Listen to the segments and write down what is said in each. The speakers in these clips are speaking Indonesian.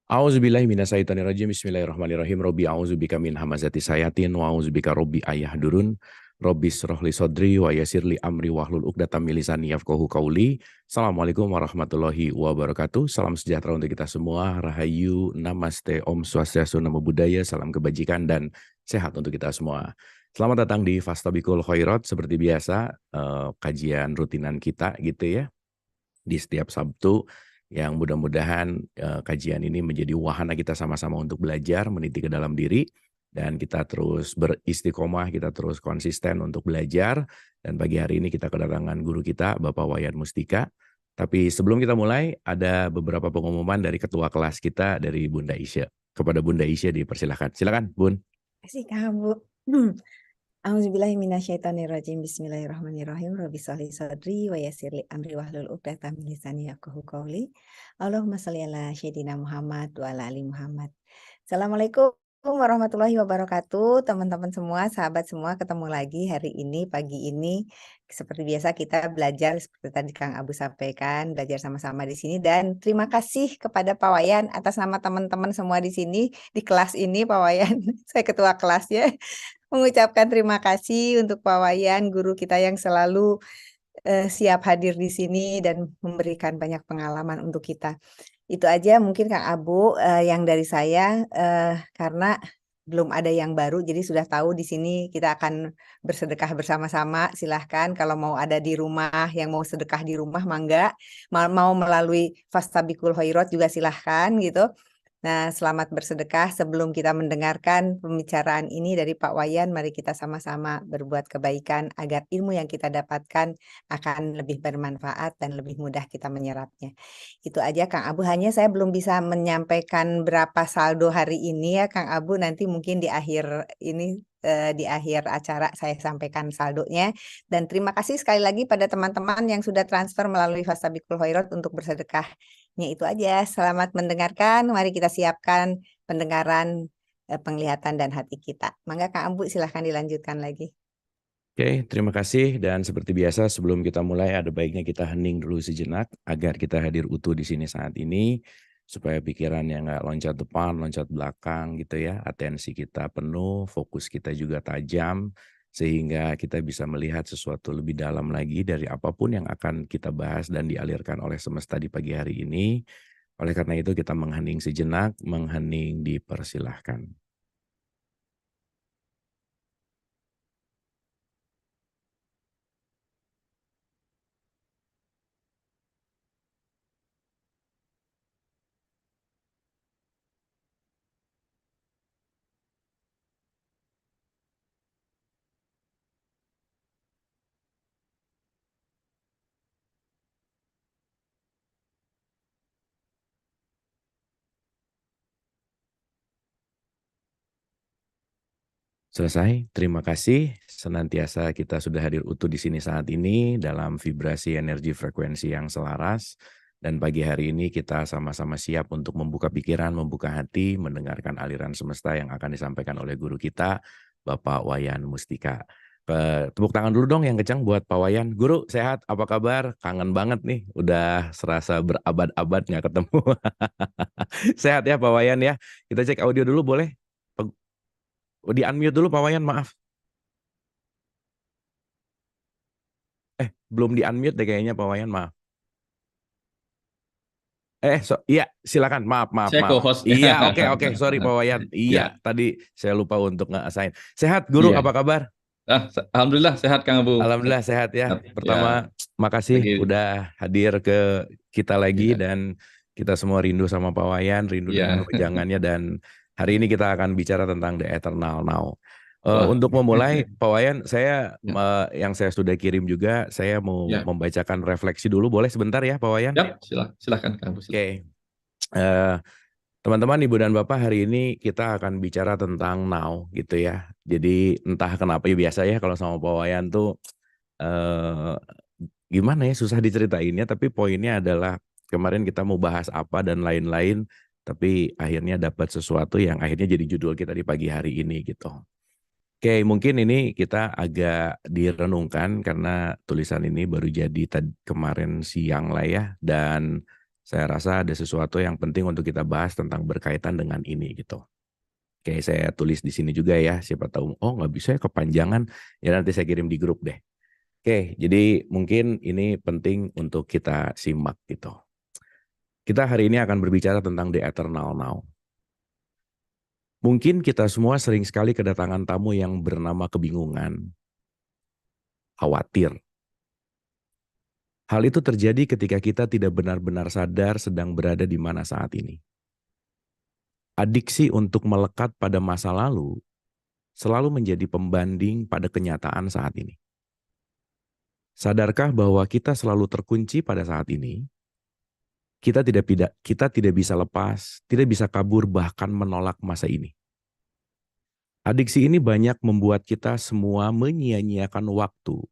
A'udzubillahi minasyaitonirrajim. Bismillahirrahmanirrahim. Robbi a'udzubika min hamazati sayatin wa a'udzubika robbi ayahdurun. Robbi shrah li sadri wa yassir li amri wahlul 'uqdatam min lisani yafqahu qauli. Assalamualaikum warahmatullahi wabarakatuh. Salam sejahtera untuk kita semua. Rahayu, namaste, Om Swastiastu, Namo Buddhaya, salam kebajikan dan sehat untuk kita semua. Selamat datang di Fastabikul Khairat. Seperti biasa, kajian rutinan kita gitu ya, di setiap Sabtu, yang mudah-mudahan kajian ini menjadi wahana kita sama-sama untuk belajar, meniti ke dalam diri, dan kita terus beristiqomah, kita terus konsisten untuk belajar. Dan pagi hari ini kita kedatangan guru kita, Bapak Wayan Mustika. Tapi sebelum kita mulai, ada beberapa pengumuman dari ketua kelas kita, dari Bunda Isya. Kepada Bunda Isya dipersilahkan. Silakan, Bun. Kasih kamu. A'udzubillahi minasyaitonirrajim. Bismillahirrahmanirrahim. Rabbi sholli sadri wa yassir li amri wahlul 'uqdatam min lisani yafqahu qauli. Allahumma sholli ala sayyidina Muhammad wa ala ali Muhammad. Assalamualaikum warahmatullahi wabarakatuh. Teman-teman semua, sahabat semua, ketemu lagi hari ini, pagi ini. Seperti biasa kita belajar seperti tadi Kang Abu sampaikan, belajar sama-sama di sini, dan terima kasih kepada Pak Wayan atas nama teman-teman semua di sini di kelas ini. Pak Wayan, saya ketua kelasnya, mengucapkan terima kasih untuk Pak Wayan, guru kita yang selalu siap hadir di sini dan memberikan banyak pengalaman untuk kita. Itu aja mungkin Kang Abu yang dari saya, karena belum ada yang baru, jadi sudah tahu di sini kita akan bersedekah bersama-sama. Silahkan kalau mau ada di rumah, yang mau sedekah di rumah mangga, mau melalui Fastabikul Khairat juga silahkan gitu. Nah, selamat bersedekah. Sebelum kita mendengarkan pembicaraan ini dari Pak Wayan, mari kita sama-sama berbuat kebaikan agar ilmu yang kita dapatkan akan lebih bermanfaat dan lebih mudah kita menyerapnya. Itu aja Kang Abu, hanya saya belum bisa menyampaikan berapa saldo hari ini ya Kang Abu, nanti mungkin di akhir ini, di akhir acara saya sampaikan saldonya. Dan terima kasih sekali lagi pada teman-teman yang sudah transfer melalui Fastabikul Khairat untuk bersedekah. Itu aja. Selamat mendengarkan. Mari kita siapkan pendengaran, penglihatan dan hati kita. Mangga Kang Ambu silahkan dilanjutkan lagi. Oke, terima kasih. Dan seperti biasa sebelum kita mulai, ada baiknya kita hening dulu sejenak agar kita hadir utuh di sini saat ini, supaya pikirannya nggak loncat depan, loncat belakang gitu ya. Atensi kita penuh, fokus kita juga tajam, sehingga kita bisa melihat sesuatu lebih dalam lagi dari apapun yang akan kita bahas dan dialirkan oleh semesta di pagi hari ini. Oleh karena itu kita menghening sejenak, menghening dipersilahkan. Selesai, terima kasih. Senantiasa kita sudah hadir utuh di sini saat ini dalam vibrasi energi frekuensi yang selaras. Dan pagi hari ini kita sama-sama siap untuk membuka pikiran, membuka hati, mendengarkan aliran semesta yang akan disampaikan oleh guru kita, Bapak Wayan Mustika. Tepuk tangan dulu dong yang kencang buat Pak Wayan. Guru, sehat? Apa kabar? Kangen banget nih, udah serasa berabad-abad nggak ketemu. Sehat ya Pak Wayan ya? Kita cek audio dulu boleh? Di unmute dulu Pak Wayan, maaf. Belum di unmute deh kayaknya Pak Wayan, maaf. Iya, silakan. Maaf. Saya co-host. Iya, oke, sorry Pak Wayan. Iya, tadi saya lupa untuk nge-assign. Sehat Guru, apa kabar? Alhamdulillah sehat Kang Abu. Alhamdulillah sehat ya. Pertama, makasih udah hadir ke kita lagi, dan kita semua rindu sama Pak Wayan, rindu dengan wejangannya, dan hari ini kita akan bicara tentang The Eternal Now. Untuk memulai, Pak Wayan, saya yang saya sudah kirim juga, saya mau membacakan refleksi dulu, boleh sebentar ya Pak Wayan? Silakan Kang Abu. Oke. Teman-teman, Ibu dan Bapak, hari ini kita akan bicara tentang now gitu ya. Jadi entah kenapa ya, biasa ya kalau sama Pak Wayan tuh gimana ya, susah diceritainnya, tapi poinnya adalah kemarin kita mau bahas apa dan lain-lain, tapi akhirnya dapat sesuatu yang akhirnya jadi judul kita di pagi hari ini gitu. Oke, mungkin ini kita agak direnungkan karena tulisan ini baru jadi kemarin siang lah ya, dan Saya rasa ada sesuatu yang penting untuk kita bahas tentang berkaitan dengan ini gitu. Oke, saya tulis di sini juga ya. Siapa tahu, oh nggak bisa ya kepanjangan. Ya nanti saya kirim di grup deh. Oke, jadi mungkin ini penting untuk kita simak gitu. Kita hari ini akan berbicara tentang the eternal now. Mungkin kita semua sering sekali kedatangan tamu yang bernama kebingungan, khawatir. Hal itu terjadi ketika kita tidak benar-benar sadar sedang berada di mana saat ini. Adiksi untuk melekat pada masa lalu selalu menjadi pembanding pada kenyataan saat ini. Sadarkah bahwa kita selalu terkunci pada saat ini? Kita tidak bisa lepas, tidak bisa kabur bahkan menolak masa ini. Adiksi ini banyak membuat kita semua menyia-nyiakan waktu.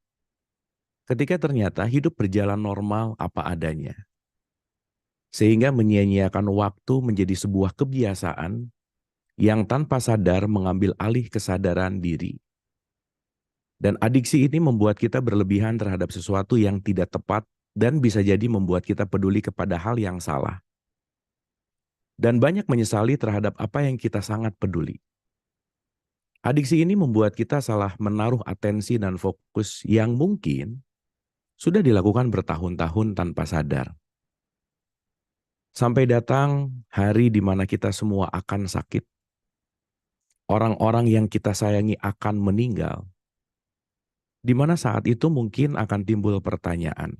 Ketika ternyata hidup berjalan normal apa adanya. Sehingga menyia-nyiakan waktu menjadi sebuah kebiasaan yang tanpa sadar mengambil alih kesadaran diri. Dan adiksi ini membuat kita berlebihan terhadap sesuatu yang tidak tepat dan bisa jadi membuat kita peduli kepada hal yang salah. Dan banyak menyesali terhadap apa yang kita sangat peduli. Adiksi ini membuat kita salah menaruh atensi dan fokus yang mungkin sudah dilakukan bertahun-tahun tanpa sadar. Sampai datang hari di mana kita semua akan sakit. Orang-orang yang kita sayangi akan meninggal. Di mana saat itu mungkin akan timbul pertanyaan,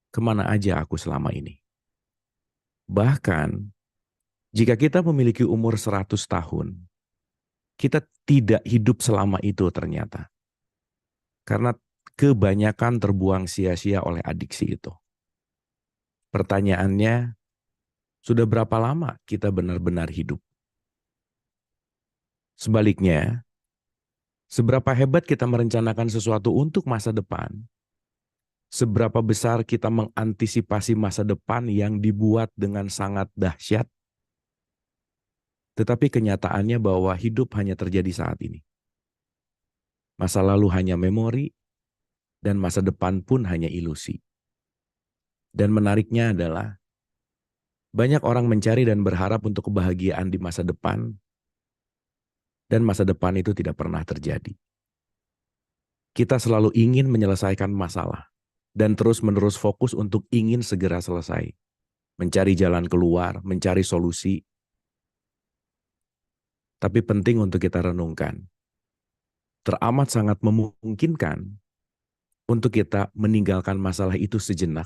kemana aja aku selama ini? Bahkan, jika kita memiliki umur 100 tahun, kita tidak hidup selama itu ternyata. Karena kebanyakan terbuang sia-sia oleh adiksi itu. Pertanyaannya, sudah berapa lama kita benar-benar hidup? Sebaliknya, seberapa hebat kita merencanakan sesuatu untuk masa depan, seberapa besar kita mengantisipasi masa depan yang dibuat dengan sangat dahsyat, tetapi kenyataannya bahwa hidup hanya terjadi saat ini. Masa lalu hanya memori, dan masa depan pun hanya ilusi. Dan menariknya adalah, banyak orang mencari dan berharap untuk kebahagiaan di masa depan, dan masa depan itu tidak pernah terjadi. Kita selalu ingin menyelesaikan masalah, dan terus-menerus fokus untuk ingin segera selesai. Mencari jalan keluar, mencari solusi. Tapi penting untuk kita renungkan. Teramat sangat memungkinkan untuk kita meninggalkan masalah itu sejenak,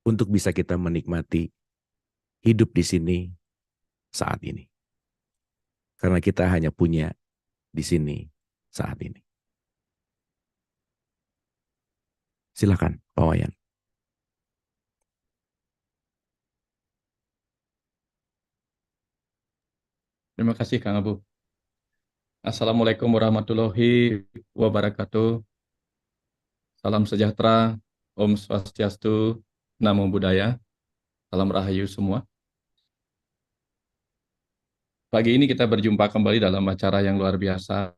untuk bisa kita menikmati hidup di sini saat ini. Karena kita hanya punya di sini saat ini. Silakan, Pak Wayan. Terima kasih Kang Abu. Assalamualaikum warahmatullahi wabarakatuh. Salam sejahtera, Om Swastiastu, Namo Buddhaya, salam rahayu semua. Pagi ini kita berjumpa kembali dalam acara yang luar biasa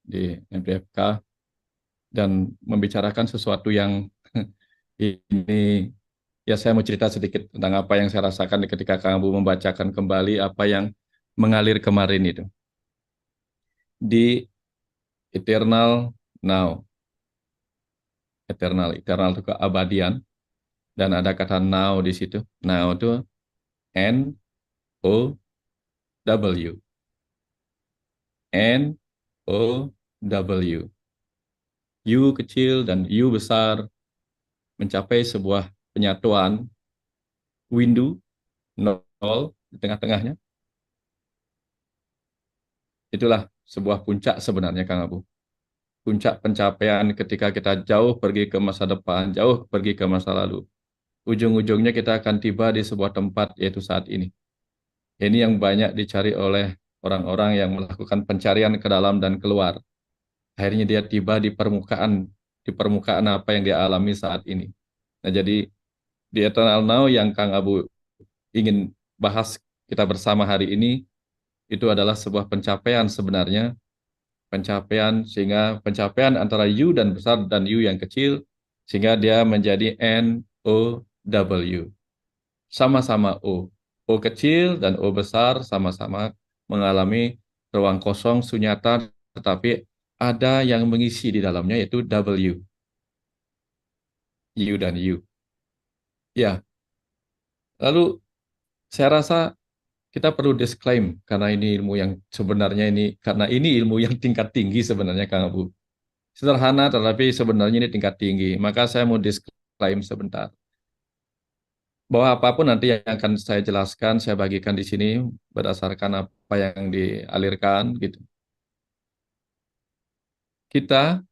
di MPFK dan membicarakan sesuatu yang ini, ya saya mau cerita sedikit tentang apa yang saya rasakan ketika Kang Abu membacakan kembali apa yang mengalir kemarin itu. Di eternal now. Eternal itu keabadian. Dan ada kata now di situ. Now itu N-O-W. N-O-W. U kecil dan U besar mencapai sebuah penyatuan window, nol di tengah-tengahnya. Itulah sebuah puncak sebenarnya Kang Abu. Puncak pencapaian ketika kita jauh pergi ke masa depan, jauh pergi ke masa lalu. Ujung-ujungnya kita akan tiba di sebuah tempat yaitu saat ini. Ini yang banyak dicari oleh orang-orang yang melakukan pencarian ke dalam dan keluar. Akhirnya dia tiba di permukaan apa yang dia alami saat ini. Nah jadi di Eternal Now yang Kang Abu ingin bahas kita bersama hari ini, itu adalah sebuah pencapaian sebenarnya. Pencapaian sehingga pencapaian antara U dan besar dan U yang kecil, sehingga dia menjadi N-O-W. sama-sama O. O kecil dan O besar sama-sama mengalami ruang kosong sunyata, tetapi ada yang mengisi di dalamnya, yaitu W, U dan U. Ya, lalu saya rasa kita perlu disclaim, karena ini ilmu yang sebenarnya karena ini ilmu yang tingkat tinggi sebenarnya, Kang Abu. Sederhana, tetapi sebenarnya ini tingkat tinggi. Maka saya mau disclaim sebentar, bahwa apapun nanti yang akan saya jelaskan, saya bagikan di sini berdasarkan apa yang dialirkan, gitu. Kita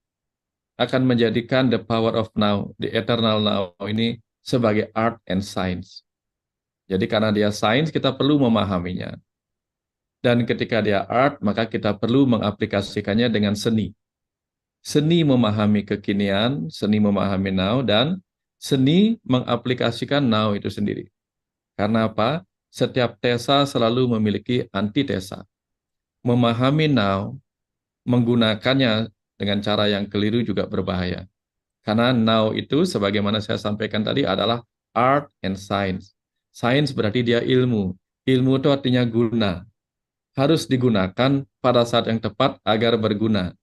akan menjadikan the power of now, the eternal now ini sebagai art and science. Jadi karena dia sains, kita perlu memahaminya. Dan ketika dia art, maka kita perlu mengaplikasikannya dengan seni. Seni memahami kekinian, seni memahami now, dan seni mengaplikasikan now itu sendiri. Karena apa? Setiap tesa selalu memiliki antitesa. Memahami now, menggunakannya dengan cara yang keliru juga berbahaya. Karena now itu, sebagaimana saya sampaikan tadi, adalah art and science. Science berarti dia ilmu. Ilmu itu artinya guna. Harus digunakan pada saat yang tepat agar berguna.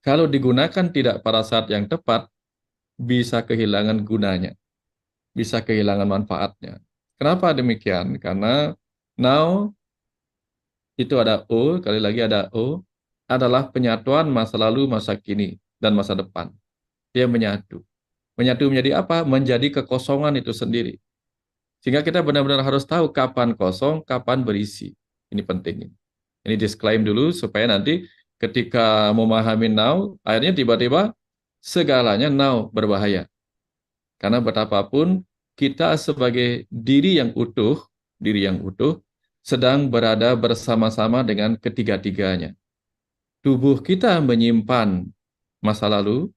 Kalau digunakan tidak pada saat yang tepat, bisa kehilangan gunanya. Bisa kehilangan manfaatnya. Kenapa demikian? Karena now itu ada O, kali lagi ada O, adalah penyatuan masa lalu, masa kini, dan masa depan. Dia menyatu. Menyatu menjadi apa? Menjadi kekosongan itu sendiri. Sehingga kita benar-benar harus tahu kapan kosong, kapan berisi. Ini penting. Ini disclaim dulu supaya nanti ketika memahami now, akhirnya tiba-tiba segalanya now berbahaya. Karena betapapun kita sebagai diri yang utuh sedang berada bersama-sama dengan ketiga-tiganya. Tubuh kita menyimpan masa lalu,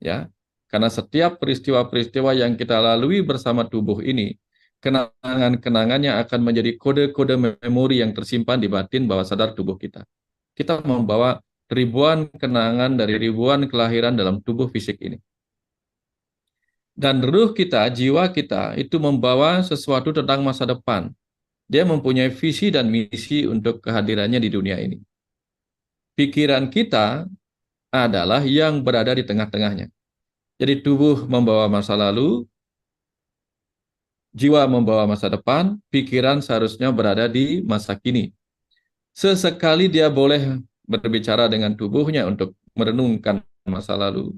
ya, karena setiap peristiwa-peristiwa yang kita lalui bersama tubuh ini, kenangan-kenangannya akan menjadi kode-kode memori yang tersimpan di batin bawah sadar tubuh kita. Kita membawa ribuan kenangan dari ribuan kelahiran dalam tubuh fisik ini. Dan ruh kita, jiwa kita, itu membawa sesuatu tentang masa depan. Dia mempunyai visi dan misi untuk kehadirannya di dunia ini. Pikiran kita adalah yang berada di tengah-tengahnya. Jadi tubuh membawa masa lalu, jiwa membawa masa depan, pikiran seharusnya berada di masa kini. Sesekali dia boleh berbicara dengan tubuhnya untuk merenungkan masa lalu,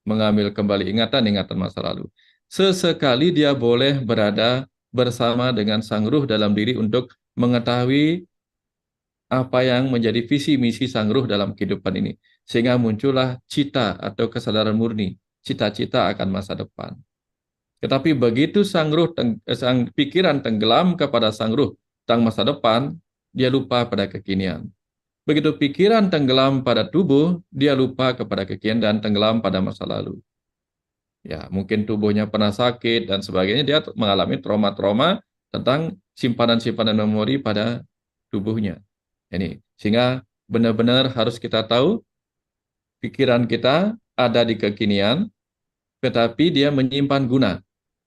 mengambil kembali ingatan-ingatan masa lalu. Sesekali dia boleh berada bersama dengan sang ruh dalam diri untuk mengetahui apa yang menjadi visi misi sang ruh dalam kehidupan ini. Sehingga muncullah cita atau kesadaran murni, cita-cita akan masa depan. Tetapi begitu sang pikiran tenggelam kepada sang ruh tentang masa depan, dia lupa pada kekinian. Begitu pikiran tenggelam pada tubuh, dia lupa kepada kekinian dan tenggelam pada masa lalu. Ya, mungkin tubuhnya pernah sakit dan sebagainya, dia mengalami trauma-trauma tentang simpanan-simpanan memori pada tubuhnya. Ini, sehingga benar-benar harus kita tahu pikiran kita ada di kekinian, tetapi dia menyimpan guna.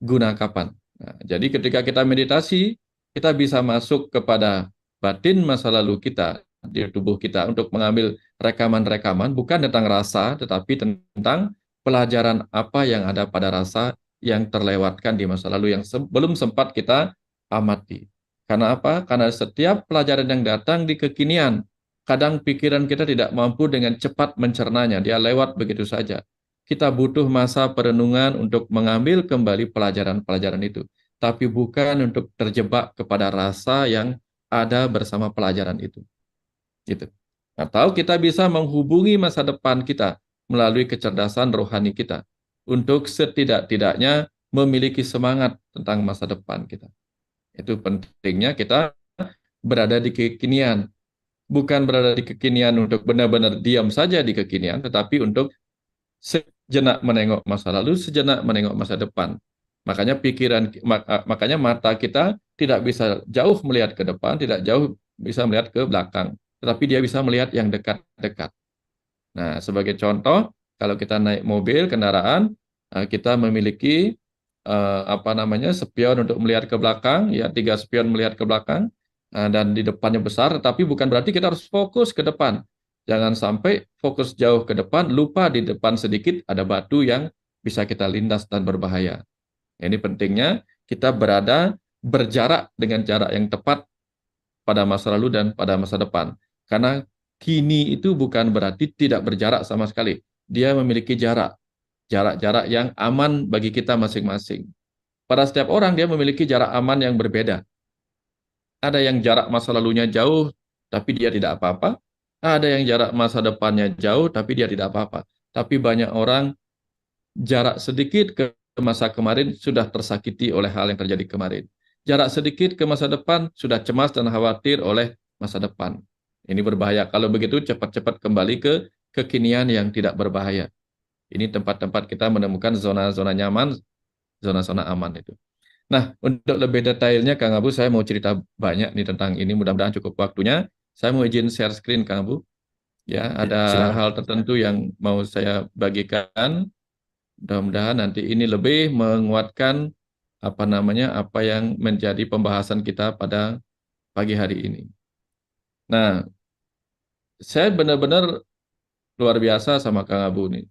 Guna kapan? Nah, jadi ketika kita meditasi, kita bisa masuk kepada batin masa lalu kita di tubuh kita untuk mengambil rekaman-rekaman, bukan tentang rasa, tetapi tentang pelajaran apa yang ada pada rasa yang terlewatkan di masa lalu yang belum sempat kita amati. Karena apa? Karena setiap pelajaran yang datang di kekinian, kadang pikiran kita tidak mampu dengan cepat mencernanya, dia lewat begitu saja. Kita butuh masa perenungan untuk mengambil kembali pelajaran-pelajaran itu. Tapi bukan untuk terjebak kepada rasa yang ada bersama pelajaran itu. Gitu. Atau kita bisa menghubungi masa depan kita melalui kecerdasan rohani kita. Untuk setidak-tidaknya memiliki semangat tentang masa depan kita. Itu pentingnya kita berada di kekinian. Bukan berada di kekinian untuk benar-benar diam saja di kekinian, tetapi untuk sejenak menengok masa lalu, sejenak menengok masa depan. Makanya mata kita tidak bisa jauh melihat ke depan, tidak jauh bisa melihat ke belakang, tetapi dia bisa melihat yang dekat-dekat. Nah, sebagai contoh, kalau kita naik mobil, kendaraan, kita memiliki spion untuk melihat ke belakang, ya 3 spion melihat ke belakang, dan di depannya besar, tetapi bukan berarti kita harus fokus ke depan. Jangan sampai fokus jauh ke depan, lupa di depan sedikit ada batu yang bisa kita lindas dan berbahaya. Ini pentingnya kita berjarak dengan jarak yang tepat pada masa lalu dan pada masa depan. Karena kini itu bukan berarti tidak berjarak sama sekali. Dia memiliki jarak-jarak yang aman bagi kita masing-masing. Pada setiap orang dia memiliki jarak aman yang berbeda. Ada yang jarak masa lalunya jauh, tapi dia tidak apa-apa. Ada yang jarak masa depannya jauh, tapi dia tidak apa-apa. Tapi banyak orang jarak sedikit ke masa kemarin sudah tersakiti oleh hal yang terjadi kemarin. Jarak sedikit ke masa depan sudah cemas dan khawatir oleh masa depan. Ini berbahaya. Kalau begitu cepat-cepat kembali ke kekinian yang tidak berbahaya. Ini tempat-tempat kita menemukan zona-zona nyaman, zona-zona aman itu. Nah, untuk lebih detailnya Kang Abu, saya mau cerita banyak nih tentang ini. Mudah-mudahan cukup waktunya. Saya mau izin share screen Kang Abu. Ya, ada Silakan. hal tertentu yang mau saya bagikan. Mudah-mudahan nanti ini lebih menguatkan apa yang menjadi pembahasan kita pada pagi hari ini. Nah, saya benar-benar luar biasa sama Kang Abu nih.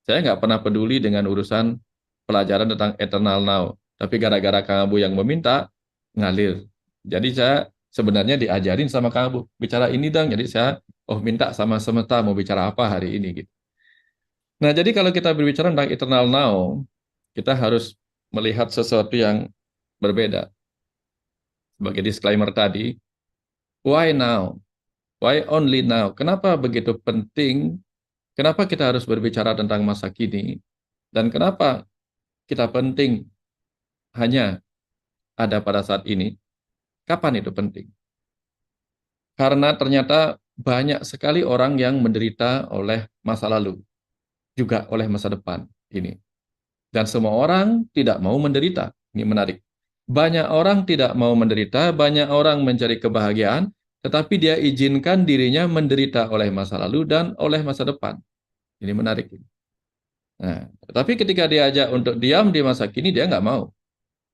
Saya nggak pernah peduli dengan urusan pelajaran tentang eternal now. Tapi gara-gara Kang Abu yang meminta, ngalir. Jadi saya sebenarnya diajarin sama Kang Abu, bicara ini dong. Jadi saya, minta sama semesta mau bicara apa hari ini gitu. Nah, jadi kalau kita berbicara tentang eternal now, kita harus melihat sesuatu yang berbeda. Sebagai disclaimer tadi, why now? Why only now? Kenapa begitu penting? Kenapa kita harus berbicara tentang masa kini? Dan kenapa kita penting hanya ada pada saat ini? Kapan itu penting? Karena ternyata banyak sekali orang yang menderita oleh masa lalu, juga oleh masa depan ini. Dan semua orang tidak mau menderita. Ini menarik. Banyak orang tidak mau menderita, banyak orang mencari kebahagiaan, tetapi dia izinkan dirinya menderita oleh masa lalu dan oleh masa depan. Ini menarik. Nah, tapi ketika diajak untuk diam di masa kini, dia nggak mau.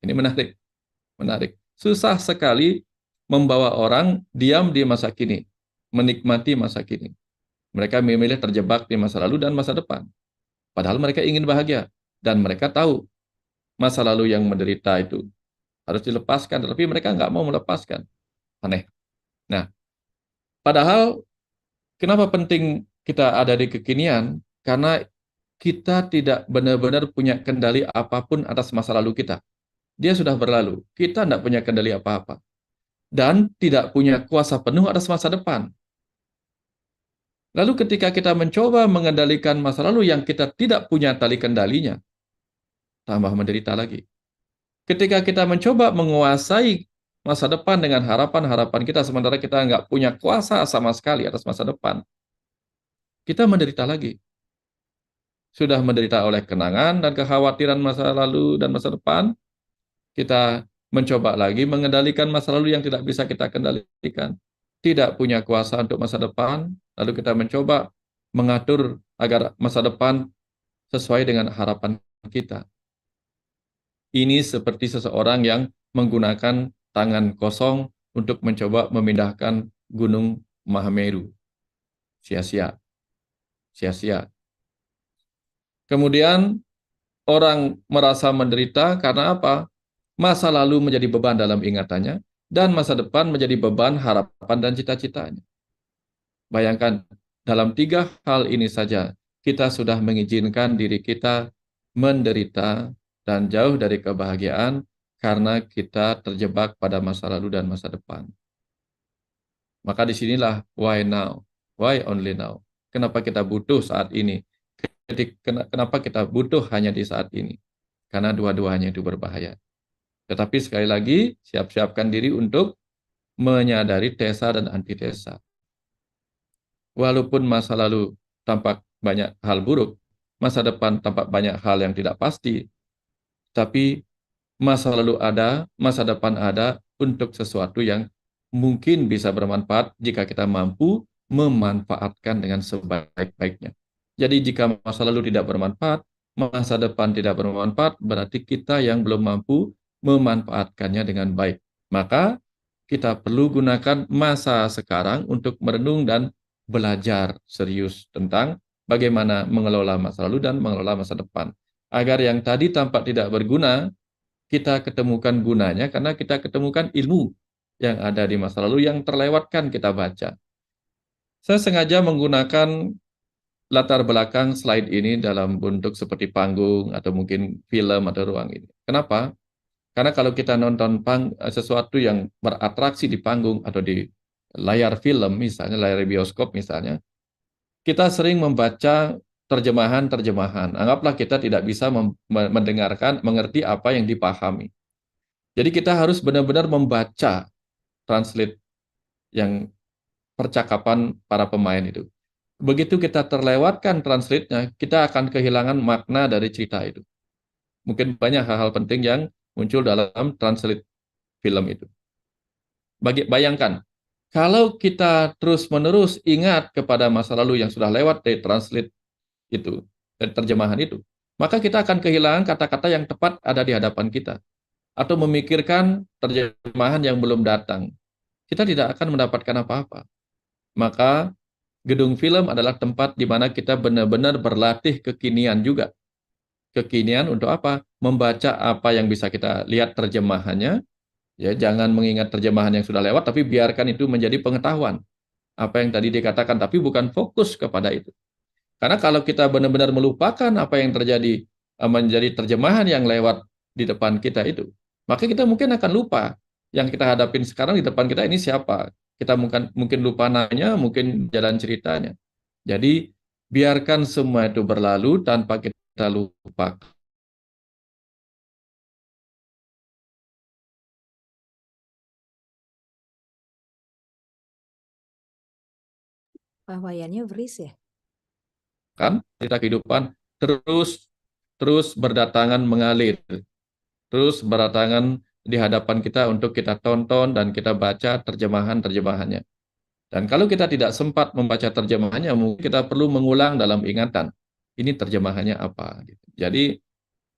Ini menarik. Menarik. Susah sekali membawa orang diam di masa kini, menikmati masa kini. Mereka memilih terjebak di masa lalu dan masa depan. Padahal mereka ingin bahagia. Dan mereka tahu masa lalu yang menderita itu harus dilepaskan, tapi mereka nggak mau melepaskan. Aneh. Nah, padahal kenapa penting kita ada di kekinian? Karena kita tidak benar-benar punya kendali apapun atas masa lalu kita. Dia sudah berlalu. Kita tidak punya kendali apa-apa. Dan tidak punya kuasa penuh atas masa depan. Lalu ketika kita mencoba mengendalikan masa lalu yang kita tidak punya tali kendalinya, tambah menderita lagi. Ketika kita mencoba menguasai masa depan dengan harapan-harapan kita, sementara kita nggak punya kuasa sama sekali atas masa depan, kita menderita lagi. Sudah menderita oleh kenangan dan kekhawatiran masa lalu dan masa depan, kita mencoba lagi mengendalikan masa lalu yang tidak bisa kita kendalikan. Tidak punya kuasa untuk masa depan, lalu kita mencoba mengatur agar masa depan sesuai dengan harapan kita. Ini seperti seseorang yang menggunakan tangan kosong untuk mencoba memindahkan Gunung Mahameru. Sia-sia. Sia-sia. Kemudian orang merasa menderita karena apa? Masa lalu menjadi beban dalam ingatannya, dan masa depan menjadi beban harapan dan cita-citanya. Bayangkan, dalam 3 hal ini saja, kita sudah mengizinkan diri kita menderita dan jauh dari kebahagiaan karena kita terjebak pada masa lalu dan masa depan. Maka disinilah why now, why only now. Kenapa kita butuh saat ini? Kenapa kita butuh hanya di saat ini? Karena dua-duanya itu berbahaya. Tetapi sekali lagi, siap-siapkan diri untuk menyadari tesa dan antitesa. Walaupun masa lalu tampak banyak hal buruk, masa depan tampak banyak hal yang tidak pasti, tapi masa lalu ada, masa depan ada untuk sesuatu yang mungkin bisa bermanfaat jika kita mampu memanfaatkan dengan sebaik-baiknya. Jadi jika masa lalu tidak bermanfaat, masa depan tidak bermanfaat, berarti kita yang belum mampu memanfaatkannya dengan baik. Maka kita perlu gunakan masa sekarang untuk merenung dan belajar serius tentang bagaimana mengelola masa lalu dan mengelola masa depan. Agar yang tadi tampak tidak berguna, kita ketemukan gunanya karena kita ketemukan ilmu yang ada di masa lalu yang terlewatkan kita baca. Saya sengaja menggunakan latar belakang slide ini dalam bentuk seperti panggung atau mungkin film atau ruang ini. Kenapa? Karena kalau kita nonton sesuatu yang beratraksi di panggung atau di layar film misalnya, layar bioskop misalnya, kita sering membaca terjemahan-terjemahan. Anggaplah kita tidak bisa mendengarkan, mengerti apa yang dipahami. Jadi kita harus benar-benar membaca translate yang percakapan para pemain itu. Begitu kita terlewatkan translate-nya, kita akan kehilangan makna dari cerita itu. Mungkin banyak hal-hal penting yang muncul dalam translate film itu. Bayangkan, kalau kita terus-menerus ingat kepada masa lalu yang sudah lewat dari translate itu, dari terjemahan itu, maka kita akan kehilangan kata-kata yang tepat ada di hadapan kita. Atau memikirkan terjemahan yang belum datang. Kita tidak akan mendapatkan apa-apa. Maka gedung film adalah tempat di mana kita benar-benar berlatih kekinian juga. Kekinian untuk apa? Membaca apa yang bisa kita lihat terjemahannya. Ya, jangan mengingat terjemahan yang sudah lewat, tapi biarkan itu menjadi pengetahuan. Apa yang tadi dikatakan, tapi bukan fokus kepada itu. Karena kalau kita benar-benar melupakan apa yang terjadi menjadi terjemahan yang lewat di depan kita itu, maka kita mungkin akan lupa yang kita hadapin sekarang di depan kita ini siapa. Kita mungkin lupa namanya, mungkin jalan ceritanya. Jadi biarkan semua itu berlalu tanpa kita lupa. Pak Wayannya beris ya? Kan cerita kehidupan terus berdatangan mengalir, terus berdatangan di hadapan kita untuk kita tonton dan kita baca terjemahannya. Dan kalau kita tidak sempat membaca terjemahannya, mungkin kita perlu mengulang dalam ingatan. Ini terjemahannya apa? Jadi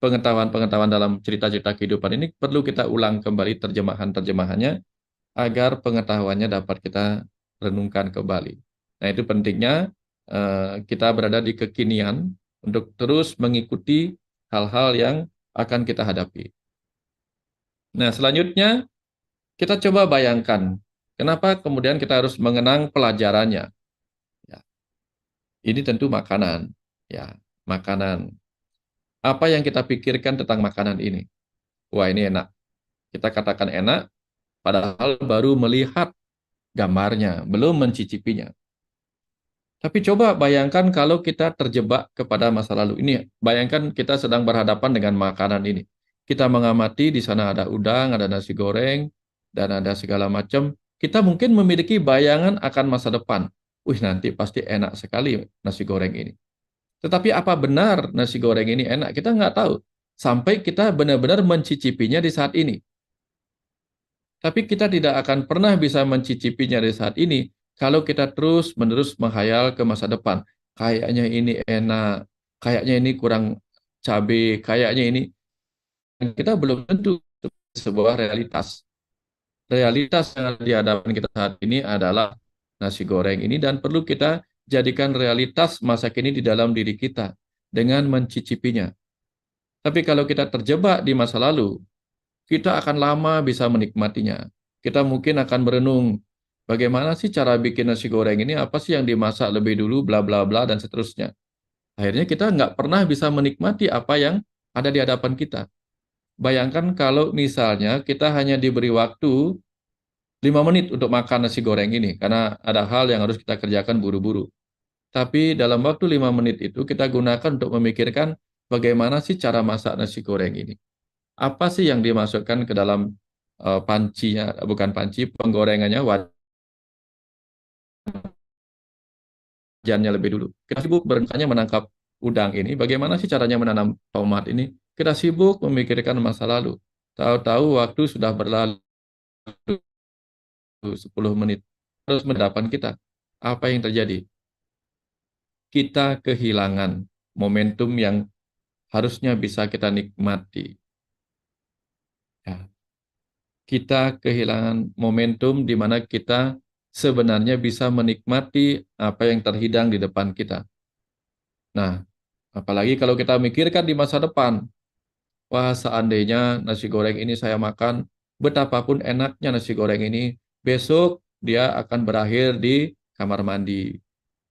pengetahuan-pengetahuan dalam cerita-cerita kehidupan ini perlu kita ulang kembali terjemahan-terjemahannya agar pengetahuannya dapat kita renungkan kembali. Nah, itu pentingnya kita berada di kekinian untuk terus mengikuti hal-hal yang akan kita hadapi. Nah, selanjutnya kita coba bayangkan kenapa kemudian kita harus mengenang pelajarannya. Ya, ini tentu makanan. Ya, makanan. Apa yang kita pikirkan tentang makanan ini? Wah, ini enak. Kita katakan enak, padahal baru melihat gambarnya, belum mencicipinya. Tapi coba bayangkan kalau kita terjebak kepada masa lalu ini. Bayangkan kita sedang berhadapan dengan makanan ini. Kita mengamati di sana ada udang, ada nasi goreng, dan ada segala macam. Kita mungkin memiliki bayangan akan masa depan. Wih, nanti pasti enak sekali nasi goreng ini. Tetapi apa benar nasi goreng ini enak? Kita nggak tahu. Sampai kita benar-benar mencicipinya di saat ini. Tapi kita tidak akan pernah bisa mencicipinya di saat ini kalau kita terus-menerus menghayal ke masa depan. Kayaknya ini enak, kayaknya ini kurang cabai, kayaknya ini. Kita belum tentu sebuah realitas. Realitas yang ada di hadapan kita saat ini adalah nasi goreng ini dan perlu kita jadikan realitas masa kini di dalam diri kita dengan mencicipinya. Tapi kalau kita terjebak di masa lalu, kita akan lama bisa menikmatinya. Kita mungkin akan berenung, bagaimana sih cara bikin nasi goreng ini, apa sih yang dimasak lebih dulu, bla bla bla, dan seterusnya. Akhirnya kita nggak pernah bisa menikmati apa yang ada di hadapan kita. Bayangkan kalau misalnya kita hanya diberi waktu 5 menit untuk makan nasi goreng ini, karena ada hal yang harus kita kerjakan buru-buru. Tapi dalam waktu 5 menit itu kita gunakan untuk memikirkan bagaimana sih cara masak nasi goreng ini. Apa sih yang dimasukkan ke dalam pancinya, bukan panci, penggorengannya, wajannya lebih dulu. Kita sibuk berencana menangkap udang ini, bagaimana sih caranya menanam tomat ini. Kita sibuk memikirkan masa lalu. Tahu-tahu waktu sudah berlalu 10 menit. Terus mendapat kita. Apa yang terjadi? Kita kehilangan momentum yang harusnya bisa kita nikmati. Ya. Kita kehilangan momentum di mana kita sebenarnya bisa menikmati apa yang terhidang di depan kita. Nah, apalagi kalau kita mikirkan di masa depan, wah seandainya nasi goreng ini saya makan, betapapun enaknya nasi goreng ini, besok dia akan berakhir di kamar mandi.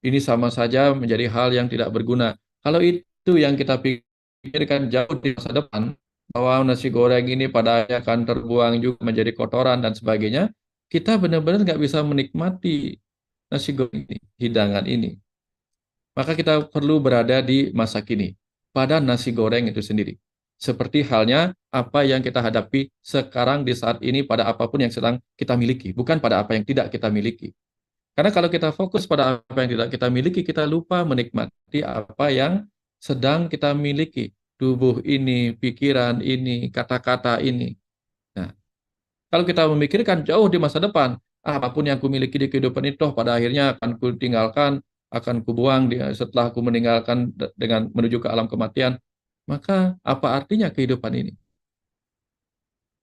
Ini sama saja menjadi hal yang tidak berguna. Kalau itu yang kita pikirkan jauh di masa depan, bahwa nasi goreng ini pada akhirnya akan terbuang juga menjadi kotoran dan sebagainya, kita benar-benar nggak bisa menikmati nasi goreng ini, hidangan ini. Maka kita perlu berada di masa kini, pada nasi goreng itu sendiri. Seperti halnya apa yang kita hadapi sekarang di saat ini pada apapun yang sedang kita miliki, bukan pada apa yang tidak kita miliki. Karena kalau kita fokus pada apa yang tidak kita miliki, kita lupa menikmati apa yang sedang kita miliki. Tubuh ini, pikiran ini, kata-kata ini. Nah, kalau kita memikirkan jauh di masa depan, apapun yang kumiliki di kehidupan itu pada akhirnya akan kutinggalkan, akan kubuang setelah aku meninggalkan dengan menuju ke alam kematian. Maka apa artinya kehidupan ini?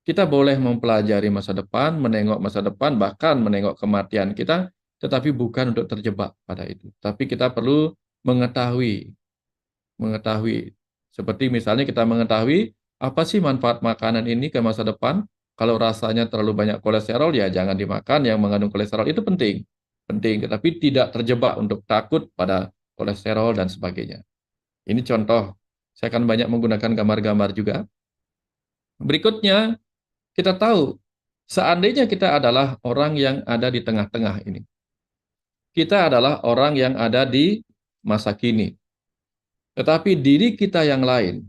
Kita boleh mempelajari masa depan, menengok masa depan, bahkan menengok kematian kita, tetapi bukan untuk terjebak pada itu. Tapi kita perlu mengetahui. Seperti misalnya kita mengetahui apa sih manfaat makanan ini ke masa depan. Kalau rasanya terlalu banyak kolesterol, ya jangan dimakan yang mengandung kolesterol. Itu penting. Penting, tetapi tidak terjebak untuk takut pada kolesterol dan sebagainya. Ini contoh. Saya akan banyak menggunakan gambar-gambar juga. Berikutnya, kita tahu, seandainya kita adalah orang yang ada di tengah-tengah ini. Kita adalah orang yang ada di masa kini. Tetapi diri kita yang lain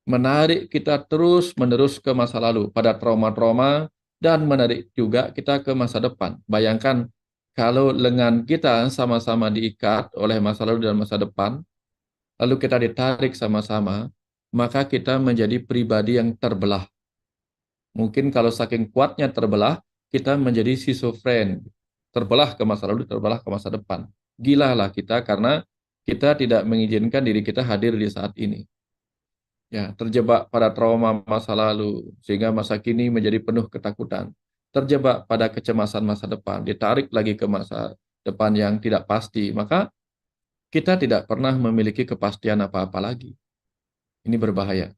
menarik kita terus-menerus ke masa lalu, pada trauma-trauma, dan menarik juga kita ke masa depan. Bayangkan kalau lengan kita sama-sama diikat oleh masa lalu dan masa depan, lalu kita ditarik sama-sama, maka kita menjadi pribadi yang terbelah. Mungkin kalau saking kuatnya terbelah, kita menjadi schizofren. Terbelah ke masa lalu, terbelah ke masa depan. Gilalah kita karena kita tidak mengizinkan diri kita hadir di saat ini. Ya, terjebak pada trauma masa lalu, sehingga masa kini menjadi penuh ketakutan. Terjebak pada kecemasan masa depan, ditarik lagi ke masa depan yang tidak pasti. Maka kita tidak pernah memiliki kepastian apa-apa lagi. Ini berbahaya.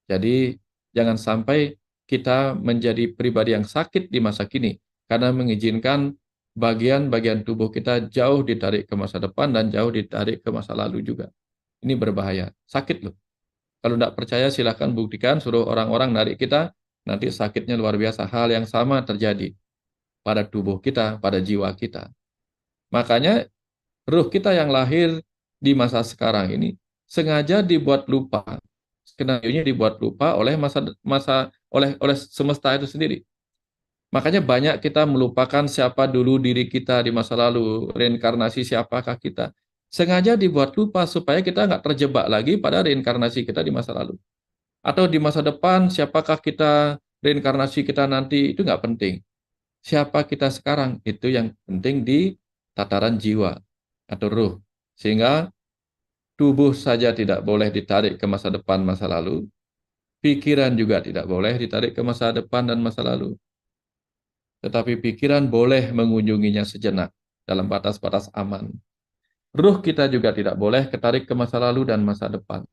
Jadi, jangan sampai kita menjadi pribadi yang sakit di masa kini karena mengizinkan bagian-bagian tubuh kita jauh ditarik ke masa depan dan jauh ditarik ke masa lalu juga. Ini berbahaya, sakit loh. Kalau tidak percaya silahkan buktikan, suruh orang-orang narik kita, nanti sakitnya luar biasa. Hal yang sama terjadi pada tubuh kita, pada jiwa kita. Makanya ruh kita yang lahir di masa sekarang ini sengaja dibuat lupa. Skenario-nya dibuat lupa oleh oleh semesta itu sendiri. Makanya banyak kita melupakan siapa dulu diri kita di masa lalu, reinkarnasi siapakah kita. Sengaja dibuat lupa supaya kita nggak terjebak lagi pada reinkarnasi kita di masa lalu. Atau di masa depan siapakah kita, reinkarnasi kita nanti, itu nggak penting. Siapa kita sekarang, itu yang penting di tataran jiwa atau ruh. Sehingga tubuh saja tidak boleh ditarik ke masa depan, masa lalu. Pikiran juga tidak boleh ditarik ke masa depan dan masa lalu. Tetapi pikiran boleh mengunjunginya sejenak dalam batas-batas aman. Ruh kita juga tidak boleh ketarik ke masa lalu dan masa depan.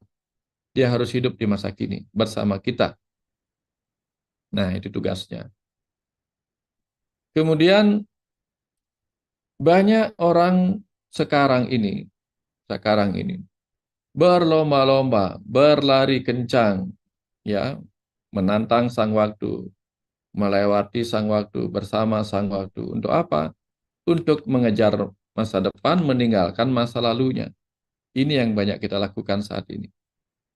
Dia harus hidup di masa kini bersama kita. Nah, itu tugasnya. Kemudian banyak orang sekarang ini berlomba-lomba, berlari kencang, ya, menantang sang waktu, melewati sang waktu, bersama sang waktu. Untuk apa? Untuk mengejar masa depan, meninggalkan masa lalunya. Ini yang banyak kita lakukan saat ini.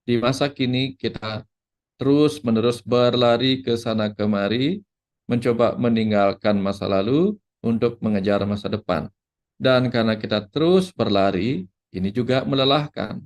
Di masa kini kita terus-menerus berlari ke sana kemari, mencoba meninggalkan masa lalu untuk mengejar masa depan. Dan karena kita terus berlari, ini juga melelahkan.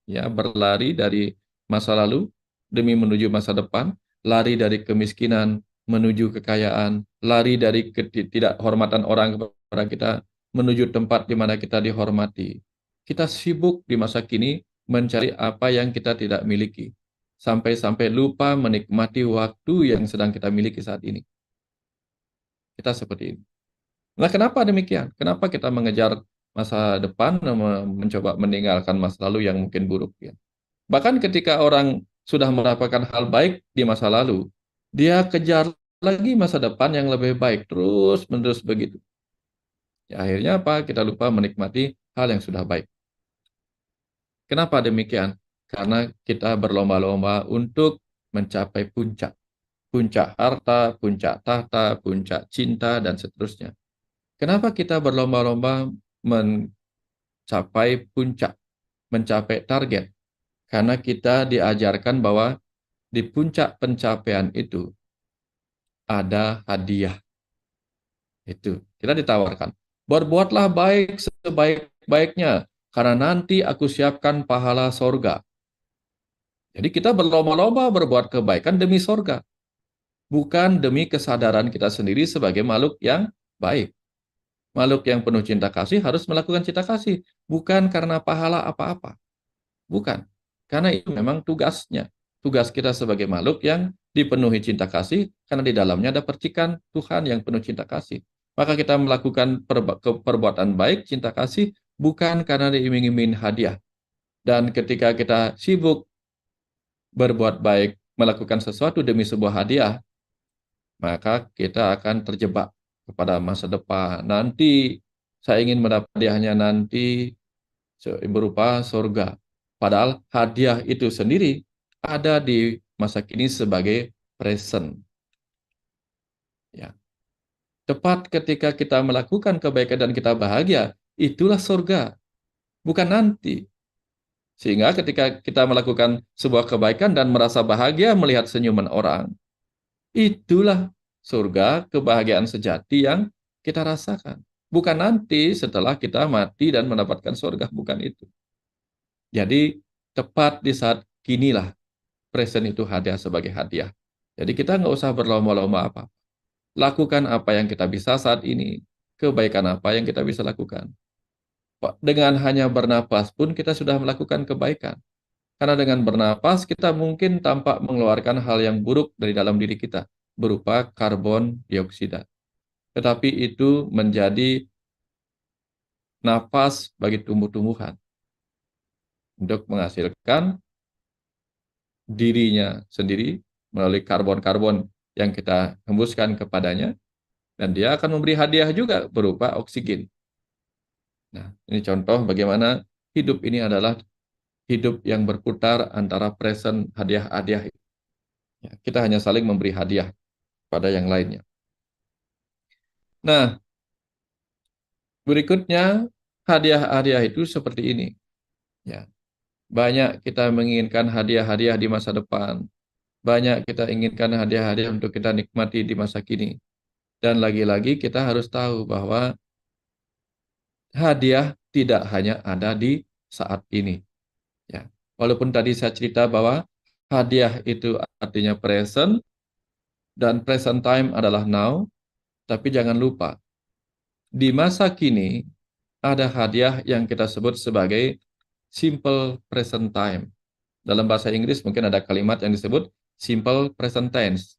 Ya, berlari dari masa lalu demi menuju masa depan, lari dari kemiskinan menuju kekayaan, lari dari ketidakhormatan orang kepada kita menuju tempat di mana kita dihormati. Kita sibuk di masa kini mencari apa yang kita tidak miliki, sampai-sampai lupa menikmati waktu yang sedang kita miliki saat ini. Kita seperti ini. Nah, kenapa demikian? Kenapa kita mengejar masa depan, mencoba meninggalkan masa lalu yang mungkin buruk? Ya? Bahkan ketika orang sudah mendapatkan hal baik di masa lalu, dia kejar lagi masa depan yang lebih baik, terus-menerus begitu. Ya, akhirnya apa? Kita lupa menikmati hal yang sudah baik. Kenapa demikian? Karena kita berlomba-lomba untuk mencapai puncak. Puncak harta, puncak tahta, puncak cinta, dan seterusnya. Kenapa kita berlomba-lomba mencapai puncak, mencapai target? Karena kita diajarkan bahwa di puncak pencapaian itu ada hadiah. Itu, kita ditawarkan. Berbuatlah baik sebaik-baiknya, karena nanti aku siapkan pahala sorga. Jadi kita berlomba-lomba berbuat kebaikan demi sorga. Bukan demi kesadaran kita sendiri sebagai makhluk yang baik. Makhluk yang penuh cinta kasih harus melakukan cinta kasih. Bukan karena pahala apa-apa. Bukan. Karena itu memang tugasnya. Tugas kita sebagai makhluk yang dipenuhi cinta kasih, karena di dalamnya ada percikan Tuhan yang penuh cinta kasih. Maka kita melakukan perbuatan baik, cinta kasih, bukan karena diiming-iming hadiah. Dan ketika kita sibuk berbuat baik, melakukan sesuatu demi sebuah hadiah, maka kita akan terjebak kepada masa depan. Nanti saya ingin mendapat hadiahnya nanti berupa surga. Padahal hadiah itu sendiri ada di masa kini sebagai present. Ya. Tepat ketika kita melakukan kebaikan dan kita bahagia, itulah surga. Bukan nanti. Sehingga ketika kita melakukan sebuah kebaikan dan merasa bahagia melihat senyuman orang, itulah surga, kebahagiaan sejati yang kita rasakan. Bukan nanti setelah kita mati dan mendapatkan surga, bukan itu. Jadi tepat di saat kinilah present itu hadiah sebagai hadiah. Jadi kita nggak usah berlomba-lomba apa. Lakukan apa yang kita bisa saat ini. Kebaikan apa yang kita bisa lakukan. Dengan hanya bernapas pun kita sudah melakukan kebaikan. Karena dengan bernapas kita mungkin tampak mengeluarkan hal yang buruk dari dalam diri kita, berupa karbon dioksida. Tetapi itu menjadi nafas bagi tumbuh-tumbuhan untuk menghasilkan dirinya sendiri melalui karbon-karbon yang kita hembuskan kepadanya, dan dia akan memberi hadiah juga berupa oksigen. Nah, ini contoh bagaimana hidup ini adalah hidup yang berputar antara present, hadiah-hadiah. Ya, kita hanya saling memberi hadiah pada yang lainnya. Nah, berikutnya hadiah-hadiah itu seperti ini. Ya, banyak kita menginginkan hadiah-hadiah di masa depan. Banyak kita inginkan hadiah-hadiah untuk kita nikmati di masa kini. Dan lagi-lagi kita harus tahu bahwa hadiah tidak hanya ada di saat ini. Ya, walaupun tadi saya cerita bahwa hadiah itu artinya present, dan present time adalah now, tapi jangan lupa, di masa kini ada hadiah yang kita sebut sebagai simple present time. Dalam bahasa Inggris mungkin ada kalimat yang disebut simple present tense.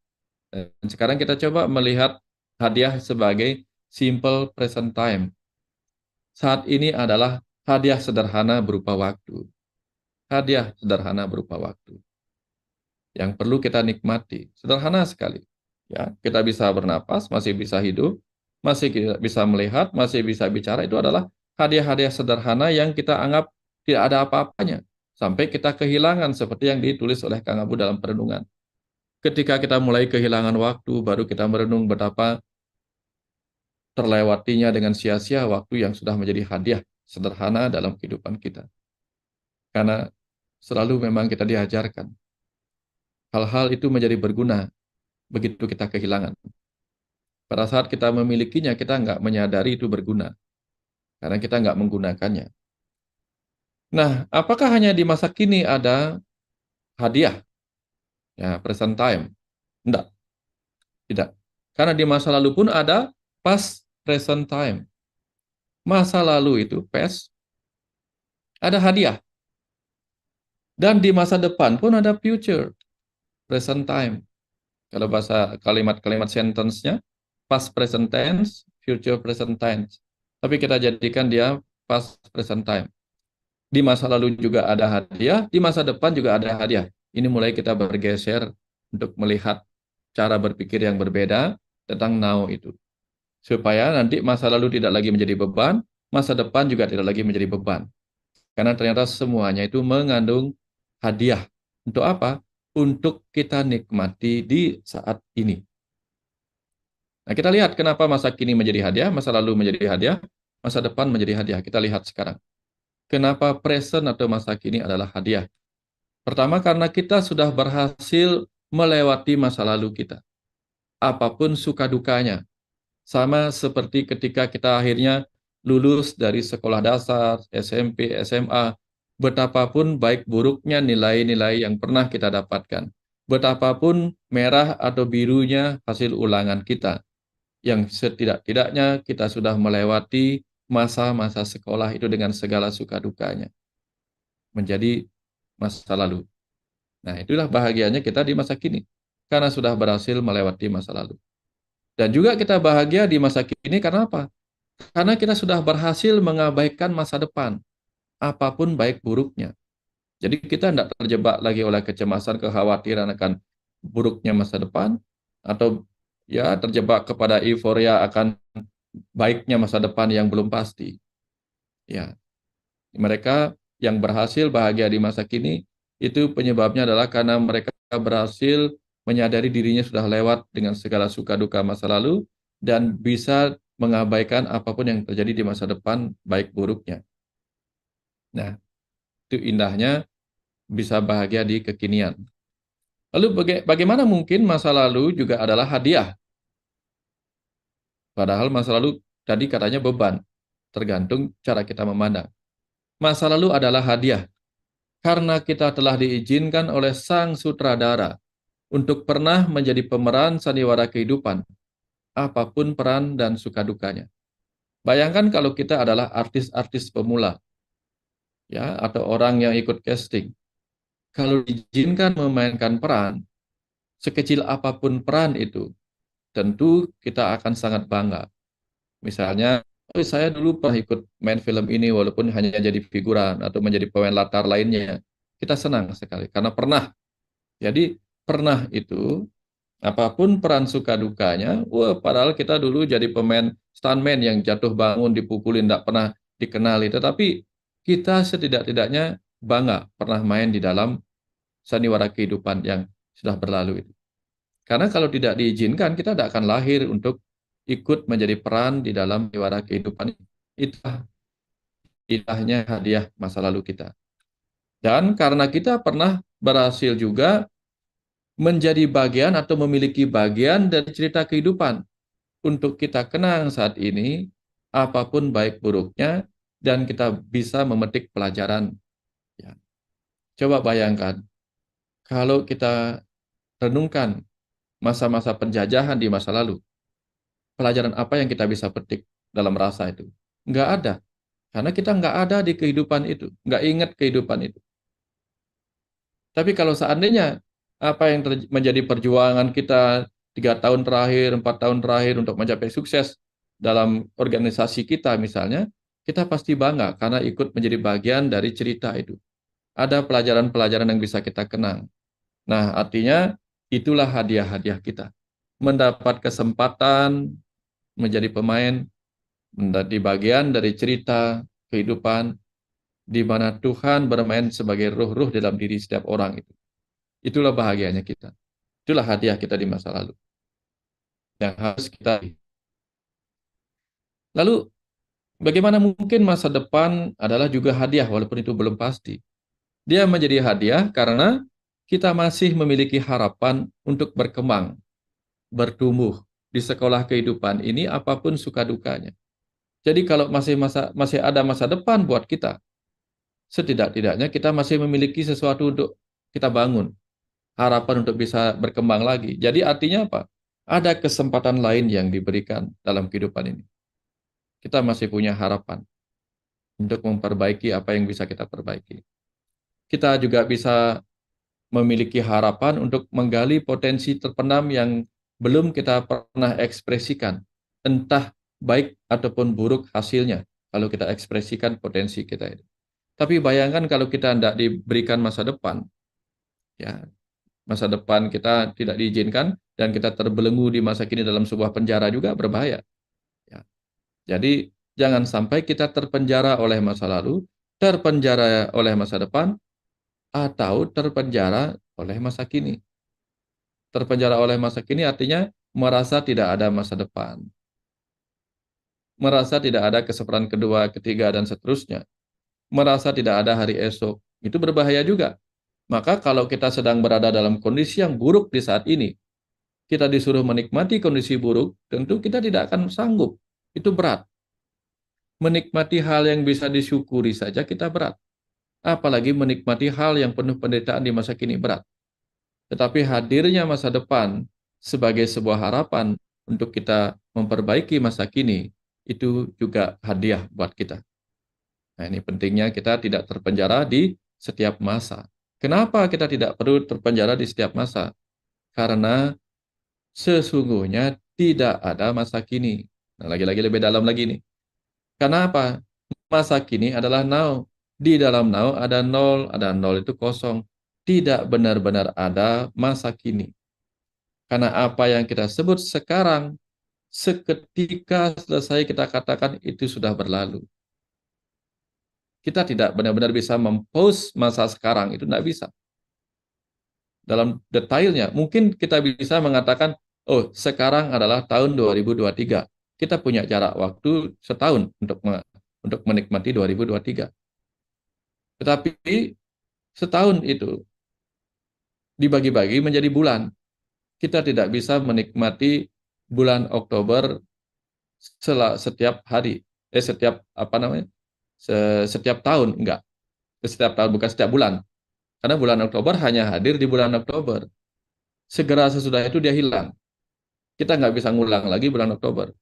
Dan sekarang kita coba melihat hadiah sebagai simple present time. Saat ini adalah hadiah sederhana berupa waktu. Hadiah sederhana berupa waktu yang perlu kita nikmati. Sederhana sekali. Ya, kita bisa bernapas, masih bisa hidup, masih bisa melihat, masih bisa bicara. Itu adalah hadiah-hadiah sederhana yang kita anggap tidak ada apa-apanya. Sampai kita kehilangan seperti yang ditulis oleh Kang Abu dalam perenungan. Ketika kita mulai kehilangan waktu, baru kita merenung betapa terlewatinya dengan sia-sia waktu yang sudah menjadi hadiah sederhana dalam kehidupan kita. Karena selalu memang kita diajarkan hal-hal itu menjadi berguna begitu kita kehilangan. Pada saat kita memilikinya, kita nggak menyadari itu berguna. Karena kita nggak menggunakannya. Nah, apakah hanya di masa kini ada hadiah? Ya, present time. Enggak. Tidak. Karena di masa lalu pun ada past present time. Masa lalu itu past, ada hadiah. Dan di masa depan pun ada future, present time. Kalau bahasa kalimat-kalimat sentence-nya, past present tense, future present tense. Tapi kita jadikan dia past present time. Di masa lalu juga ada hadiah, di masa depan juga ada hadiah. Ini mulai kita bergeser untuk melihat cara berpikir yang berbeda tentang now itu. Supaya nanti masa lalu tidak lagi menjadi beban, masa depan juga tidak lagi menjadi beban. Karena ternyata semuanya itu mengandung hadiah. Untuk apa? Untuk kita nikmati di saat ini. Nah, kita lihat kenapa masa kini menjadi hadiah, masa lalu menjadi hadiah, masa depan menjadi hadiah. Kita lihat sekarang. Kenapa present atau masa kini adalah hadiah? Pertama, karena kita sudah berhasil melewati masa lalu kita. Apapun suka dukanya. Sama seperti ketika kita akhirnya lulus dari sekolah dasar, SMP, SMA, betapapun baik buruknya nilai-nilai yang pernah kita dapatkan. Betapapun merah atau birunya hasil ulangan kita. Yang setidak-tidaknya kita sudah melewati masa-masa sekolah itu dengan segala suka dukanya. Menjadi masa lalu. Nah, itulah bahagianya kita di masa kini. Karena sudah berhasil melewati masa lalu. Dan juga kita bahagia di masa kini karena apa? Karena kita sudah berhasil mengabaikan masa depan. Apapun baik buruknya. Jadi kita tidak terjebak lagi oleh kecemasan, kekhawatiran akan buruknya masa depan. Atau ya terjebak kepada euforia akan baiknya masa depan yang belum pasti. Ya, mereka yang berhasil bahagia di masa kini, itu penyebabnya adalah karena mereka berhasil menyadari dirinya sudah lewat dengan segala suka duka masa lalu dan bisa mengabaikan apapun yang terjadi di masa depan, baik buruknya. Nah, itu indahnya bisa bahagia di kekinian. Lalu bagaimana mungkin masa lalu juga adalah hadiah? Padahal masa lalu tadi katanya beban, tergantung cara kita memandang. Masa lalu adalah hadiah, karena kita telah diizinkan oleh sang sutradara untuk pernah menjadi pemeran sandiwara kehidupan, apapun peran dan suka dukanya. Bayangkan kalau kita adalah artis-artis pemula, ya, atau orang yang ikut casting. Kalau diizinkan memainkan peran, sekecil apapun peran itu, tentu kita akan sangat bangga. Misalnya, oh, saya dulu pernah ikut main film ini walaupun hanya jadi figuran atau menjadi pemain latar lainnya. Kita senang sekali karena pernah. Jadi pernah itu, apapun peran suka dukanya, wah padahal kita dulu jadi pemain stuntman yang jatuh bangun, dipukulin, tidak pernah dikenali. Tetapi kita setidak-tidaknya bangga pernah main di dalam sandiwara kehidupan yang sudah berlalu itu. Karena kalau tidak diizinkan, kita tidak akan lahir untuk ikut menjadi peran di dalam sandiwara kehidupan. Itulah indahnya hadiah masa lalu kita. Dan karena kita pernah berhasil juga menjadi bagian atau memiliki bagian dari cerita kehidupan untuk kita kenang saat ini, apapun baik buruknya, dan kita bisa memetik pelajaran. Ya. Coba bayangkan, kalau kita renungkan masa-masa penjajahan di masa lalu, pelajaran apa yang kita bisa petik dalam rasa itu? Nggak ada. Karena kita nggak ada di kehidupan itu, nggak ingat kehidupan itu. Tapi kalau seandainya apa yang menjadi perjuangan kita 3 tahun terakhir, 4 tahun terakhir untuk mencapai sukses dalam organisasi kita misalnya, kita pasti bangga karena ikut menjadi bagian dari cerita itu. Ada pelajaran-pelajaran yang bisa kita kenang. Nah, artinya itulah hadiah-hadiah kita. Mendapat kesempatan menjadi pemain, menjadi bagian dari cerita kehidupan, di mana Tuhan bermain sebagai ruh-ruh dalam diri setiap orang itu. Itulah bahagianya kita. Itulah hadiah kita di masa lalu. Yang harus kita. Lalu, bagaimana mungkin masa depan adalah juga hadiah walaupun itu belum pasti. Dia menjadi hadiah karena kita masih memiliki harapan untuk berkembang, bertumbuh di sekolah kehidupan ini apapun suka dukanya. Jadi kalau masih ada masa depan buat kita, setidak-tidaknya kita masih memiliki sesuatu untuk kita bangun, harapan untuk bisa berkembang lagi. Jadi artinya apa? Ada kesempatan lain yang diberikan dalam kehidupan ini. kita masih punya harapan untuk memperbaiki apa yang bisa kita perbaiki. Kita juga bisa memiliki harapan untuk menggali potensi terpendam yang belum kita pernah ekspresikan, entah baik ataupun buruk hasilnya kalau kita ekspresikan potensi kita itu. Tapi bayangkan kalau kita tidak diberikan masa depan, ya masa depan kita tidak diizinkan dan kita terbelenggu di masa kini dalam sebuah penjara juga berbahaya. Ya. Jadi jangan sampai kita terpenjara oleh masa lalu, terpenjara oleh masa depan, atau terpenjara oleh masa kini. Terpenjara oleh masa kini artinya merasa tidak ada masa depan. Merasa tidak ada kesempatan kedua, ketiga, dan seterusnya. Merasa tidak ada hari esok. Itu berbahaya juga. Maka kalau kita sedang berada dalam kondisi yang buruk di saat ini, kita disuruh menikmati kondisi buruk, tentu kita tidak akan sanggup. Itu berat. Menikmati hal yang bisa disyukuri saja kita berat. Apalagi menikmati hal yang penuh penderitaan di masa kini berat. Tetapi hadirnya masa depan sebagai sebuah harapan untuk kita memperbaiki masa kini, itu juga hadiah buat kita. Nah, ini pentingnya kita tidak terpenjara di setiap masa. Kenapa kita tidak perlu terpenjara di setiap masa? Karena sesungguhnya tidak ada masa kini. Nah, lagi-lagi lebih dalam lagi nih. Karena apa? Masa kini adalah now. Di dalam now ada nol itu kosong. Tidak benar-benar ada masa kini. Karena apa yang kita sebut sekarang, seketika selesai kita katakan itu sudah berlalu. Kita tidak benar-benar bisa mempause masa sekarang, itu tidak bisa. Dalam detailnya, mungkin kita bisa mengatakan, oh sekarang adalah tahun 2023. Kita punya jarak waktu setahun untuk menikmati 2023. Tetapi setahun itu dibagi-bagi menjadi bulan. Kita tidak bisa menikmati bulan Oktober setiap hari, setiap tahun, enggak. Setiap tahun, bukan setiap bulan. Karena bulan Oktober hanya hadir di bulan Oktober. Segera sesudah itu dia hilang. Kita nggak bisa ngulang lagi bulan Oktober.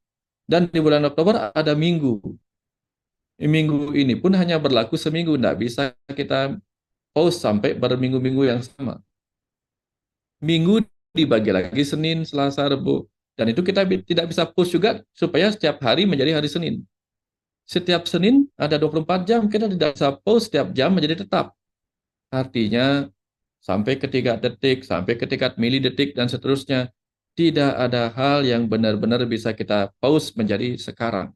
Dan di bulan Oktober ada minggu. Minggu ini pun hanya berlaku seminggu. Nggak bisa kita pause sampai berminggu-minggu yang sama. Minggu dibagi lagi Senin, Selasa, Rabu. Dan itu kita tidak bisa push juga supaya setiap hari menjadi hari Senin. Setiap Senin ada 24 jam, kita tidak bisa pause setiap jam menjadi tetap. Artinya sampai ke 3 detik, sampai ke tingkat milidetik, dan seterusnya. Tidak ada hal yang benar-benar bisa kita pause menjadi sekarang.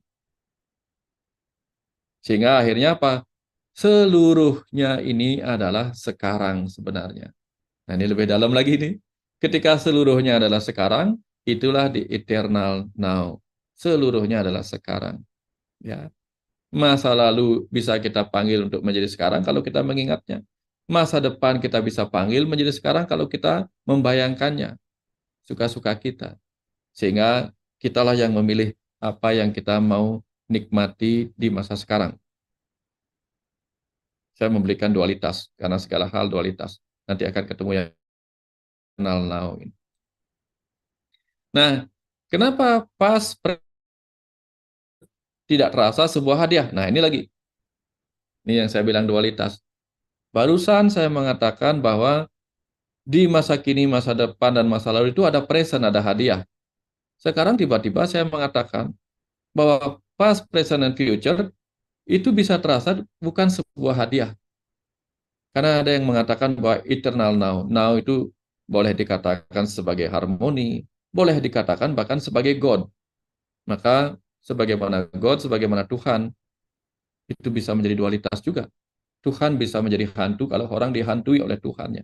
Sehingga akhirnya apa? Seluruhnya ini adalah sekarang sebenarnya. Nah ini lebih dalam lagi nih. Ketika seluruhnya adalah sekarang, itulah di eternal now. Seluruhnya adalah sekarang. Ya. Masa lalu bisa kita panggil untuk menjadi sekarang kalau kita mengingatnya. Masa depan kita bisa panggil menjadi sekarang kalau kita membayangkannya. Suka-suka kita. Sehingga kitalah yang memilih apa yang kita mau nikmati di masa sekarang. Saya memberikan dualitas, karena segala hal dualitas. Nanti akan ketemu yang kenal now. Nah, kenapa pas tidak terasa sebuah hadiah? Nah, ini lagi. Ini yang saya bilang dualitas. Barusan saya mengatakan bahwa di masa kini, masa depan, dan masa lalu itu ada present, ada hadiah. Sekarang tiba-tiba saya mengatakan bahwa past, present, and future itu bisa terasa bukan sebuah hadiah. Karena ada yang mengatakan bahwa eternal now. Now itu boleh dikatakan sebagai harmoni, boleh dikatakan bahkan sebagai God. Maka sebagaimana God, sebagaimana Tuhan, itu bisa menjadi dualitas juga. Tuhan bisa menjadi hantu kalau orang dihantui oleh Tuhannya.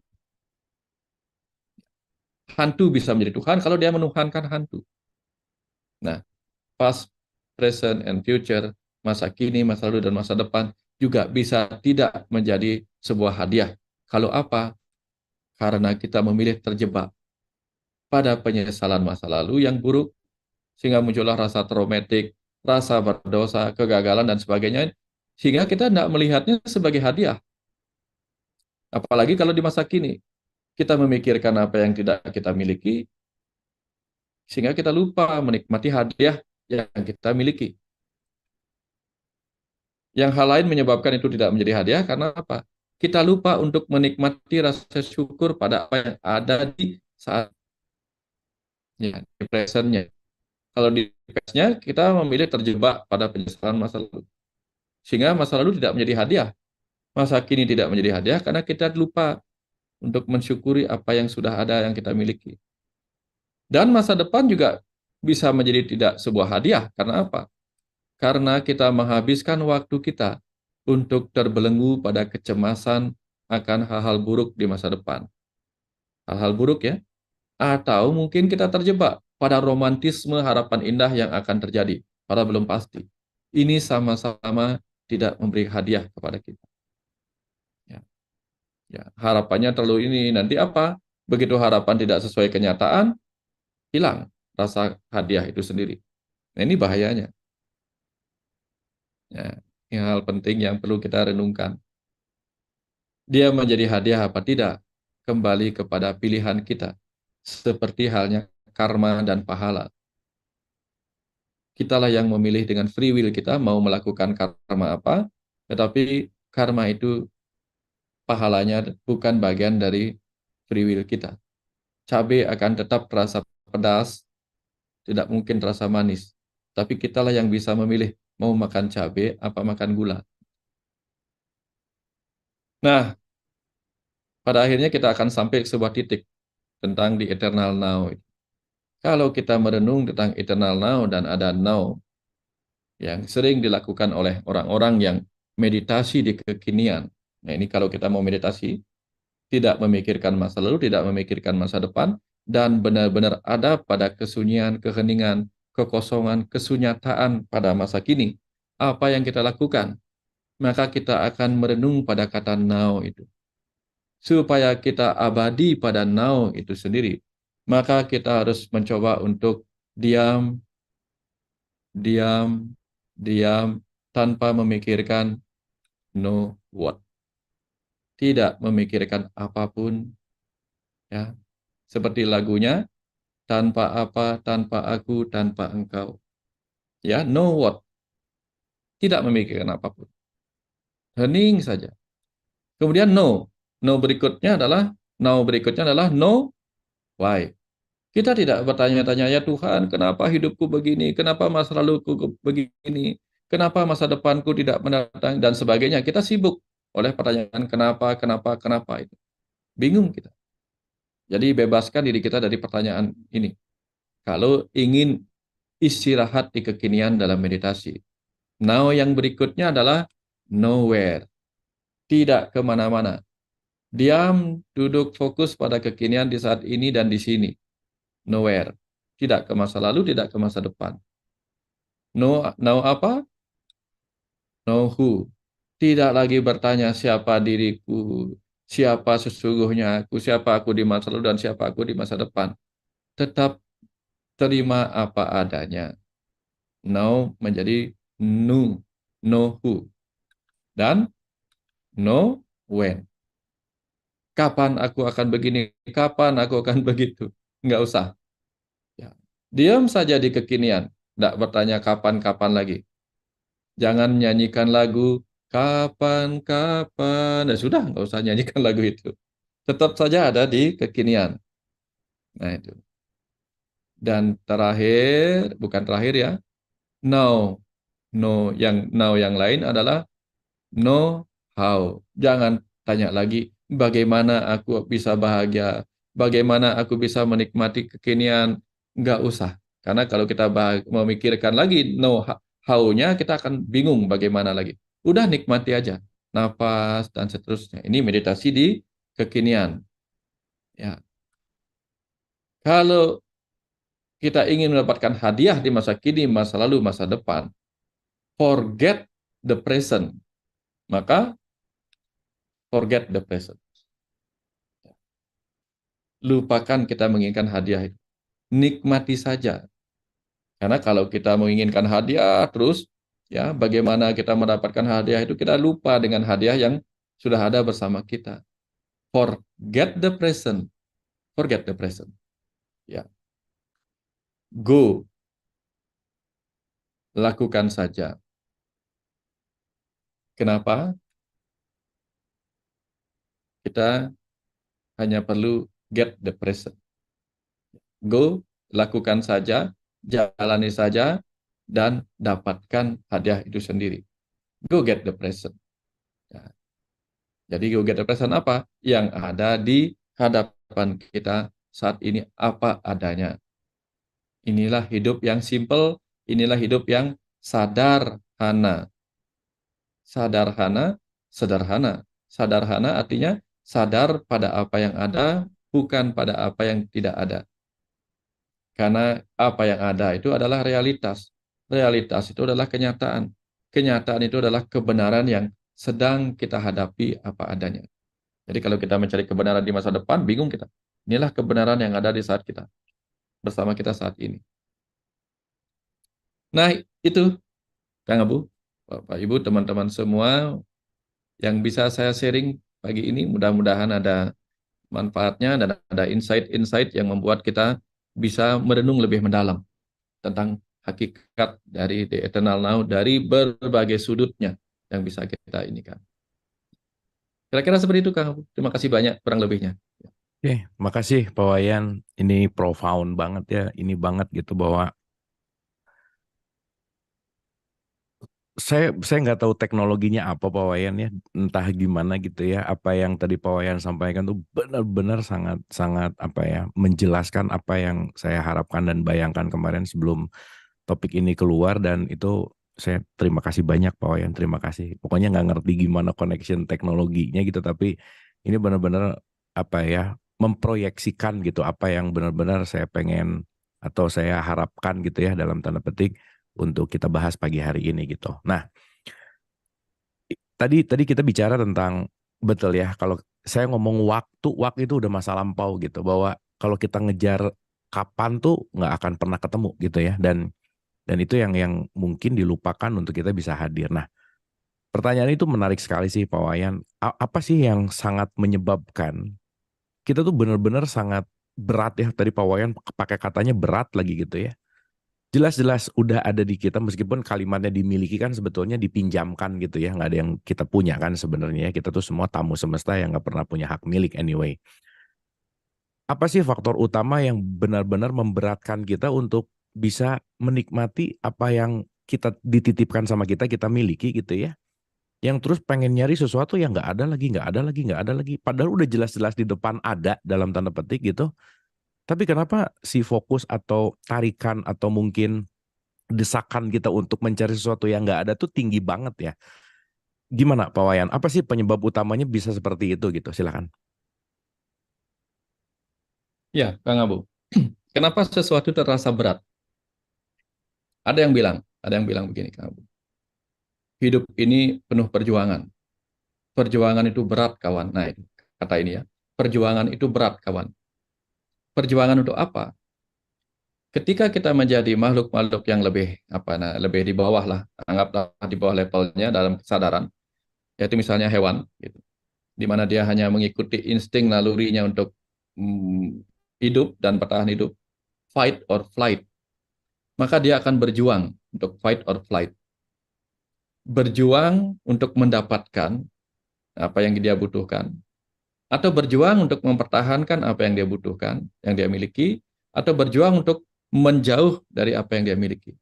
Hantu bisa menjadi Tuhan kalau dia menuhankan hantu. Nah, past, present, and future, masa kini, masa lalu, dan masa depan juga bisa tidak menjadi sebuah hadiah. Kalau apa? Karena kita memilih terjebak pada penyesalan masa lalu yang buruk, sehingga muncullah rasa traumatik, rasa berdosa, kegagalan, dan sebagainya, sehingga kita tidak melihatnya sebagai hadiah. Apalagi kalau di masa kini, kita memikirkan apa yang tidak kita miliki, sehingga kita lupa menikmati hadiah yang kita miliki. Yang hal lain menyebabkan itu tidak menjadi hadiah karena apa? Kita lupa untuk menikmati rasa syukur pada apa yang ada di saatnya, di presentnya. Kalau di past-nya kita memilih terjebak pada penyesalan masa lalu. Sehingga masa lalu tidak menjadi hadiah. Masa kini tidak menjadi hadiah karena kita lupa untuk mensyukuri apa yang sudah ada yang kita miliki. Dan masa depan juga bisa menjadi tidak sebuah hadiah. Karena apa? Karena kita menghabiskan waktu kita untuk terbelenggu pada kecemasan akan hal-hal buruk di masa depan. Hal-hal buruk ya. Atau mungkin kita terjebak pada romantisme harapan indah yang akan terjadi. Padahal belum pasti. Ini sama-sama tidak memberi hadiah kepada kita. Ya, ya. Harapannya terlalu ini. Nanti apa? Begitu harapan tidak sesuai kenyataan, hilang rasa hadiah itu sendiri. Nah, ini bahayanya. Ya, ini hal penting yang perlu kita renungkan. Dia menjadi hadiah apa tidak? Kembali kepada pilihan kita. Seperti halnya karma dan pahala. Kitalah yang memilih dengan free will kita mau melakukan karma apa, tetapi karma itu pahalanya bukan bagian dari free will kita. Cabai akan tetap terasa pedas, tidak mungkin terasa manis. Tapi kitalah yang bisa memilih mau makan cabai apa makan gula. Nah, pada akhirnya kita akan sampai ke sebuah titik tentang the eternal now. Kalau kita merenung tentang eternal now dan ada now yang sering dilakukan oleh orang-orang yang meditasi di kekinian. Nah, ini kalau kita mau meditasi, tidak memikirkan masa lalu, tidak memikirkan masa depan, dan benar-benar ada pada kesunyian, keheningan, kekosongan, kesunyataan pada masa kini. Apa yang kita lakukan? Maka kita akan merenung pada kata now itu. Supaya kita abadi pada now itu sendiri, maka kita harus mencoba untuk diam, diam, diam, tanpa memikirkan no what. Tidak memikirkan apapun, ya. Seperti lagunya, tanpa apa, tanpa aku, tanpa engkau. Ya, no what. Tidak memikirkan apapun. Hening saja. Kemudian no. No berikutnya adalah, no why. Kita tidak bertanya-tanya, ya Tuhan, kenapa hidupku begini? Kenapa masa laluku begini? Kenapa masa depanku tidak mendatang? Dan sebagainya. Kita sibuk oleh pertanyaan kenapa itu. Bingung kita. Jadi bebaskan diri kita dari pertanyaan ini. Kalau ingin istirahat di kekinian dalam meditasi. Now yang berikutnya adalah nowhere. Tidak kemana-mana. Diam, duduk fokus pada kekinian di saat ini dan di sini. Nowhere. Tidak ke masa lalu, tidak ke masa depan. Now apa? Know who. Tidak lagi bertanya siapa diriku, siapa sesungguhnya aku, siapa aku di masa lalu dan siapa aku di masa depan. Tetap terima apa adanya. Now menjadi know who. Dan know when. Kapan aku akan begini, kapan aku akan begitu. Nggak usah. Ya. Diam saja di kekinian. Nggak bertanya kapan-kapan lagi. Jangan nyanyikan lagu kapan-kapan. Nah, sudah, nggak usah nyanyikan lagu itu. Tetap saja ada di kekinian. Nah, itu. Dan terakhir, bukan terakhir ya, now. Now yang lain adalah know how. Jangan tanya lagi bagaimana aku bisa bahagia, bagaimana aku bisa menikmati kekinian. Nggak usah. Karena kalau kita memikirkan lagi know how-nya, kita akan bingung bagaimana lagi. Udah nikmati aja. Napas dan seterusnya. Ini meditasi di kekinian. Ya. Kalau kita ingin mendapatkan hadiah di masa kini, masa lalu, masa depan, forget the present. Maka forget the present. Lupakan kita menginginkan hadiah itu. Nikmati saja. Karena kalau kita menginginkan hadiah terus, ya bagaimana kita mendapatkan hadiah itu, kita lupa dengan hadiah yang sudah ada bersama kita. Forget the present. Forget the present. Ya. Go. Lakukan saja. Kenapa? Kita hanya perlu get the present. Go, lakukan saja, jalani saja, dan dapatkan hadiah itu sendiri. Go get the present. Ya. Jadi go get the present apa? Yang ada di hadapan kita saat ini apa adanya. Inilah hidup yang simple, inilah hidup yang sadarhana. Sadarhana, sederhana. Sadarhana artinya sadar pada apa yang ada, bukan pada apa yang tidak ada. Karena apa yang ada itu adalah realitas. Realitas itu adalah kenyataan. Kenyataan itu adalah kebenaran yang sedang kita hadapi apa adanya. Jadi kalau kita mencari kebenaran di masa depan, bingung kita. Inilah kebenaran yang ada di saat kita, bersama kita saat ini. Nah, itu Kang Abu, Bapak Ibu, teman-teman semua yang bisa saya sharing pagi ini, mudah-mudahan ada manfaatnya dan ada insight-insight yang membuat kita bisa merenung lebih mendalam tentang hakikat dari The Eternal Now dari berbagai sudutnya yang bisa kita inikan. Kira-kira seperti itu, Kang Abu. Terima kasih banyak kurang lebihnya. Oke, makasih Pak Wayan. Ini profound banget ya. Ini banget gitu bahwa saya nggak tahu teknologinya apa Pak Wayan ya, entah gimana gitu ya. Apa yang tadi Pak Wayan sampaikan tuh benar-benar sangat apa ya, menjelaskan apa yang saya harapkan dan bayangkan kemarin sebelum topik ini keluar, dan itu saya terima kasih banyak Pak Wayan, terima kasih. Pokoknya nggak ngerti gimana connection teknologinya gitu, tapi ini benar-benar apa ya, memproyeksikan gitu apa yang benar-benar saya pengen atau saya harapkan gitu ya dalam tanda petik untuk kita bahas pagi hari ini gitu. Nah, tadi kita bicara tentang betul ya, kalau saya ngomong waktu itu udah masa lampau gitu, bahwa kalau kita ngejar kapan tuh nggak akan pernah ketemu gitu ya, dan itu yang mungkin dilupakan untuk kita bisa hadir. Nah, pertanyaan itu menarik sekali sih Pak Wayan. Apa sih yang sangat menyebabkan kita tuh benar-benar sangat berat ya, tadi Pak Wayan pakai katanya berat lagi gitu ya. Jelas-jelas udah ada di kita, meskipun kalimatnya dimiliki kan sebetulnya dipinjamkan gitu ya, nggak ada yang kita punya kan sebenarnya. Kita tuh semua tamu semesta yang nggak pernah punya hak milik anyway. Apa sih faktor utama yang benar-benar memberatkan kita untuk bisa menikmati apa yang kita dititipkan sama kita miliki gitu ya? Yang terus pengen nyari sesuatu yang nggak ada lagi, nggak ada lagi, nggak ada lagi. Padahal udah jelas-jelas di depan ada dalam tanda petik gitu. Tapi kenapa si fokus atau tarikan atau mungkin desakan kita untuk mencari sesuatu yang nggak ada tuh tinggi banget ya? Gimana Pak Wayan? Apa sih penyebab utamanya bisa seperti itu gitu? Silakan. Ya, Kang Abu. Kenapa sesuatu terasa berat? Ada yang bilang begini, Kang Abu. Hidup ini penuh perjuangan. Perjuangan itu berat, kawan. Nah, kata ini ya. Perjuangan itu berat, kawan. Perjuangan untuk apa? Ketika kita menjadi makhluk-makhluk yang lebih di bawah lah, anggaplah di bawah levelnya dalam kesadaran, yaitu misalnya hewan, gitu, di mana dia hanya mengikuti insting nalurinya untuk hidup dan bertahan hidup, fight or flight, maka dia akan berjuang untuk fight or flight, berjuang untuk mendapatkan apa yang dia butuhkan, atau berjuang untuk mempertahankan apa yang dia butuhkan, yang dia miliki, atau berjuang untuk menjauh dari apa yang dia miliki.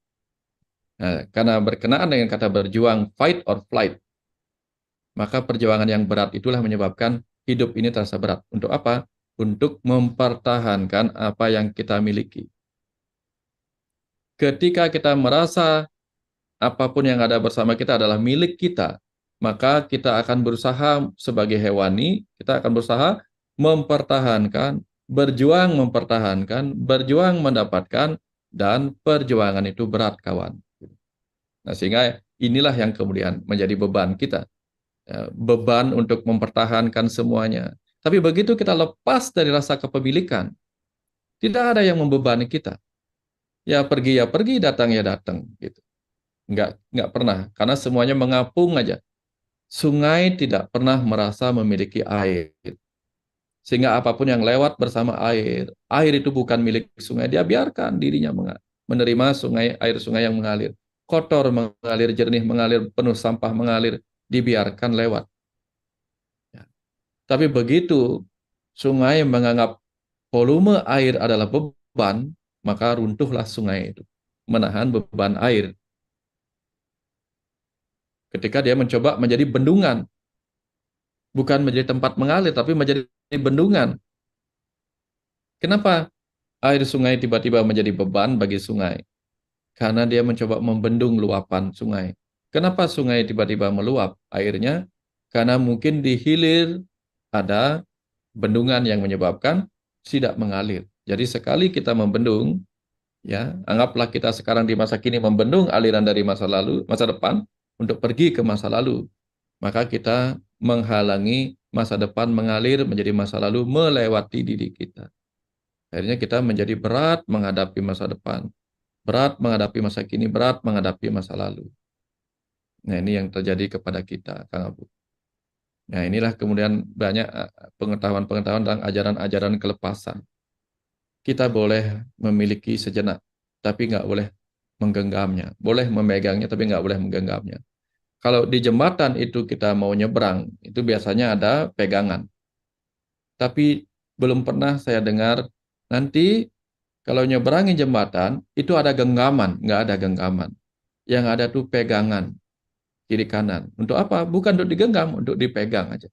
Nah, karena berkenaan dengan kata berjuang, fight or flight, maka perjuangan yang berat itulah menyebabkan hidup ini terasa berat. Untuk apa? Untuk mempertahankan apa yang kita miliki. Ketika kita merasa apapun yang ada bersama kita adalah milik kita, maka kita akan berusaha sebagai hewani, kita akan berusaha mempertahankan, berjuang mempertahankan, berjuang mendapatkan, dan perjuangan itu berat, kawan. Nah, sehingga inilah yang kemudian menjadi beban kita. Beban untuk mempertahankan semuanya. Tapi begitu kita lepas dari rasa kepemilikan, tidak ada yang membebani kita. Ya pergi, datang ya datang. Gitu. Nggak pernah, karena semuanya mengapung aja. Sungai tidak pernah merasa memiliki air. Sehingga apapun yang lewat bersama air itu bukan milik sungai, dia biarkan dirinya menerima air sungai yang mengalir. Kotor mengalir, jernih mengalir, penuh sampah mengalir. dibiarkan lewat. Ya. Tapi begitu sungai menganggap volume air adalah beban, maka runtuhlah sungai itu, menahan beban air. Ketika dia mencoba menjadi bendungan, bukan menjadi tempat mengalir, tapi menjadi bendungan. Kenapa air sungai tiba-tiba menjadi beban bagi sungai? Karena dia mencoba membendung luapan sungai. Kenapa sungai tiba-tiba meluap airnya? Karena mungkin di hilir ada bendungan yang menyebabkan tidak mengalir. Jadi sekali kita membendung, ya, anggaplah kita sekarang di masa kini membendung aliran dari masa lalu, masa depan untuk pergi ke masa lalu. Maka kita menghalangi masa depan mengalir menjadi masa lalu melewati diri kita. Akhirnya kita menjadi berat menghadapi masa depan, berat menghadapi masa kini, berat menghadapi masa lalu. Nah, ini yang terjadi kepada kita, Kang Abu. Nah, inilah kemudian banyak pengetahuan-pengetahuan tentang ajaran-ajaran kelepasan. Kita boleh memiliki sejenak, tapi nggak boleh menggenggamnya. Boleh memegangnya, tapi nggak boleh menggenggamnya. Kalau di jembatan itu kita mau nyebrang, itu biasanya ada pegangan. Tapi belum pernah saya dengar nanti kalau nyebrangin jembatan, itu ada genggaman. Nggak ada genggaman. Yang ada tuh pegangan, kiri kanan. Untuk apa? Bukan untuk digenggam, untuk dipegang aja.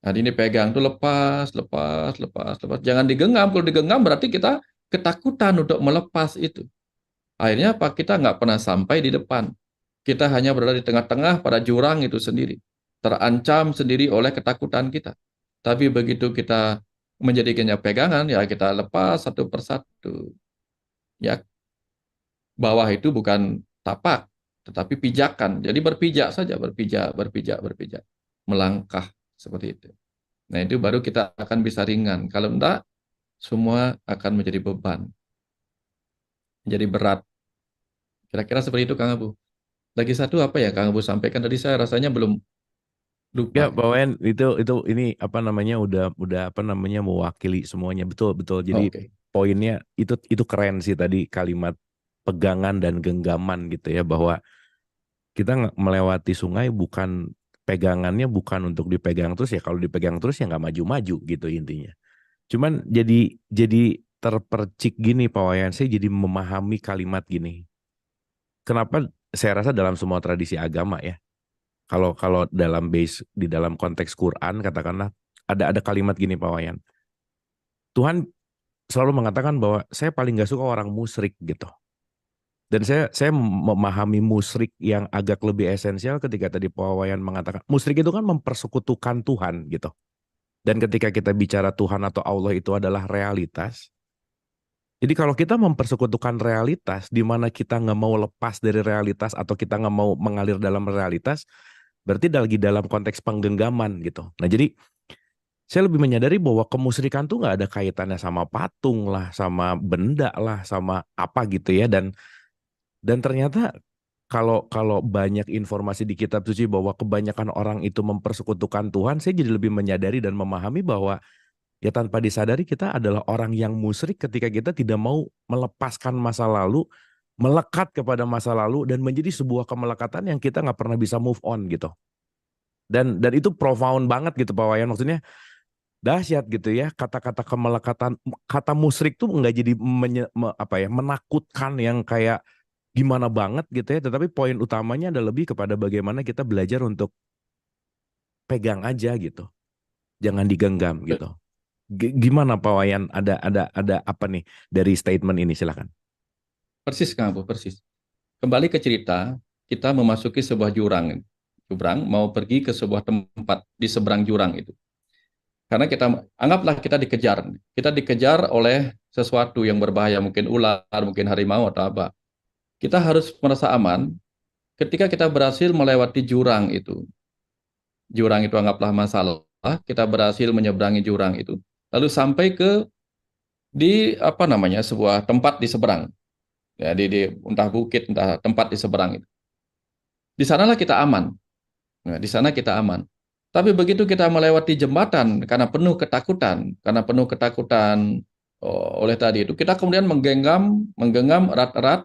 Nah, ini pegang tuh lepas, lepas, lepas, lepas. Jangan digenggam. Kalau digenggam berarti kita ketakutan untuk melepas itu. Akhirnya apa? Kita nggak pernah sampai di depan. Kita hanya berada di tengah-tengah pada jurang itu sendiri. Terancam sendiri oleh ketakutan kita. Tapi begitu kita menjadikannya pegangan, ya kita lepas satu persatu. Ya, bawah itu bukan tapak, tetapi pijakan. Jadi berpijak saja, berpijak, berpijak, berpijak. Melangkah seperti itu. Nah, itu baru kita akan bisa ringan. Kalau enggak, semua akan menjadi beban. Menjadi berat. Kira-kira seperti itu, Kang Abu. Lagi satu apa ya Kang Abu sampaikan tadi, saya rasanya belum Ya, lupa. Pak Wayan, itu ini apa namanya udah apa namanya mewakili semuanya, betul betul. Jadi Oke. poinnya itu keren sih tadi kalimat pegangan dan genggaman gitu ya, bahwa kita melewati sungai bukan pegangannya bukan untuk dipegang terus ya, kalau dipegang terus ya nggak maju-maju gitu intinya. Cuman jadi terpercik gini Pak Wayan, saya jadi memahami kalimat gini. Kenapa saya rasa dalam semua tradisi agama ya, kalau dalam di dalam konteks Quran katakanlah ada kalimat gini Pak Wayan. Tuhan selalu mengatakan bahwa saya paling nggak suka orang musyrik gitu. Dan saya memahami musyrik yang agak lebih esensial ketika tadi Pak Wayan mengatakan musyrik itu kan mempersekutukan Tuhan gitu. Dan ketika kita bicara Tuhan atau Allah itu adalah realitas. Jadi kalau kita mempersekutukan realitas, di mana kita nggak mau lepas dari realitas atau kita nggak mau mengalir dalam realitas, berarti lagi dalam konteks penggenggaman gitu. Nah jadi saya lebih menyadari bahwa kemusyrikan tuh nggak ada kaitannya sama patung lah, sama benda lah, sama apa gitu ya. Dan ternyata kalau banyak informasi di kitab suci bahwa kebanyakan orang itu mempersekutukan Tuhan, saya jadi lebih menyadari dan memahami bahwa ya tanpa disadari kita adalah orang yang musyrik ketika kita tidak mau melepaskan masa lalu, melekat kepada masa lalu dan menjadi sebuah kemelekatan yang kita nggak pernah bisa move on gitu. Dan itu profound banget gitu Pak Wayan, maksudnya dahsyat gitu ya, kata-kata kemelekatan, kata musyrik tuh nggak jadi menakutkan yang kayak gimana banget gitu ya, tetapi poin utamanya adalah lebih kepada bagaimana kita belajar untuk pegang aja gitu, jangan digenggam gitu. Gimana Pak Wayan, ada apa nih dari statement ini, silakan. Persis Kang Abu, persis. Kembali ke cerita, kita memasuki sebuah jurang. Jurang mau pergi ke sebuah tempat di seberang jurang itu. Karena anggaplah kita dikejar. Kita dikejar oleh sesuatu yang berbahaya, mungkin ular, mungkin harimau atau apa. Kita harus merasa aman ketika kita berhasil melewati jurang itu. Jurang itu anggaplah masalah, kita berhasil menyeberangi jurang itu. Lalu sampai di apa namanya sebuah tempat di seberang. Ya, di entah bukit, entah tempat di seberang itu. Di sanalah kita aman. Nah, di sana kita aman. Tapi begitu kita melewati jembatan karena penuh ketakutan oleh tadi itu, kita kemudian menggenggam erat-erat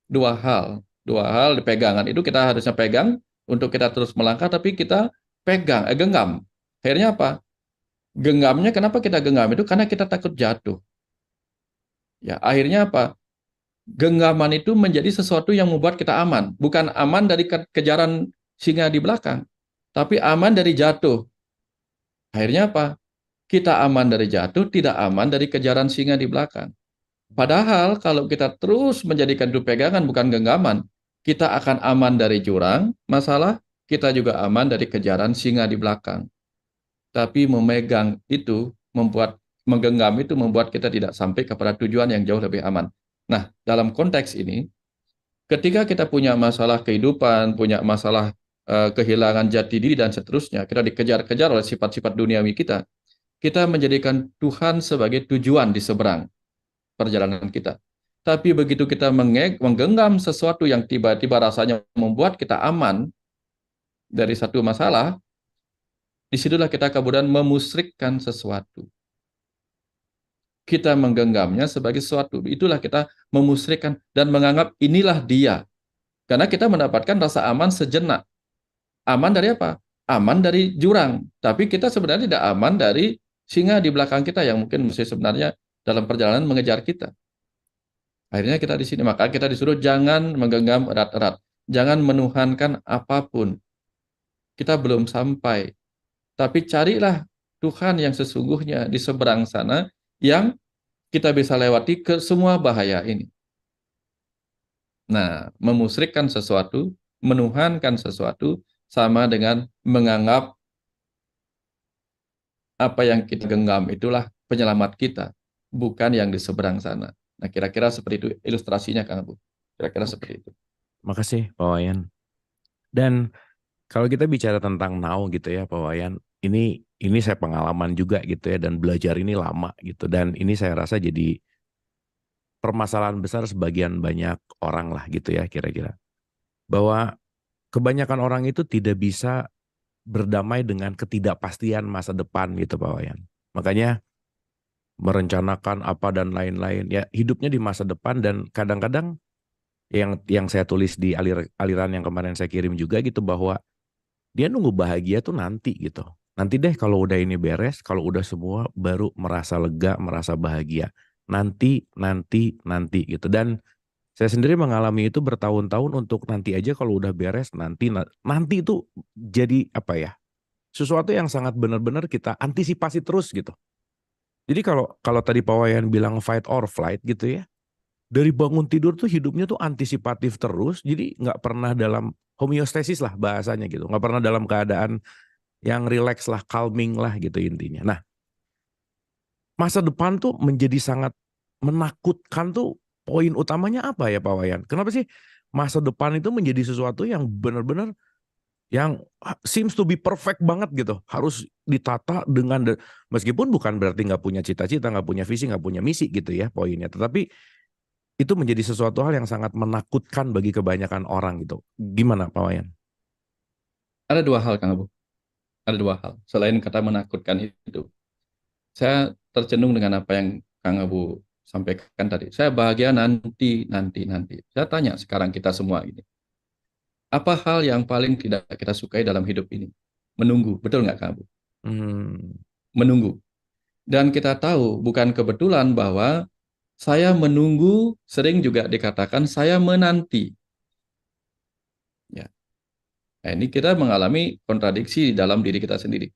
dua hal di pegangan itu kita harusnya pegang untuk kita terus melangkah, tapi kita genggam. Akhirnya apa? Genggamnya, kenapa kita genggam itu? Karena kita takut jatuh. Ya, akhirnya apa? Genggaman itu menjadi sesuatu yang membuat kita aman. Bukan aman dari kejaran singa di belakang, tapi aman dari jatuh. Akhirnya apa? Kita aman dari jatuh, tidak aman dari kejaran singa di belakang. Padahal kalau kita terus menjadikan itu pegangan bukan genggaman, kita akan aman dari jurang, masalah, kita juga aman dari kejaran singa di belakang. Tapi memegang itu, menggenggam itu membuat kita tidak sampai kepada tujuan yang jauh lebih aman. Nah, dalam konteks ini, ketika kita punya masalah kehidupan, punya masalah kehilangan jati diri dan seterusnya, kita dikejar-kejar oleh sifat-sifat duniawi kita menjadikan Tuhan sebagai tujuan di seberang perjalanan kita. Tapi begitu kita menggenggam sesuatu yang tiba-tiba rasanya membuat kita aman dari satu masalah, disitulah kita kemudian memusrikkan sesuatu. Kita menggenggamnya sebagai sesuatu. Itulah kita memusrikkan dan menganggap inilah dia. Karena kita mendapatkan rasa aman sejenak. Aman dari apa? Aman dari jurang. Tapi kita sebenarnya tidak aman dari singa di belakang kita yang mungkin mesti sebenarnya dalam perjalanan mengejar kita. Akhirnya kita di sini, maka kita disuruh jangan menggenggam erat-erat. Jangan menuhankan apapun. Kita belum sampai. Tapi carilah Tuhan yang sesungguhnya di seberang sana yang kita bisa lewati ke semua bahaya ini. Nah, memusrikkan sesuatu, menuhankan sesuatu, sama dengan menganggap apa yang kita genggam itulah penyelamat kita, bukan yang di seberang sana. Nah, kira-kira seperti itu ilustrasinya, Kang Abu. Kira-kira seperti itu. Makasih Pak Wayan. Dan kalau kita bicara tentang now gitu ya Pak Wayan, ini saya pengalaman juga gitu ya, dan belajar ini lama gitu, dan ini saya rasa jadi permasalahan besar sebagian banyak orang lah gitu ya kira-kira. Bahwa kebanyakan orang itu tidak bisa berdamai dengan ketidakpastian masa depan gitu Pak Wayan. Makanya merencanakan apa dan lain-lain ya, hidupnya di masa depan, dan kadang-kadang yang saya tulis di aliran yang kemarin saya kirim juga gitu, bahwa dia nunggu bahagia tuh nanti gitu. Nanti deh kalau udah ini beres, kalau udah semua baru merasa lega, merasa bahagia. Nanti gitu. Dan saya sendiri mengalami itu bertahun-tahun, untuk nanti aja kalau udah beres, nanti itu jadi apa ya? Sesuatu yang sangat benar-benar kita antisipasi terus gitu. Jadi kalau tadi Pak Wayan bilang fight or flight gitu ya, dari bangun tidur tuh hidupnya tuh antisipatif terus, jadi nggak pernah dalam homeostasis lah bahasanya gitu, nggak pernah dalam keadaan yang relax lah, calming lah gitu intinya. Nah, masa depan tuh menjadi sangat menakutkan tuh, poin utamanya apa ya Pak Wayan? Kenapa sih masa depan itu menjadi sesuatu yang benar-benar yang seems to be perfect banget gitu, harus ditata dengan meskipun bukan berarti nggak punya cita-cita, nggak punya visi, nggak punya misi gitu ya poinnya, tetapi itu menjadi sesuatu hal yang sangat menakutkan bagi kebanyakan orang gitu. Gimana Pak Wayan? Ada dua hal, Kang Abu. Ada dua hal. Selain kata menakutkan itu, saya tercenung dengan apa yang Kang Abu sampaikan tadi. Saya bahagia nanti. Saya tanya sekarang kita semua ini. Apa hal yang paling tidak kita sukai dalam hidup ini? Menunggu. Betul nggak, Kang Abu? Menunggu. Dan kita tahu bukan kebetulan bahwa saya menunggu sering juga dikatakan saya menanti. Ya. Nah, ini kita mengalami kontradiksi di dalam diri kita sendiri.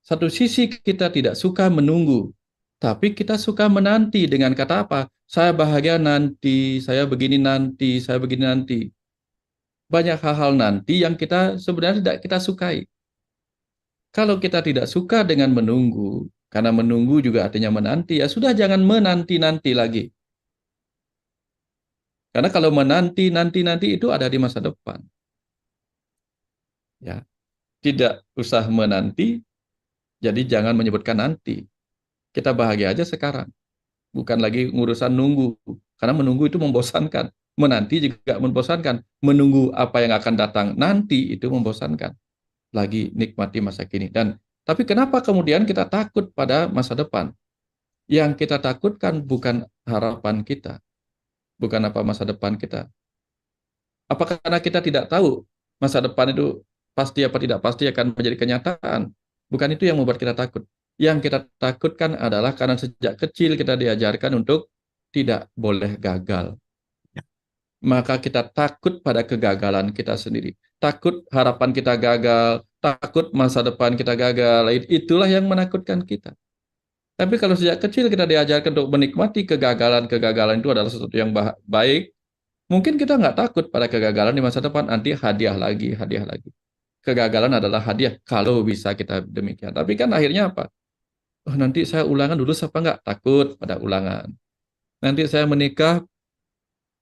Satu sisi kita tidak suka menunggu, tapi kita suka menanti dengan kata apa? Saya bahagia nanti, saya begini nanti, saya begini nanti. Banyak hal-hal nanti yang kita sebenarnya tidak kita sukai. Kalau kita tidak suka dengan menunggu, karena menunggu juga artinya menanti, ya sudah jangan menanti-nanti lagi. Karena kalau menanti itu ada di masa depan. Ya, tidak usah menanti, jadi jangan menyebutkan nanti. Kita bahagia aja sekarang. Bukan lagi urusan nunggu. Karena menunggu itu membosankan. Menanti juga membosankan. Menunggu apa yang akan datang nanti itu membosankan. Lagi nikmati masa kini. Tapi kenapa kemudian kita takut pada masa depan? Yang kita takutkan bukan harapan kita. Bukan apa masa depan kita. Apakah karena kita tidak tahu masa depan itu pasti apa tidak pasti akan menjadi kenyataan. Bukan itu yang membuat kita takut. Yang kita takutkan adalah karena sejak kecil kita diajarkan untuk tidak boleh gagal. Maka kita takut pada kegagalan kita sendiri. Takut harapan kita gagal, takut masa depan kita gagal. Itulah yang menakutkan kita. Tapi kalau sejak kecil kita diajarkan untuk menikmati kegagalan itu adalah sesuatu yang baik, mungkin kita nggak takut pada kegagalan di masa depan, nanti hadiah lagi, hadiah lagi. Kegagalan adalah hadiah kalau bisa kita demikian. Tapi kan akhirnya apa? Oh, nanti saya ulangan dulu apa nggak? Takut pada ulangan. Nanti saya menikah,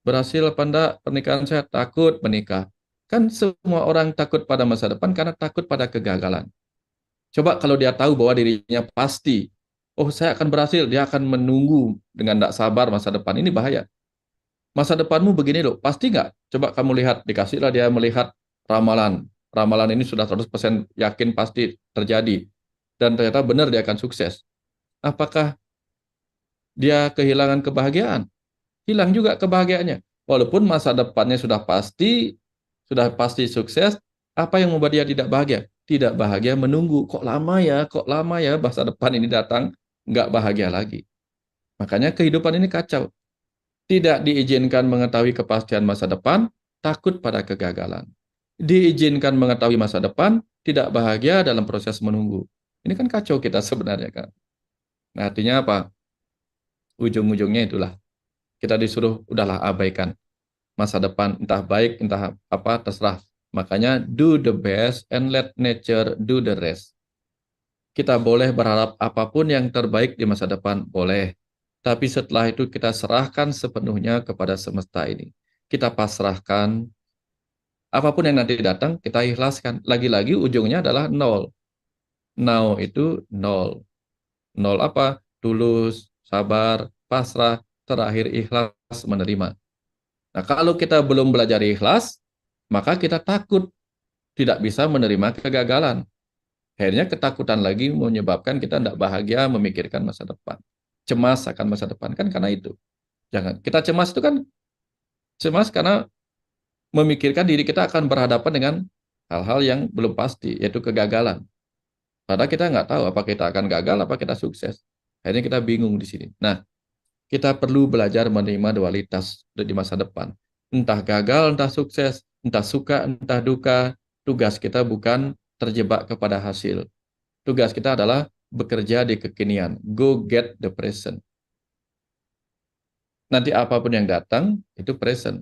berhasil apa enggak pernikahan saya? Takut menikah. Kan semua orang takut pada masa depan karena takut pada kegagalan. Coba kalau dia tahu bahwa dirinya pasti, oh saya akan berhasil, dia akan menunggu dengan tidak sabar masa depan. Ini bahaya. Masa depanmu begini loh, pasti nggak? Coba kamu lihat, dikasihlah dia melihat ramalan. Ramalan ini sudah 100% yakin pasti terjadi. Dan ternyata benar dia akan sukses. Apakah dia kehilangan kebahagiaan? Hilang juga kebahagiaannya. Walaupun masa depannya sudah pasti sukses, apa yang membuat dia tidak bahagia? Tidak bahagia menunggu. Kok lama ya masa depan ini datang, nggak bahagia lagi. Makanya kehidupan ini kacau. Tidak diizinkan mengetahui kepastian masa depan, takut pada kegagalan. Diizinkan mengetahui masa depan, tidak bahagia dalam proses menunggu. Ini kan kacau kita sebenarnya kan. Nah, artinya apa? Ujung-ujungnya itulah. Kita disuruh udahlah abaikan masa depan, entah baik, entah apa, terserah. Makanya do the best and let nature do the rest. Kita boleh berharap apapun yang terbaik di masa depan, boleh. Tapi setelah itu kita serahkan sepenuhnya kepada semesta ini. Kita pasrahkan, apapun yang nanti datang, kita ikhlaskan. Lagi-lagi ujungnya adalah nol. Now itu nol. Nol apa? Tulus, sabar, pasrah, terakhir ikhlas menerima. Nah, kalau kita belum belajar ikhlas, maka kita takut tidak bisa menerima kegagalan. Akhirnya ketakutan lagi menyebabkan kita tidak bahagia memikirkan masa depan. Cemas akan masa depan, kan karena itu. Jangan. Kita cemas itu kan cemas karena memikirkan diri kita akan berhadapan dengan hal-hal yang belum pasti, yaitu kegagalan. Padahal kita nggak tahu apa kita akan gagal, apa kita sukses. Akhirnya kita bingung di sini. Nah, kita perlu belajar menerima dualitas di masa depan. Entah gagal, entah sukses, entah suka, entah duka. Tugas kita bukan terjebak kepada hasil. Tugas kita adalah bekerja di kekinian. Go get the present. Nanti apapun yang datang, itu present.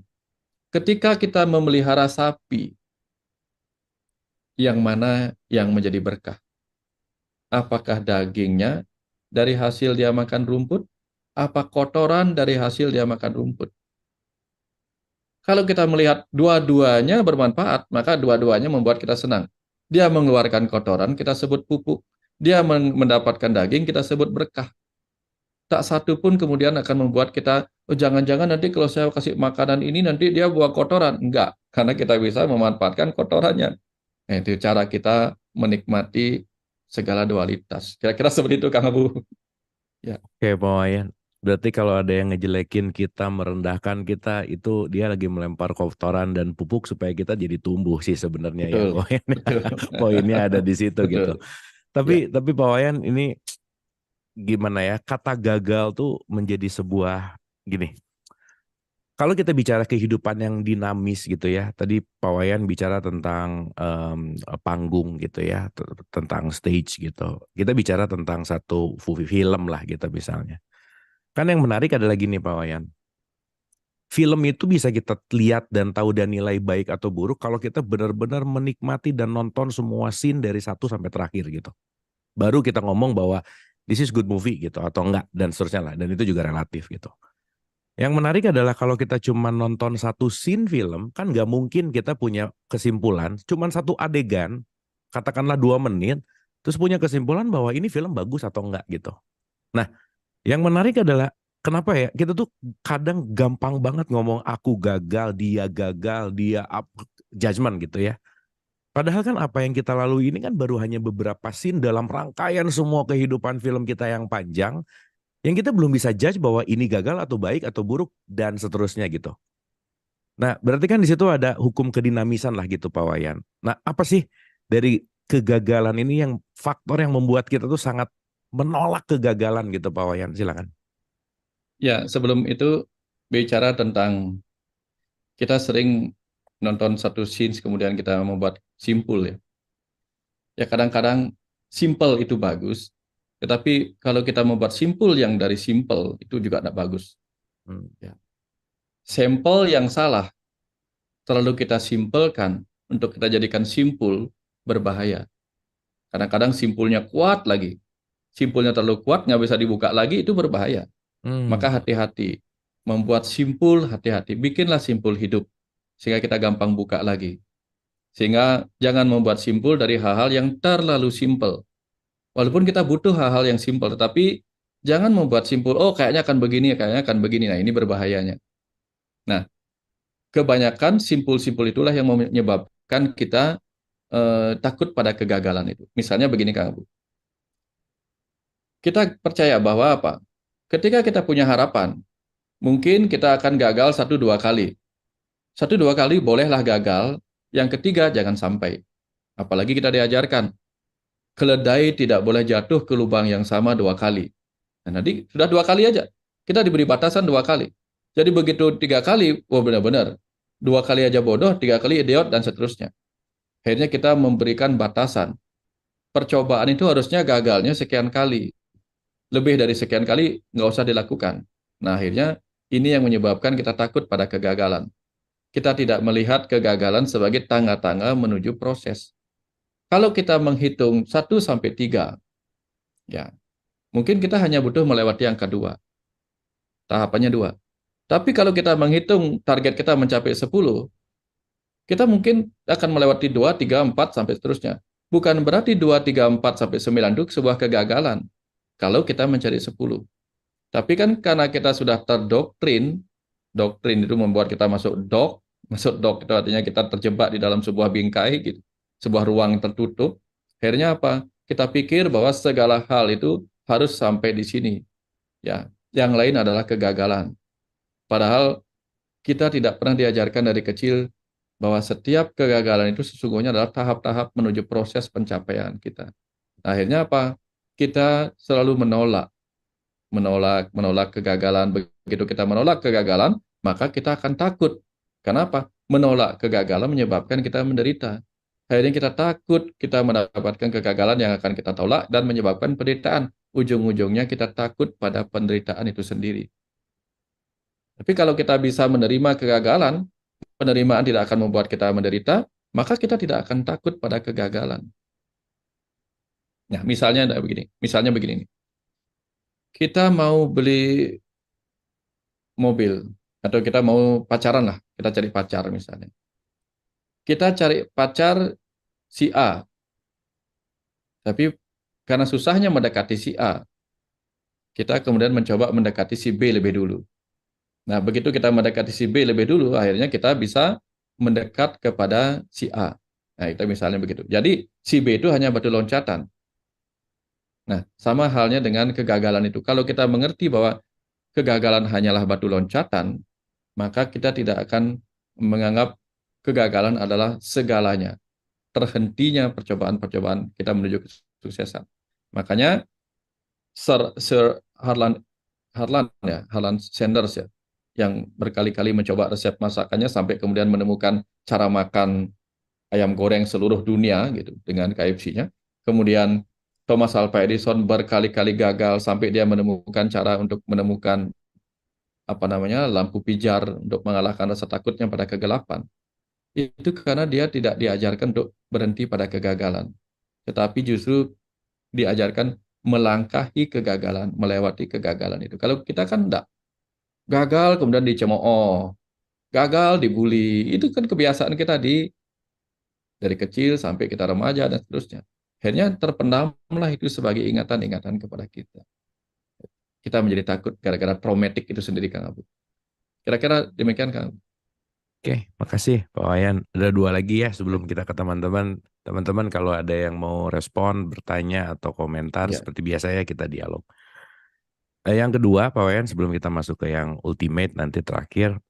Ketika kita memelihara sapi, yang mana yang menjadi berkah? Apakah dagingnya dari hasil dia makan rumput? Apa kotoran dari hasil dia makan rumput? Kalau kita melihat dua-duanya bermanfaat, maka dua-duanya membuat kita senang. Dia mengeluarkan kotoran, kita sebut pupuk. Dia mendapatkan daging, kita sebut berkah. Tak satu pun kemudian akan membuat kita, oh jangan-jangan nanti kalau saya kasih makanan ini, nanti dia buang kotoran. Enggak, karena kita bisa memanfaatkan kotorannya. Nah, itu cara kita menikmati segala dualitas. Kira-kira seperti itu, Kang Abu. Ya. Oke, Pak Wayan. Berarti kalau ada yang ngejelekin kita, merendahkan kita, itu dia lagi melempar kotoran dan pupuk supaya kita jadi tumbuh sih sebenarnya ya. Betul. Poinnya ada di situ Betul. gitu. Tapi Pak Wayan ini gimana ya? Kata gagal tuh menjadi sebuah gini. Kalau kita bicara kehidupan yang dinamis gitu ya, tadi Pak Wayan bicara tentang panggung gitu ya, tentang stage gitu. Kita bicara tentang satu film lah gitu misalnya. Kan yang menarik adalah gini Pak Wayan. Film itu bisa kita lihat dan tahu dan nilai baik atau buruk kalau kita benar-benar menikmati dan nonton semua scene dari satu sampai terakhir gitu. Baru kita ngomong bahwa this is good movie gitu atau enggak dan seterusnya lah. Dan itu juga relatif gitu. Yang menarik adalah kalau kita cuma nonton satu scene film, kan nggak mungkin kita punya kesimpulan, cuma satu adegan, katakanlah 2 menit, terus punya kesimpulan bahwa ini film bagus atau enggak gitu. Nah, yang menarik adalah kenapa ya, kita tuh kadang gampang banget ngomong aku gagal, dia judgment gitu ya. Padahal kan apa yang kita lalui ini kan baru hanya beberapa scene dalam rangkaian semua kehidupan film kita yang panjang, yang kita belum bisa judge bahwa ini gagal atau baik atau buruk dan seterusnya gitu. Nah, berarti kan di situ ada hukum kedinamisan lah gitu Pak Wayan. Nah, apa sih dari kegagalan ini yang faktor yang membuat kita tuh sangat menolak kegagalan gitu Pak Wayan, silakan. Ya, sebelum itu bicara tentang kita sering nonton satu scenes kemudian kita membuat simpul ya. Ya kadang-kadang simple itu bagus, tetapi kalau kita membuat simpul yang dari simple itu juga tidak bagus. Ya. Sampel yang salah terlalu kita simpelkan untuk kita jadikan simpul berbahaya. Kadang-kadang simpulnya kuat lagi. Simpulnya terlalu kuat, nggak bisa dibuka lagi, itu berbahaya. Maka hati-hati. Membuat simpul, hati-hati. Bikinlah simpul hidup. Sehingga kita gampang buka lagi. Sehingga jangan membuat simpul dari hal-hal yang terlalu simpel. Walaupun kita butuh hal-hal yang simpel, tetapi jangan membuat simpul, oh kayaknya akan begini, kayaknya akan begini. Nah ini berbahayanya. Nah, kebanyakan simpul-simpul itulah yang menyebabkan kita takut pada kegagalan itu. Misalnya begini Kang Abu. Kita percaya bahwa apa? Ketika kita punya harapan, mungkin kita akan gagal 1-2 kali. 1-2 kali bolehlah gagal, yang ketiga jangan sampai. Apalagi kita diajarkan, keledai tidak boleh jatuh ke lubang yang sama 2 kali. Nah, nanti sudah 2 kali aja. Kita diberi batasan 2 kali. Jadi begitu 3 kali, wah benar-benar. 2 kali aja bodoh, 3 kali idiot, dan seterusnya. Akhirnya kita memberikan batasan. Percobaan itu harusnya gagalnya sekian kali. Lebih dari sekian kali nggak usah dilakukan. Nah akhirnya ini yang menyebabkan kita takut pada kegagalan. Kita tidak melihat kegagalan sebagai tangga-tangga menuju proses. Kalau kita menghitung 1-3, ya mungkin kita hanya butuh melewati angka 2. Tahapannya 2. Tapi kalau kita menghitung target kita mencapai 10, kita mungkin akan melewati 2, 3, 4, sampai seterusnya. Bukan berarti 2, 3, 4, sampai 9 itu sebuah kegagalan. Kalau kita mencari 10. Tapi kan karena kita sudah terdoktrin, doktrin itu membuat kita masuk dok itu artinya kita terjebak di dalam sebuah bingkai, gitu, sebuah ruang tertutup. Akhirnya apa? Kita pikir bahwa segala hal itu harus sampai di sini. Ya, yang lain adalah kegagalan. Padahal kita tidak pernah diajarkan dari kecil bahwa setiap kegagalan itu sesungguhnya adalah tahap-tahap menuju proses pencapaian kita. Akhirnya apa? Kita selalu menolak kegagalan. Begitu kita menolak kegagalan, maka kita akan takut. Kenapa? Menolak kegagalan menyebabkan kita menderita. Akhirnya kita takut kita mendapatkan kegagalan yang akan kita tolak dan menyebabkan penderitaan. Ujung-ujungnya kita takut pada penderitaan itu sendiri. Tapi kalau kita bisa menerima kegagalan, penerimaan tidak akan membuat kita menderita, maka kita tidak akan takut pada kegagalan. Nah, misalnya begini. Kita mau beli mobil, atau kita mau pacaran lah, kita cari pacar misalnya. Kita cari pacar si A, tapi karena susahnya mendekati si A, kita kemudian mencoba mendekati si B lebih dulu. Nah, begitu kita mendekati si B lebih dulu, akhirnya kita bisa mendekat kepada si A. Nah, itu misalnya begitu. Jadi, si B itu hanya batu loncatan. Nah, sama halnya dengan kegagalan itu. Kalau kita mengerti bahwa kegagalan hanyalah batu loncatan, maka kita tidak akan menganggap kegagalan adalah segalanya. Terhentinya percobaan-percobaan kita menuju kesuksesan. Makanya Sir Harlan Sanders ya, yang berkali-kali mencoba resep masakannya sampai kemudian menemukan cara makan ayam goreng seluruh dunia gitu dengan KFC-nya. Kemudian Thomas Alva Edison berkali-kali gagal sampai dia menemukan cara untuk menemukan lampu pijar untuk mengalahkan rasa takutnya pada kegelapan. Itu karena dia tidak diajarkan untuk berhenti pada kegagalan, tetapi justru diajarkan melangkahi kegagalan, melewati kegagalan itu. Kalau kita kan enggak, gagal kemudian dicemooh, gagal dibully, itu kan kebiasaan kita dari kecil sampai kita remaja dan seterusnya. Akhirnya terpendamlah itu sebagai ingatan-ingatan kepada kita. Kita menjadi takut gara-gara traumatik itu sendiri, Kang Abu. Kira-kira demikian, Kang Abu. Oke, makasih Pak Wayan. Ada 2 lagi ya sebelum kita ke teman-teman. Teman-teman kalau ada yang mau respon, bertanya atau komentar, Ya. seperti biasa ya kita dialog. Yang kedua Pak Wayan, sebelum kita masuk ke yang ultimate nanti terakhir,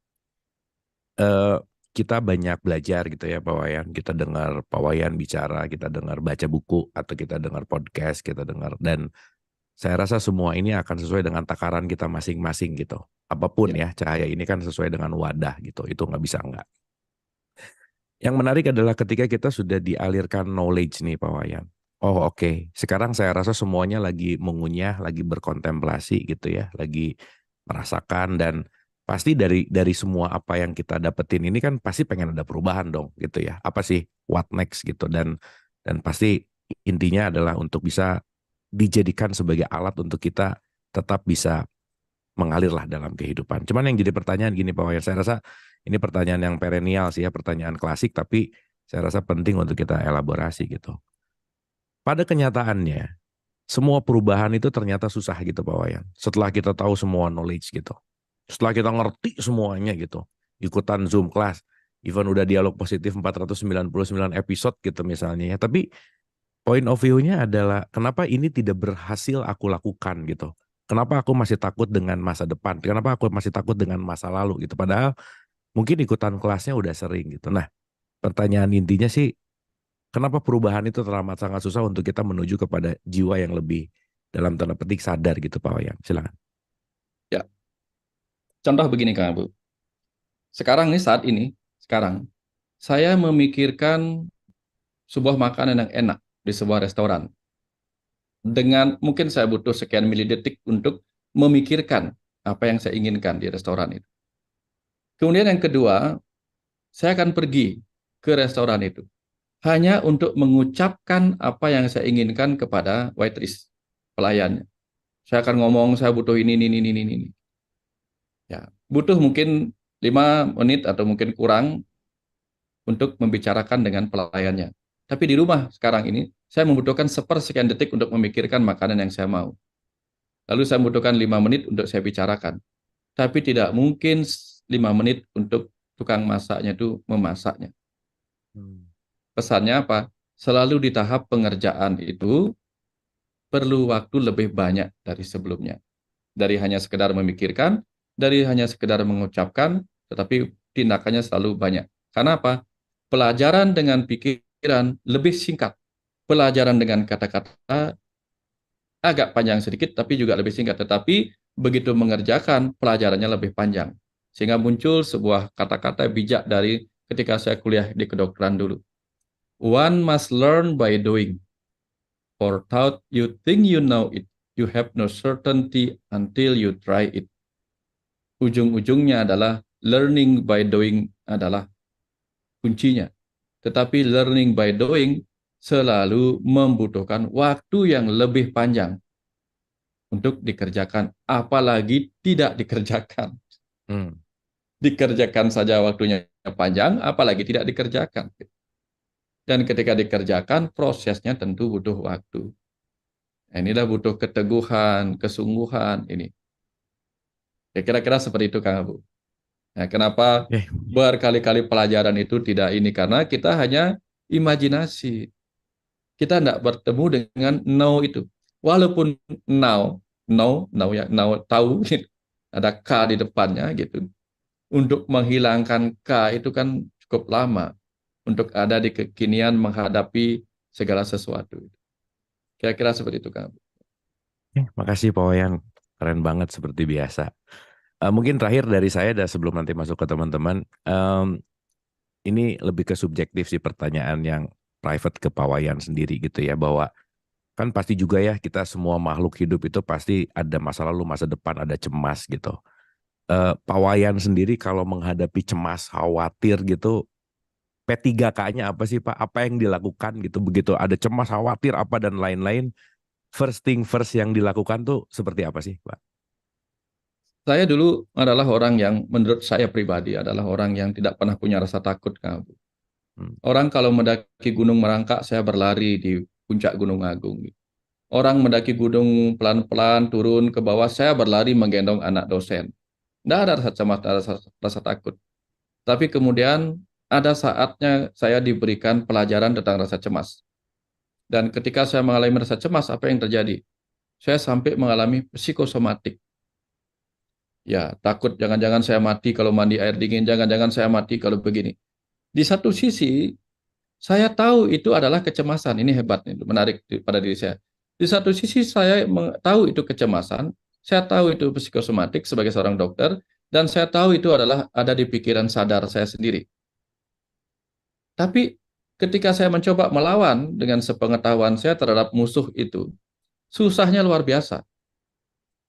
kita banyak belajar gitu ya Pak Wayan. Kita dengar Pak Wayan bicara, kita dengar baca buku, atau kita dengar podcast, kita dengar. Dan saya rasa semua ini akan sesuai dengan takaran kita masing-masing gitu. Apapun Ya. ya, cahaya ini kan sesuai dengan wadah gitu. Itu nggak bisa nggak. Yang menarik adalah ketika kita sudah dialirkan knowledge nih Pak Wayan. Oh oke, sekarang saya rasa semuanya lagi mengunyah, lagi berkontemplasi gitu ya, lagi merasakan, dan pasti dari semua apa yang kita dapetin ini kan pasti pengen ada perubahan dong gitu ya. Apa sih what next gitu, dan pasti intinya adalah untuk bisa dijadikan sebagai alat untuk kita tetap bisa mengalirlah dalam kehidupan. Cuman yang jadi pertanyaan gini Pak Wayan, saya rasa ini pertanyaan yang perennial sih ya, pertanyaan klasik, tapi saya rasa penting untuk kita elaborasi gitu. Pada kenyataannya, semua perubahan itu ternyata susah gitu Pak Wayan. Setelah kita tahu semua knowledge gitu. Setelah kita ngerti semuanya gitu. Ikutan Zoom class. Even udah dialog positif 499 episode gitu misalnya ya. Tapi point of view-nya adalah kenapa ini tidak berhasil aku lakukan gitu. Kenapa aku masih takut dengan masa depan? Kenapa aku masih takut dengan masa lalu gitu. Padahal mungkin ikutan kelasnya udah sering gitu. Nah, pertanyaan intinya sih, kenapa perubahan itu teramat sangat susah untuk kita menuju kepada jiwa yang lebih dalam tanda petik sadar gitu Pak Wayan. Silakan. Ya, contoh begini Kang Abu. Sekarang nih saat ini, sekarang saya memikirkan sebuah makanan yang enak di sebuah restoran. Dengan mungkin saya butuh sekian milidetik untuk memikirkan apa yang saya inginkan di restoran itu. Kemudian yang kedua, saya akan pergi ke restoran itu hanya untuk mengucapkan apa yang saya inginkan kepada waitress, pelayannya. Saya akan ngomong saya butuh ini. Ya, butuh mungkin 5 menit atau mungkin kurang untuk membicarakan dengan pelayannya. Tapi di rumah sekarang ini, saya membutuhkan sepersekian detik untuk memikirkan makanan yang saya mau. Lalu saya membutuhkan 5 menit untuk saya bicarakan. Tapi tidak mungkin 5 menit untuk tukang masaknya itu memasaknya. Pesannya apa? Selalu di tahap pengerjaan itu perlu waktu lebih banyak dari sebelumnya. Dari hanya sekedar memikirkan, dari hanya sekedar mengucapkan, tetapi tindakannya selalu banyak. Karena apa? Pelajaran dengan pikiran lebih singkat. Pelajaran dengan kata-kata agak panjang sedikit, tapi juga lebih singkat. Tetapi begitu mengerjakan, pelajarannya lebih panjang. Sehingga muncul sebuah kata-kata bijak dari ketika saya kuliah di kedokteran dulu. One must learn by doing. For thought you think you know it, you have no certainty until you try it. Ujung-ujungnya adalah learning by doing adalah kuncinya. Tetapi learning by doing selalu membutuhkan waktu yang lebih panjang untuk dikerjakan, apalagi tidak dikerjakan. Dikerjakan saja waktunya panjang, apalagi tidak dikerjakan. Dan ketika dikerjakan, prosesnya tentu butuh waktu. Inilah butuh keteguhan, kesungguhan ini. Ya, kira-kira seperti itu Kang Abu. Nah, kenapa berkali-kali pelajaran itu tidak ini? Karena kita hanya imajinasi. Kita tidak bertemu dengan know itu. Walaupun now ya, now tahu, ada K di depannya gitu. Untuk menghilangkan K itu kan cukup lama. Untuk ada di kekinian menghadapi segala sesuatu. Kira-kira seperti itu Kang Abu. Makasih Pak Wayan, keren banget seperti biasa. Mungkin terakhir dari saya, dan sebelum nanti masuk ke teman-teman, ini lebih ke subjektif sih, pertanyaan yang private ke Pak Wayan sendiri gitu ya, bahwa kan pasti juga ya kita semua makhluk hidup itu pasti ada masa lalu, masa depan, ada cemas gitu. Pak Wayan sendiri kalau menghadapi cemas, khawatir gitu, P3K-nya apa sih Pak? Apa yang dilakukan gitu begitu ada cemas, khawatir, apa dan lain-lain? First thing first yang dilakukan tuh seperti apa sih Pak? Saya dulu adalah orang yang menurut saya pribadi adalah orang yang tidak pernah punya rasa takut, Kang Abu. Orang kalau mendaki Gunung Merangkak, saya berlari di puncak Gunung Agung. Orang mendaki gunung pelan-pelan turun ke bawah, saya berlari menggendong anak dosen. Tidak ada rasa cemas, tidak ada rasa takut. Tapi kemudian ada saatnya saya diberikan pelajaran tentang rasa cemas. Dan ketika saya mengalami rasa cemas, apa yang terjadi? Saya sampai mengalami psikosomatik. Ya, takut jangan-jangan saya mati kalau mandi air dingin, jangan-jangan saya mati kalau begini. Di satu sisi, saya tahu itu adalah kecemasan. Ini hebat, ini menarik pada diri saya. Di satu sisi saya tahu itu kecemasan, saya tahu itu psikosomatik sebagai seorang dokter, dan saya tahu itu adalah ada di pikiran sadar saya sendiri. Tapi ketika saya mencoba melawan dengan sepengetahuan saya terhadap musuh itu, susahnya luar biasa.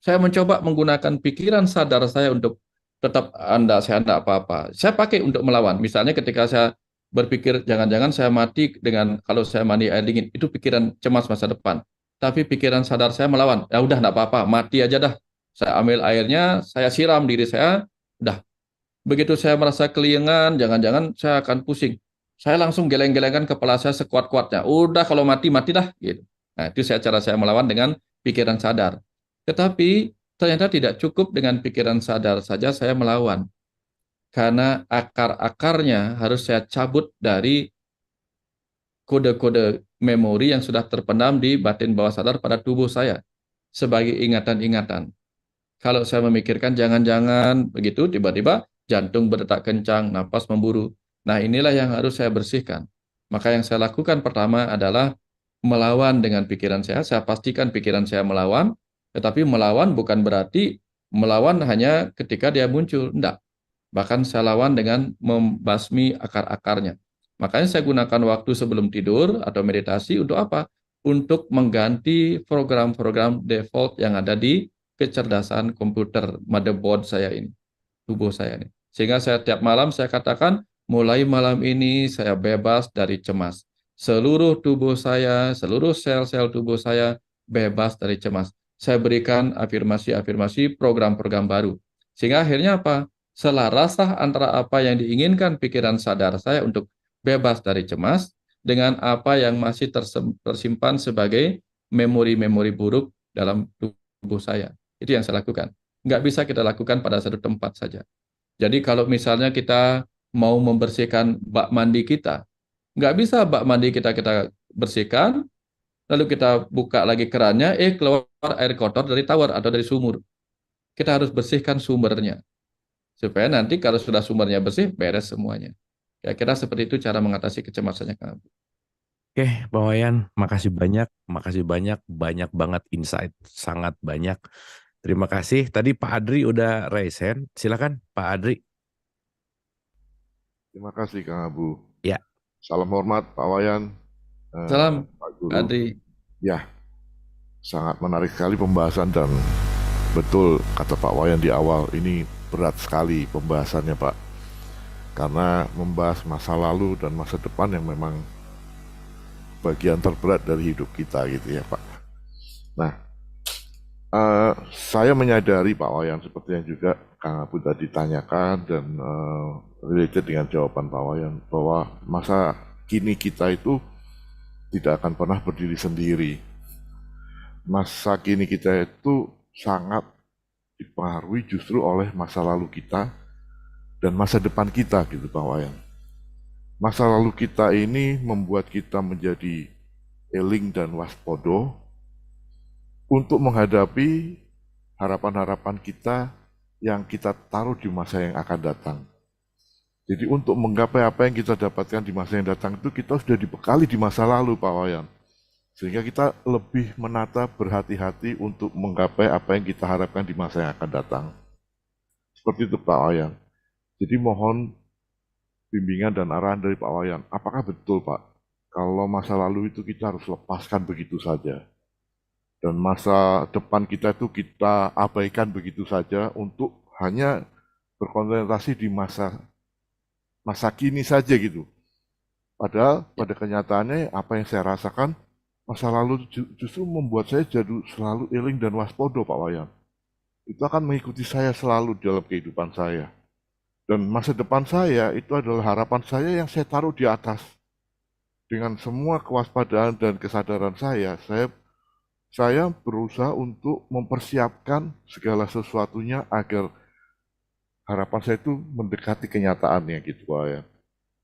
Saya mencoba menggunakan pikiran sadar saya untuk tetap saya tidak apa-apa. Saya pakai untuk melawan. Misalnya ketika saya berpikir jangan-jangan saya mati dengan kalau saya mandi air dingin, itu pikiran cemas masa depan. Tapi pikiran sadar saya melawan. Ya udah tidak apa-apa, mati aja dah. Saya ambil airnya, saya siram diri saya, udah. Begitu saya merasa kelingan, jangan-jangan saya akan pusing. Saya langsung geleng-gelengkan kepala saya sekuat-kuatnya. Udah kalau mati, mati dah. Gitu. Nah, itu cara saya melawan dengan pikiran sadar. Tetapi ternyata tidak cukup dengan pikiran sadar saja saya melawan. Karena akar-akarnya harus saya cabut dari kode-kode memori yang sudah terpendam di batin bawah sadar pada tubuh saya sebagai ingatan-ingatan. Kalau saya memikirkan jangan-jangan begitu, tiba-tiba jantung berdetak kencang, napas memburu. Nah, inilah yang harus saya bersihkan. Maka yang saya lakukan pertama adalah melawan dengan pikiran saya. Saya pastikan pikiran saya melawan, tetapi melawan bukan berarti melawan hanya ketika dia muncul. Tidak. Bahkan saya lawan dengan membasmi akar-akarnya. Makanya saya gunakan waktu sebelum tidur atau meditasi untuk apa? Untuk mengganti program-program default yang ada di kecerdasan komputer motherboard saya ini, tubuh saya ini. Sehingga saya tiap malam saya katakan, mulai malam ini saya bebas dari cemas. Seluruh tubuh saya, seluruh sel-sel tubuh saya bebas dari cemas. Saya berikan afirmasi-afirmasi program-program baru. Sehingga akhirnya apa? Selaraslah antara apa yang diinginkan pikiran sadar saya untuk bebas dari cemas dengan apa yang masih tersimpan sebagai memori-memori buruk dalam tubuh saya. Itu yang saya lakukan. Nggak bisa kita lakukan pada satu tempat saja. Jadi kalau misalnya kita mau membersihkan bak mandi kita, nggak bisa bak mandi kita bersihkan, lalu kita buka lagi kerannya, keluar air kotor dari tower atau dari sumur. Kita harus bersihkan sumbernya. Supaya nanti kalau sudah sumbernya bersih, beres semuanya. Kira-kira seperti itu cara mengatasi kecemasannya, Kang. Oke, Pak Wayan, makasih banyak, banyak banget insight, sangat banyak. Terima kasih. Tadi Pak Adri udah raise hand. Silakan Pak Adri. Terima kasih Kang Abu. Ya. Salam hormat Pak Wayan, Salam, Pak Guru. Adri. Ya, sangat menarik sekali pembahasan dan betul kata Pak Wayan di awal, ini berat sekali pembahasannya Pak. Karena membahas masa lalu dan masa depan yang memang bagian terberat dari hidup kita gitu ya Pak. Nah, saya menyadari Pak Wayan seperti yang juga Kang Abu tadi tanyakan dan related dengan jawaban Pak Wayan bahwa masa kini kita itu tidak akan pernah berdiri sendiri. Masa kini kita itu sangat dipengaruhi justru oleh masa lalu kita dan masa depan kita gitu Pak Wayan. Masa lalu kita ini membuat kita menjadi eling dan waspodo untuk menghadapi harapan-harapan kita yang kita taruh di masa yang akan datang. Jadi untuk menggapai apa yang kita dapatkan di masa yang datang itu kita sudah dibekali di masa lalu Pak Wayan. Sehingga kita lebih menata berhati-hati untuk menggapai apa yang kita harapkan di masa yang akan datang. Seperti itu Pak Wayan. Jadi mohon bimbingan dan arahan dari Pak Wayan. Apakah betul Pak, kalau masa lalu itu kita harus lepaskan begitu saja? Dan masa depan kita itu kita abaikan begitu saja untuk hanya berkonsentrasi di masa kini saja gitu. Padahal pada kenyataannya apa yang saya rasakan, masa lalu justru membuat saya jadi selalu eling dan waspodo Pak Wayan. Itu akan mengikuti saya selalu dalam kehidupan saya. Dan masa depan saya itu adalah harapan saya yang saya taruh di atas. Dengan semua kewaspadaan dan kesadaran saya berusaha untuk mempersiapkan segala sesuatunya agar harapan saya itu mendekati kenyataannya gitu Pak ya.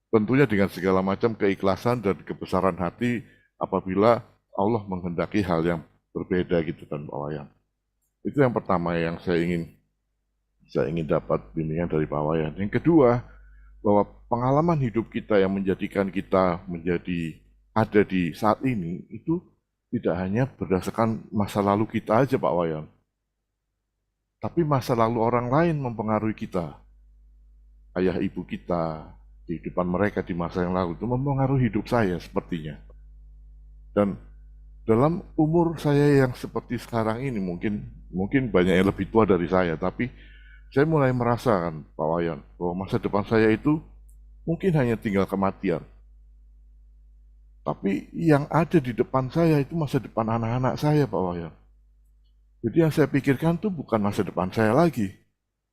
Tentunya dengan segala macam keikhlasan dan kebesaran hati apabila Allah menghendaki hal yang berbeda gitu kan Pak Wayan. Itu yang pertama yang saya ingin dapat bimbingan dari Pak Wayan. Yang kedua, bahwa pengalaman hidup kita yang menjadikan kita menjadi ada di saat ini itu tidak hanya berdasarkan masa lalu kita aja Pak Wayan, tapi masa lalu orang lain mempengaruhi kita. Ayah ibu kita, kehidupan mereka di masa yang lalu itu mempengaruhi hidup saya sepertinya. Dan dalam umur saya yang seperti sekarang ini, mungkin banyak yang lebih tua dari saya, tapi saya mulai merasakan Pak Wayan bahwa masa depan saya itu mungkin hanya tinggal kematian. Tapi yang ada di depan saya itu masa depan anak-anak saya Pak Wayan. Jadi yang saya pikirkan itu bukan masa depan saya lagi,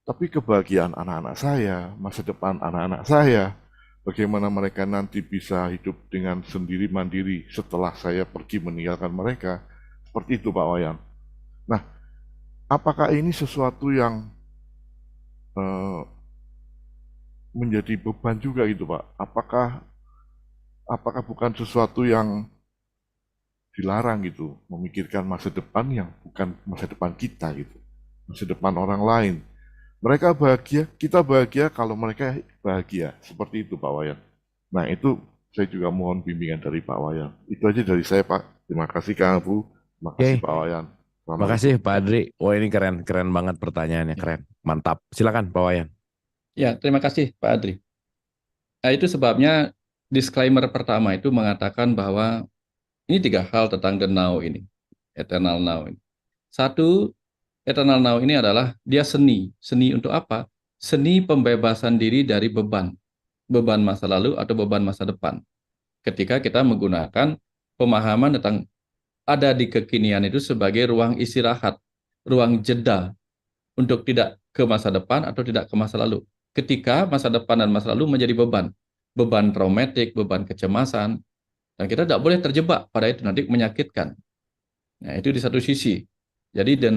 tapi kebahagiaan anak-anak saya, masa depan anak-anak saya, bagaimana mereka nanti bisa hidup dengan sendiri mandiri setelah saya pergi meninggalkan mereka. Seperti itu Pak Wayan. Nah, apakah ini sesuatu yang menjadi beban juga gitu Pak? Apakah bukan sesuatu yang dilarang gitu, memikirkan masa depan yang bukan masa depan kita gitu, masa depan orang lain. Mereka bahagia, kita bahagia kalau mereka bahagia. Seperti itu Pak Wayan. Nah itu saya juga mohon bimbingan dari Pak Wayan. Itu aja dari saya Pak. Terima kasih Kang Abu. Terima kasih Pak Wayan. Terima kasih Pak Adri. Wah ini keren banget pertanyaannya, keren. Mantap. Silakan Pak Wayan. Ya, terima kasih Pak Adri. Nah, itu sebabnya disclaimer pertama itu mengatakan bahwa ini 3 hal tentang the now ini, eternal now ini. 1, eternal now ini adalah dia seni. Seni untuk apa? Seni pembebasan diri dari beban masa lalu atau beban masa depan. Ketika kita menggunakan pemahaman tentang ada di kekinian itu sebagai ruang istirahat, ruang jeda untuk tidak ke masa depan atau tidak ke masa lalu. Ketika masa depan dan masa lalu menjadi beban traumatik, beban kecemasan, dan kita tidak boleh terjebak pada itu, nanti menyakitkan. Nah, itu di satu sisi. Jadi the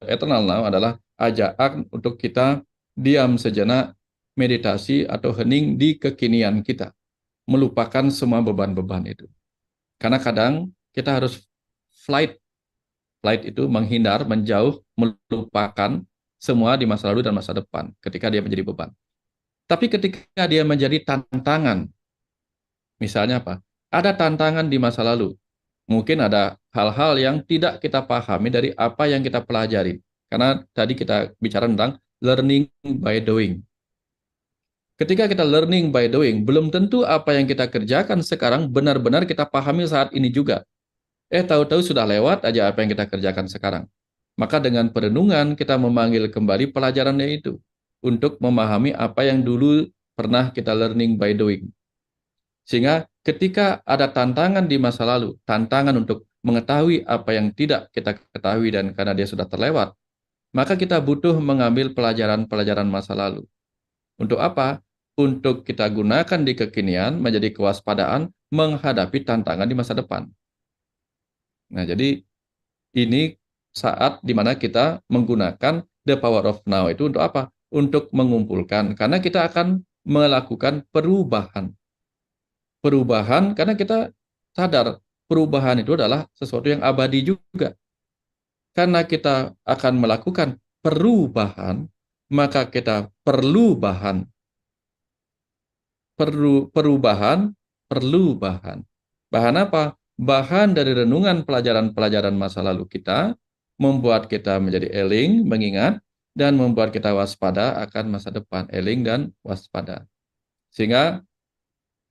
eternal now adalah ajakan untuk kita diam sejenak, meditasi atau hening di kekinian kita. Melupakan semua beban-beban itu. Karena kadang kita harus flight itu menghindar, menjauh, melupakan semua di masa lalu dan masa depan ketika dia menjadi beban. Tapi ketika dia menjadi tantangan, misalnya apa? Ada tantangan di masa lalu. Mungkin ada hal-hal yang tidak kita pahami dari apa yang kita pelajari. Karena tadi kita bicara tentang learning by doing. Ketika kita learning by doing, belum tentu apa yang kita kerjakan sekarang benar-benar kita pahami saat ini juga. Tahu-tahu sudah lewat aja apa yang kita kerjakan sekarang. Maka dengan perenungan kita memanggil kembali pelajarannya itu untuk memahami apa yang dulu pernah kita learning by doing. Sehingga ketika ada tantangan di masa lalu, tantangan untuk mengetahui apa yang tidak kita ketahui dan karena dia sudah terlewat, maka kita butuh mengambil pelajaran-pelajaran masa lalu. Untuk apa? Untuk kita gunakan di kekinian menjadi kewaspadaan menghadapi tantangan di masa depan. Nah, jadi ini saat di mana kita menggunakan the power of now itu untuk apa? Untuk mengumpulkan, karena kita akan melakukan perubahan. Perubahan karena kita sadar perubahan itu adalah sesuatu yang abadi juga. Karena kita akan melakukan perubahan, maka kita perlu bahan. Perubahan. Bahan apa? Bahan dari renungan pelajaran-pelajaran masa lalu kita, membuat kita menjadi eling, mengingat, dan membuat kita waspada akan masa depan, eling dan waspada. Sehingga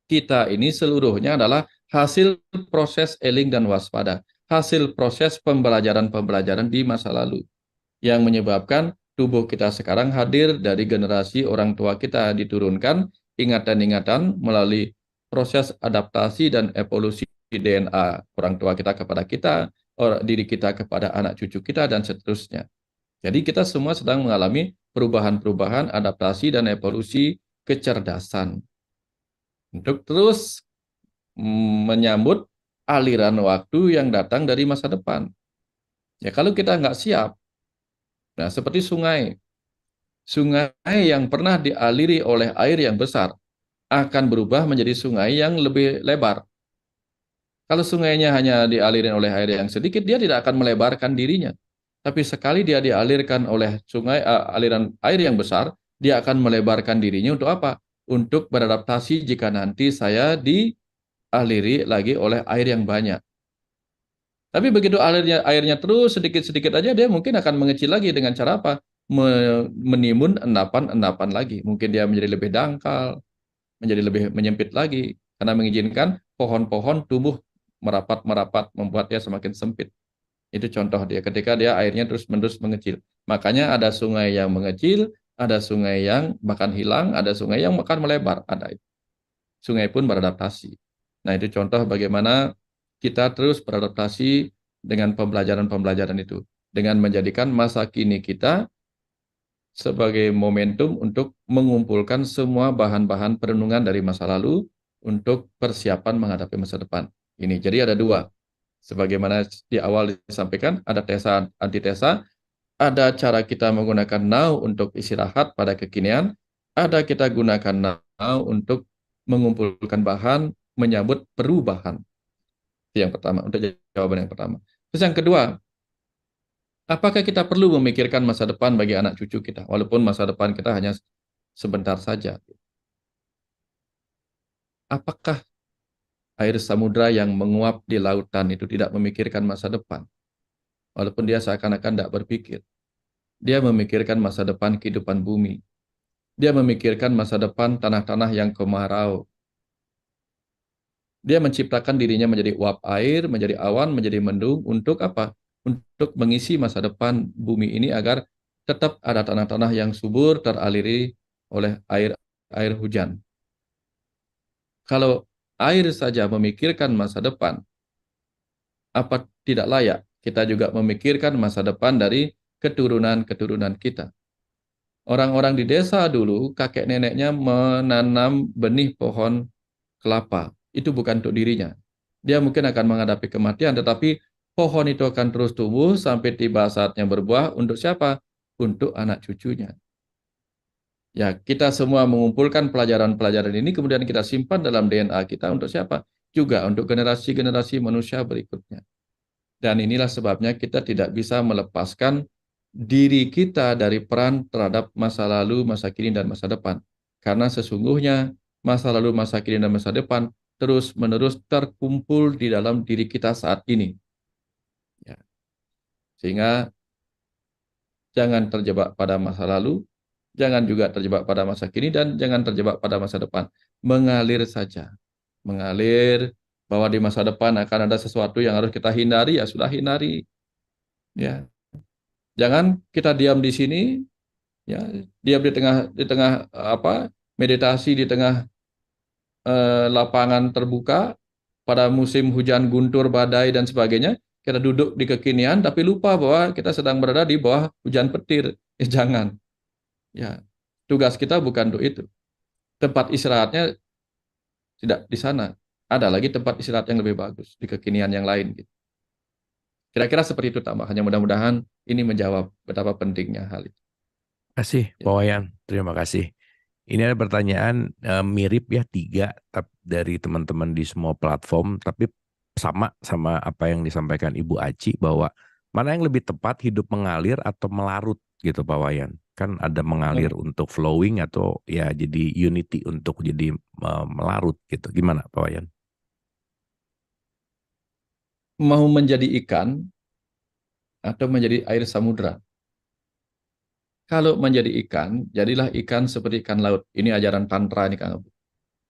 kita ini seluruhnya adalah hasil proses eling dan waspada, hasil proses pembelajaran-pembelajaran di masa lalu, yang menyebabkan tubuh kita sekarang hadir dari generasi orang tua kita, diturunkan ingatan-ingatan melalui proses adaptasi dan evolusi DNA orang tua kita kepada kita, diri kita kepada anak cucu kita, dan seterusnya. Jadi kita semua sedang mengalami perubahan-perubahan, adaptasi, dan evolusi kecerdasan untuk terus menyambut aliran waktu yang datang dari masa depan. Ya kalau kita nggak siap, nah seperti sungai yang pernah dialiri oleh air yang besar akan berubah menjadi sungai yang lebih lebar. Kalau sungainya hanya dialirin oleh air yang sedikit, dia tidak akan melebarkan dirinya. Tapi sekali dia dialirkan oleh aliran air yang besar, dia akan melebarkan dirinya untuk apa? untuk beradaptasi jika nanti saya dialiri lagi oleh air yang banyak. Tapi begitu airnya terus sedikit-sedikit aja, dia mungkin akan mengecil lagi dengan cara apa? Menimbun endapan-endapan lagi. Mungkin dia menjadi lebih dangkal, menjadi lebih menyempit lagi, karena mengizinkan pohon-pohon tumbuh merapat-merapat, membuat dia semakin sempit. Itu contoh dia ketika dia airnya terus-menerus mengecil. Makanya ada sungai yang mengecil, ada sungai yang bahkan hilang, ada sungai yang bahkan melebar. Ada itu. Sungai pun beradaptasi. Nah, itu contoh bagaimana kita terus beradaptasi dengan pembelajaran-pembelajaran itu. Dengan menjadikan masa kini kita sebagai momentum untuk mengumpulkan semua bahan-bahan perenungan dari masa lalu untuk persiapan menghadapi masa depan. Ini jadi ada dua. Sebagaimana di awal disampaikan, ada tesa, antitesa, ada cara kita menggunakan now untuk istirahat pada kekinian, ada kita gunakan now untuk mengumpulkan bahan, menyambut perubahan. Itu yang pertama, untuk jawaban yang pertama. Terus yang kedua, apakah kita perlu memikirkan masa depan bagi anak cucu kita, walaupun masa depan kita hanya sebentar saja? Apakah air samudra yang menguap di lautan itu tidak memikirkan masa depan? Walaupun dia seakan-akan tidak berpikir. Dia memikirkan masa depan kehidupan bumi. Dia memikirkan masa depan tanah-tanah yang kemarau. Dia menciptakan dirinya menjadi uap air, menjadi awan, menjadi mendung. Untuk apa? Untuk mengisi masa depan bumi ini agar tetap ada tanah-tanah yang subur teraliri oleh air hujan. Kalau air saja memikirkan masa depan, apa tidak layak kita juga memikirkan masa depan dari keturunan-keturunan kita? Orang-orang di desa dulu, kakek neneknya menanam benih pohon kelapa. Itu bukan untuk dirinya. Dia mungkin akan menghadapi kematian, tetapi pohon itu akan terus tumbuh sampai tiba saatnya berbuah. Untuk siapa? Untuk anak cucunya. Ya, kita semua mengumpulkan pelajaran-pelajaran ini, kemudian kita simpan dalam DNA kita untuk siapa? Juga untuk generasi-generasi manusia berikutnya. Dan inilah sebabnya kita tidak bisa melepaskan diri kita dari peran terhadap masa lalu, masa kini, dan masa depan. Karena sesungguhnya masa lalu, masa kini, dan masa depan terus-menerus terkumpul di dalam diri kita saat ini. Ya. Sehingga jangan terjebak pada masa lalu, jangan juga terjebak pada masa kini, dan jangan terjebak pada masa depan. Mengalir saja. Mengalir bahwa di masa depan akan ada sesuatu yang harus kita hindari, ya sudah hindari. Ya. Jangan kita diam di sini, ya, diam di tengah meditasi di tengah lapangan terbuka pada musim hujan guntur, badai dan sebagainya. Kita duduk di kekinian tapi lupa bahwa kita sedang berada di bawah hujan petir. Jangan. Ya, tugas kita bukan untuk itu. Tempat istirahatnya tidak di sana. Ada lagi tempat istirahat yang lebih bagus di kekinian yang lain. Gitu. Kira-kira seperti itu tambahannya. Mudah-mudahan ini menjawab betapa pentingnya hal itu. Terima kasih, Pak Wayan. Terima kasih. Ini ada pertanyaan mirip ya 3 dari teman-teman di semua platform, tapi sama apa yang disampaikan Ibu Aci bahwa mana yang lebih tepat, hidup mengalir atau melarut gitu Pak Wayan. Kan ada mengalir untuk flowing atau ya jadi unity untuk jadi melarut gitu. Gimana Pak Wayan? Mau menjadi ikan atau menjadi air samudra? Kalau menjadi ikan, jadilah ikan seperti ikan laut. Ini ajaran Tantra ini Kang Abu.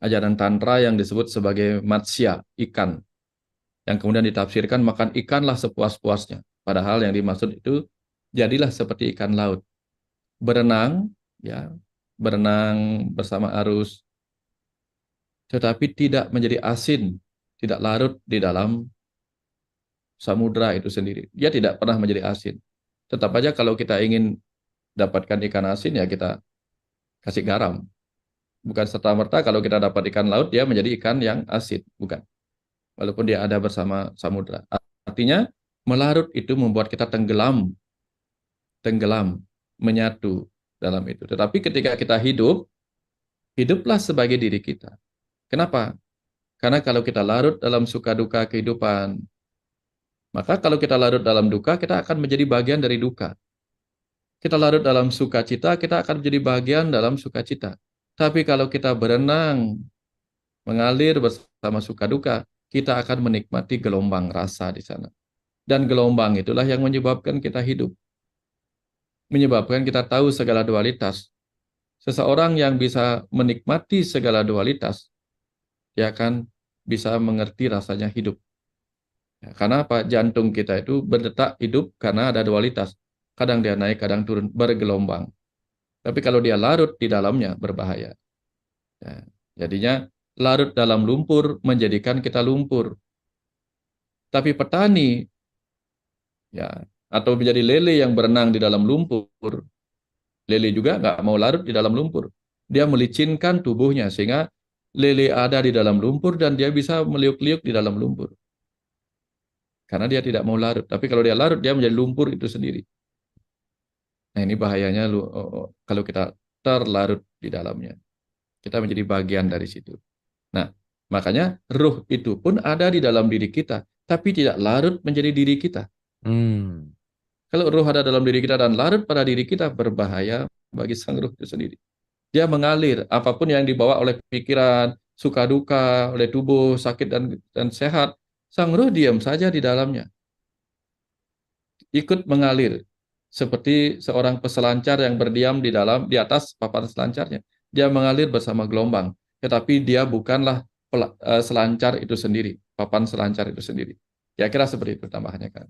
Ajaran Tantra yang disebut sebagai matsya, ikan. Yang kemudian ditafsirkan makan ikanlah sepuas-puasnya. Padahal yang dimaksud itu jadilah seperti ikan laut. Berenang, ya, berenang bersama arus. Tetapi tidak menjadi asin, tidak larut di dalam samudra itu sendiri. Dia tidak pernah menjadi asin. Tetap aja kalau kita ingin dapatkan ikan asin, ya kita kasih garam. Bukan serta-merta kalau kita dapat ikan laut, dia menjadi ikan yang asin. Bukan. Walaupun dia ada bersama samudra. Artinya, melarut itu membuat kita tenggelam, menyatu dalam itu. Tetapi ketika kita hidup, hiduplah sebagai diri kita. Kenapa? Karena kalau kita larut dalam suka duka kehidupan, maka kalau kita larut dalam duka, kita akan menjadi bagian dari duka. Kita larut dalam sukacita, kita akan menjadi bagian dalam sukacita. Tapi kalau kita berenang, mengalir bersama suka duka, kita akan menikmati gelombang rasa di sana. Dan gelombang itulah yang menyebabkan kita hidup. Menyebabkan kita tahu segala dualitas. Seseorang yang bisa menikmati segala dualitas, dia akan bisa mengerti rasanya hidup. Ya, karena apa? Jantung kita itu berdetak hidup karena ada dualitas. Kadang dia naik, kadang turun, bergelombang. Tapi kalau dia larut di dalamnya, berbahaya. Ya, jadinya larut dalam lumpur menjadikan kita lumpur. Tapi petani, ya, atau menjadi lele yang berenang di dalam lumpur, lele juga nggak mau larut di dalam lumpur. Dia melicinkan tubuhnya sehingga lele ada di dalam lumpur dan dia bisa meliuk-liuk di dalam lumpur. Karena dia tidak mau larut. Tapi kalau dia larut, dia menjadi lumpur itu sendiri. Nah ini bahayanya kalau kita terlarut di dalamnya. Kita menjadi bagian dari situ. Nah, makanya ruh itu pun ada di dalam diri kita, tapi tidak larut menjadi diri kita. Kalau ruh ada dalam diri kita dan larut pada diri kita, berbahaya bagi sang ruh itu sendiri. Dia mengalir, apapun yang dibawa oleh pikiran, suka duka, oleh tubuh, sakit dan sehat, sang ruh diam saja di dalamnya. Ikut mengalir, seperti seorang peselancar yang berdiam di atas papan selancarnya. Dia mengalir bersama gelombang, tetapi dia bukanlah selancar itu sendiri, papan selancar itu sendiri. Kira-kira seperti itu tambahannya kan.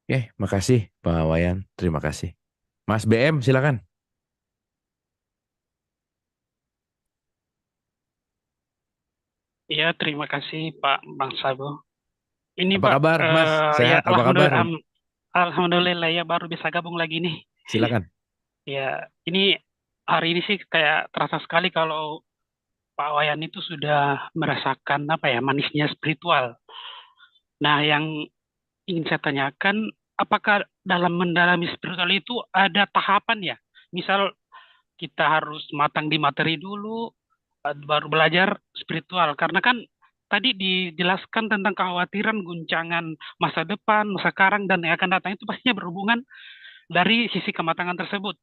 Oke, makasih Pak Wayan. Terima kasih. Mas BM, silakan. Ya, terima kasih Pak Bang Sabo. Ini Apa Pak, kabar, Mas? ya Sehat? Apa kabar? Alhamdulillah ya baru bisa gabung lagi nih. Silakan. Ya, ini hari ini sih kayak terasa sekali kalau Pak Wayan itu sudah merasakan apa ya manisnya spiritual. Nah, yang ingin saya tanyakan, apakah dalam mendalami spiritual itu ada tahapan ya? Misal kita harus matang di materi dulu, baru belajar spiritual. Karena kan tadi dijelaskan tentang kekhawatiran, guncangan masa depan, masa sekarang, dan yang akan datang itu pastinya berhubungan dari sisi kematangan tersebut.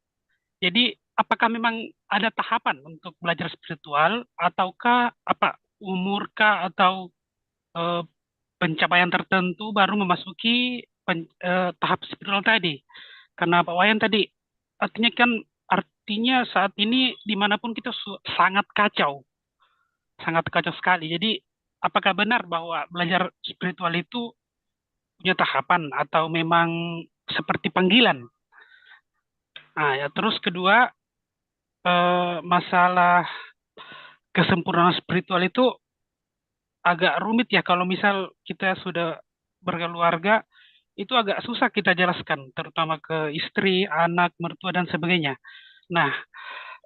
Jadi, apakah memang ada tahapan untuk belajar spiritual, ataukah apa umurkah atau eh, pencapaian tertentu baru memasuki tahap spiritual tadi? Karena Pak Wayan tadi artinya saat ini dimanapun kita sangat kacau sekali. Jadi apakah benar bahwa belajar spiritual itu punya tahapan atau memang seperti panggilan? Nah, ya terus kedua, masalah kesempurnaan spiritual itu agak rumit ya kalau misal kita sudah berkeluarga, itu agak susah kita jelaskan, terutama ke istri, anak, mertua, dan sebagainya. Nah,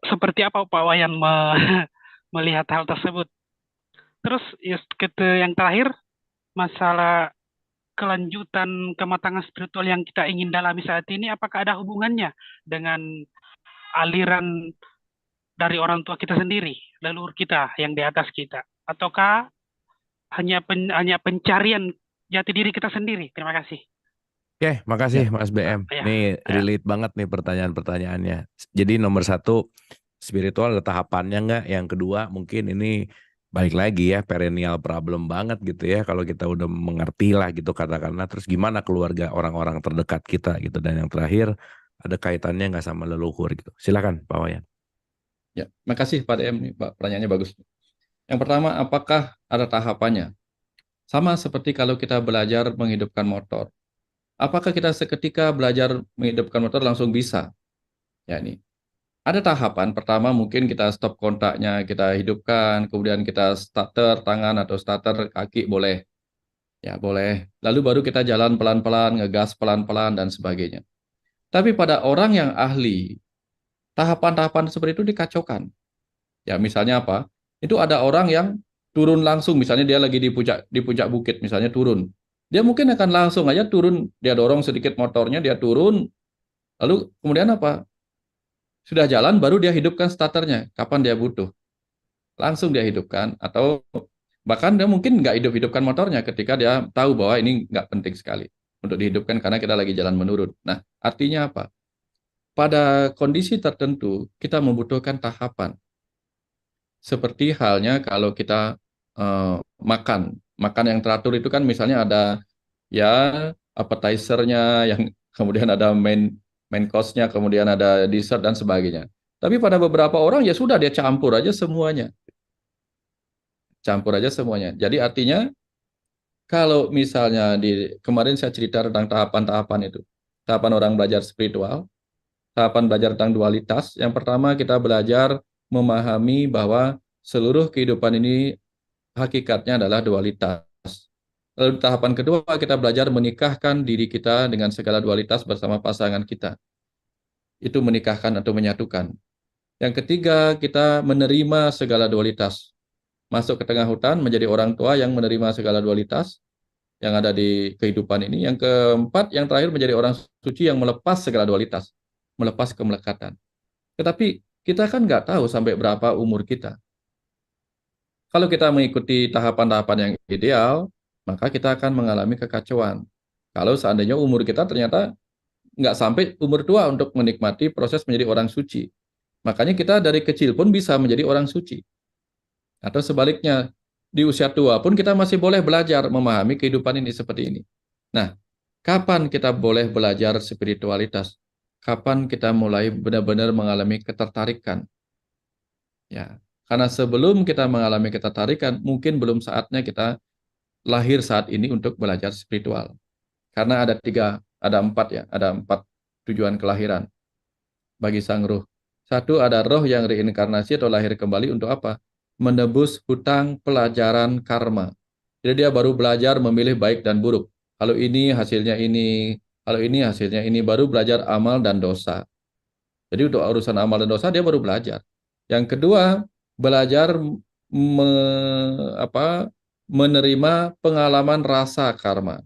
seperti apa Pak Wayan melihat hal tersebut? Terus yang terakhir, masalah kelanjutan kematangan spiritual yang kita ingin dalami saat ini, apakah ada hubungannya dengan aliran dari orang tua kita sendiri, leluhur kita yang di atas kita, ataukah hanya pencarian jati diri kita sendiri? Terima kasih. Oke, makasih Ya. Mas BM. Ya. Nih relate banget nih pertanyaan-pertanyaannya. Jadi nomor 1, spiritual ada tahapannya nggak? Yang kedua, mungkin ini balik lagi ya, perennial problem banget gitu ya. Kalau kita udah mengerti lah gitu katakanlah, terus gimana keluarga orang-orang terdekat kita gitu. Dan yang terakhir, ada kaitannya nggak sama leluhur gitu. Silakan Pak Wayan. Ya, makasih Pak DM, Pak. Pertanyaannya bagus. Yang pertama, apakah ada tahapannya? Sama seperti kalau kita belajar menghidupkan motor. Apakah kita seketika belajar menghidupkan motor langsung bisa? Ya ini. Ada tahapan. Pertama mungkin kita stop kontaknya, kita hidupkan, kemudian kita starter tangan atau starter kaki boleh. Ya, boleh. Lalu baru kita jalan pelan-pelan, ngegas pelan-pelan dan sebagainya. Tapi pada orang yang ahli, tahapan-tahapan seperti itu dikacaukan. Ya, misalnya apa? Itu ada orang yang turun langsung, misalnya dia lagi di puncak bukit, misalnya turun. Dia mungkin akan langsung aja turun, dia dorong sedikit motornya, dia turun, lalu kemudian apa? Sudah jalan, baru dia hidupkan starternya, kapan dia butuh. Langsung dia hidupkan, atau bahkan dia mungkin nggak hidupkan motornya ketika dia tahu bahwa ini nggak penting sekali untuk dihidupkan karena kita lagi jalan menurun. Nah, artinya apa? Pada kondisi tertentu, kita membutuhkan tahapan. Seperti halnya kalau kita makan yang teratur itu kan misalnya ada ya appetizer-nya, yang kemudian ada main course-nya, kemudian ada dessert dan sebagainya. Tapi pada beberapa orang ya sudah dia campur aja semuanya. Campur aja semuanya. Jadi artinya kalau misalnya kemarin saya cerita tentang tahapan-tahapan itu. Tahapan orang belajar spiritual, tahapan belajar tentang dualitas. Yang pertama kita belajar memahami bahwa seluruh kehidupan ini hakikatnya adalah dualitas. Lalu tahapan kedua kita belajar menikahkan diri kita dengan segala dualitas bersama pasangan kita. Itu menikahkan atau menyatukan. Yang ketiga kita menerima segala dualitas. Masuk ke tengah hutan menjadi orang tua yang menerima segala dualitas yang ada di kehidupan ini. Yang keempat, yang terakhir menjadi orang suci yang melepas segala dualitas, melepas kemelekatan. Tetapi kita kan nggak tahu sampai berapa umur kita. Kalau kita mengikuti tahapan-tahapan yang ideal, maka kita akan mengalami kekacauan. Kalau seandainya umur kita ternyata nggak sampai umur tua untuk menikmati proses menjadi orang suci. Makanya kita dari kecil pun bisa menjadi orang suci. Atau sebaliknya, di usia tua pun kita masih boleh belajar memahami kehidupan ini seperti ini. Nah, kapan kita boleh belajar spiritualitas? Kapan kita mulai benar-benar mengalami ketertarikan? Ya, karena sebelum kita mengalami ketertarikan, mungkin belum saatnya kita lahir saat ini untuk belajar spiritual. Karena ada empat tujuan kelahiran bagi sang ruh. Satu, ada roh yang reinkarnasi atau lahir kembali untuk apa? Menebus hutang pelajaran karma. Jadi dia baru belajar memilih baik dan buruk. Kalau ini hasilnya ini, kalau ini hasilnya ini, baru belajar amal dan dosa. Jadi untuk urusan amal dan dosa dia baru belajar. Yang kedua, belajar menerima pengalaman rasa karma.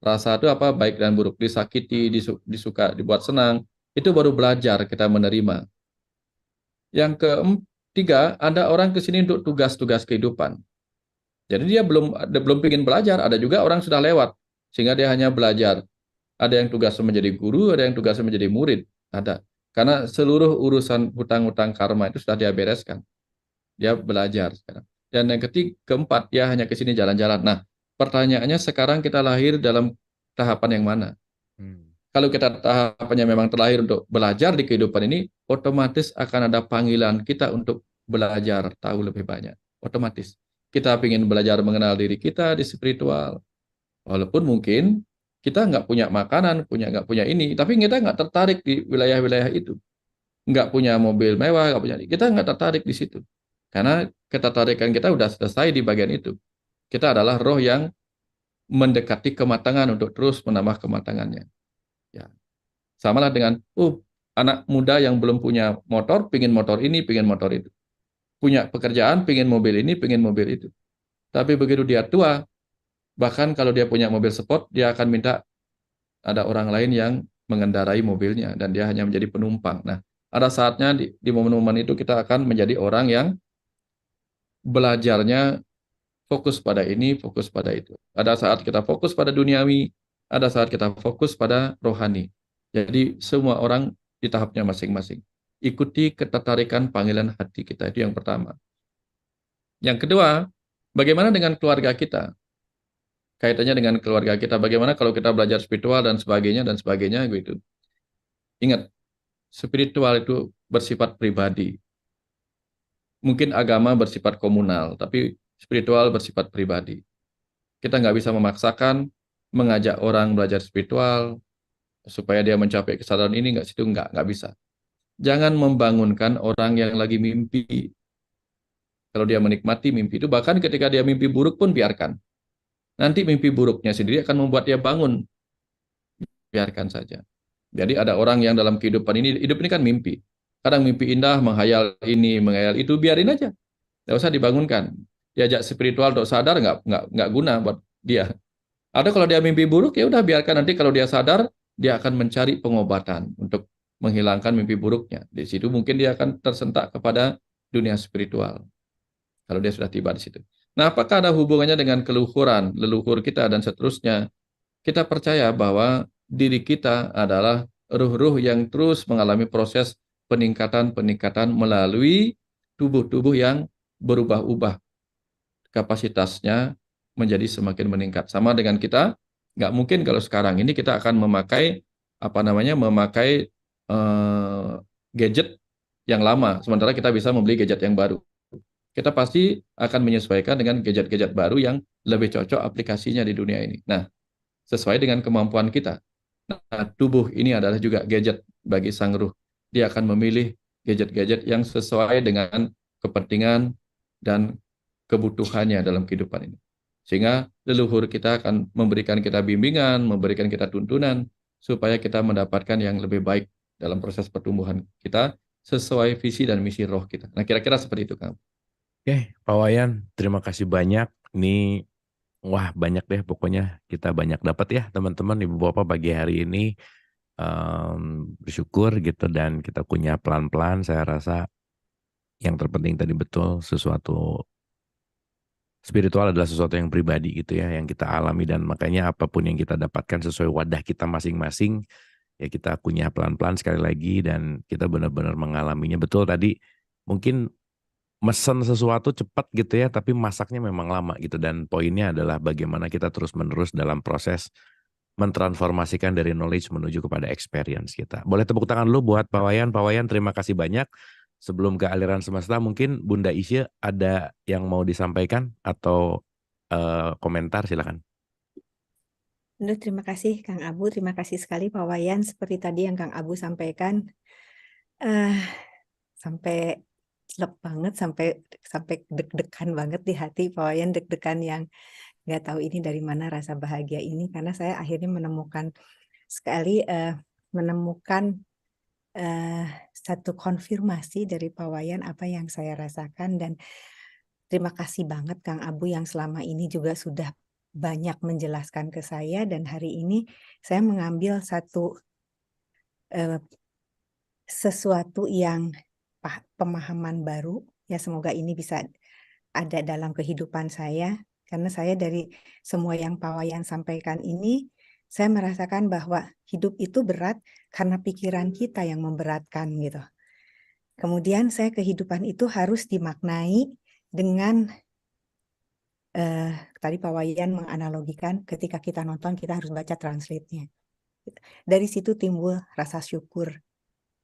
Rasa itu apa? Baik dan buruk, disakiti, disuka, dibuat senang. Itu baru belajar kita menerima. Yang ketiga, ada orang ke sini untuk tugas-tugas kehidupan. Jadi dia belum ingin belajar, ada juga orang sudah lewat, sehingga dia hanya belajar. Ada yang tugasnya menjadi guru, ada yang tugasnya menjadi murid, ada. Karena seluruh urusan hutang-hutang karma itu sudah dia bereskan. Dia belajar sekarang. Dan yang keempat, dia hanya ke sini jalan-jalan. Nah, pertanyaannya sekarang kita lahir dalam tahapan yang mana? Kalau kita tahapannya memang terlahir untuk belajar di kehidupan ini, otomatis akan ada panggilan kita untuk belajar tahu lebih banyak. Otomatis. Kita ingin belajar mengenal diri kita di spiritual. Walaupun mungkin kita nggak punya makanan, nggak punya ini, tapi kita nggak tertarik di wilayah-wilayah itu. Nggak punya mobil mewah, kita nggak tertarik di situ. Karena ketertarikan kita udah selesai di bagian itu. Kita adalah roh yang mendekati kematangan untuk terus menambah kematangannya. Ya. Samalah dengan anak muda yang belum punya motor, pingin motor ini, pingin motor itu. Punya pekerjaan, pingin mobil ini, pingin mobil itu. Tapi begitu dia tua, bahkan kalau dia punya mobil sport, dia akan minta ada orang lain yang mengendarai mobilnya, dan dia hanya menjadi penumpang. Nah, ada saatnya di momen-momen itu kita akan menjadi orang yang belajarnya fokus pada ini, fokus pada itu. Ada saat kita fokus pada duniawi, ada saat kita fokus pada rohani. Jadi semua orang di tahapnya masing-masing. Ikuti ketertarikan panggilan hati kita, itu yang pertama. Yang kedua, bagaimana dengan keluarga kita? Kaitannya dengan keluarga kita, bagaimana kalau kita belajar spiritual dan sebagainya gitu. Ingat, spiritual itu bersifat pribadi. Mungkin agama bersifat komunal, tapi spiritual bersifat pribadi. Kita nggak bisa memaksakan mengajak orang belajar spiritual supaya dia mencapai kesadaran ini, nggak bisa. Jangan membangunkan orang yang lagi mimpi. Kalau dia menikmati mimpi itu, bahkan ketika dia mimpi buruk pun biarkan. Nanti mimpi buruknya sendiri akan membuat dia bangun. Biarkan saja. Jadi ada orang yang dalam kehidupan ini, hidup ini kan mimpi. Kadang mimpi indah, menghayal ini, menghayal itu, biarin aja. Nggak usah dibangunkan. Diajak spiritual untuk sadar, nggak guna buat dia. Atau kalau dia mimpi buruk, ya udah biarkan, nanti kalau dia sadar, dia akan mencari pengobatan untuk menghilangkan mimpi buruknya. Di situ mungkin dia akan tersentak kepada dunia spiritual. Kalau dia sudah tiba di situ. Nah, apakah ada hubungannya dengan keluhuran, leluhur kita, dan seterusnya? Kita percaya bahwa diri kita adalah ruh-ruh yang terus mengalami proses peningkatan melalui tubuh-tubuh yang berubah-ubah kapasitasnya menjadi semakin meningkat. Sama dengan kita, nggak mungkin kalau sekarang ini kita akan memakai memakai eh, gadget yang lama, sementara kita bisa membeli gadget yang baru. Kita pasti akan menyesuaikan dengan gadget-gadget baru yang lebih cocok aplikasinya di dunia ini. Nah, sesuai dengan kemampuan kita. Nah, tubuh ini adalah juga gadget bagi sang ruh. Dia akan memilih gadget-gadget yang sesuai dengan kepentingan dan kebutuhannya dalam kehidupan ini. Sehingga leluhur kita akan memberikan kita bimbingan, memberikan kita tuntunan, supaya kita mendapatkan yang lebih baik dalam proses pertumbuhan kita, sesuai visi dan misi roh kita. Nah, kira-kira seperti itu, Kang. Oke, Pak Wayan, terima kasih banyak. Ini wah banyak deh pokoknya kita banyak dapat ya teman-teman Ibu Bapak pagi hari ini bersyukur gitu dan kita punya pelan-pelan saya rasa yang terpenting tadi betul sesuatu spiritual adalah sesuatu yang pribadi gitu ya yang kita alami dan makanya apapun yang kita dapatkan sesuai wadah kita masing-masing ya kita punya pelan-pelan sekali lagi dan kita benar-benar mengalaminya betul tadi mungkin mesen sesuatu cepat gitu ya tapi masaknya memang lama gitu dan poinnya adalah bagaimana kita terus-menerus dalam proses mentransformasikan dari knowledge menuju kepada experience kita. Boleh tepuk tangan dulu buat Pak Wayan. Pak Wayan terima kasih banyak. Sebelum ke aliran semesta mungkin Bunda Isya ada yang mau disampaikan atau komentar silakan. Aduh, terima kasih Kang Abu, terima kasih sekali Pak Wayan. Seperti tadi yang Kang Abu sampaikan, eh sampai celep banget, sampai deg-degan banget di hati Pak Wayan, deg-degan yang nggak tahu ini dari mana rasa bahagia ini, karena saya akhirnya menemukan menemukan satu konfirmasi dari Pak Wayan apa yang saya rasakan dan terima kasih banget Kang Abu yang selama ini juga sudah banyak menjelaskan ke saya dan hari ini saya mengambil sesuatu yang pemahaman baru ya semoga ini bisa ada dalam kehidupan saya karena saya dari semua yang Pak Wayan sampaikan ini saya merasakan bahwa hidup itu berat karena pikiran kita yang memberatkan gitu. Kemudian saya kehidupan itu harus dimaknai dengan tadi Pak Wayan menganalogikan ketika kita nonton kita harus baca translate-nya. Dari situ timbul rasa syukur.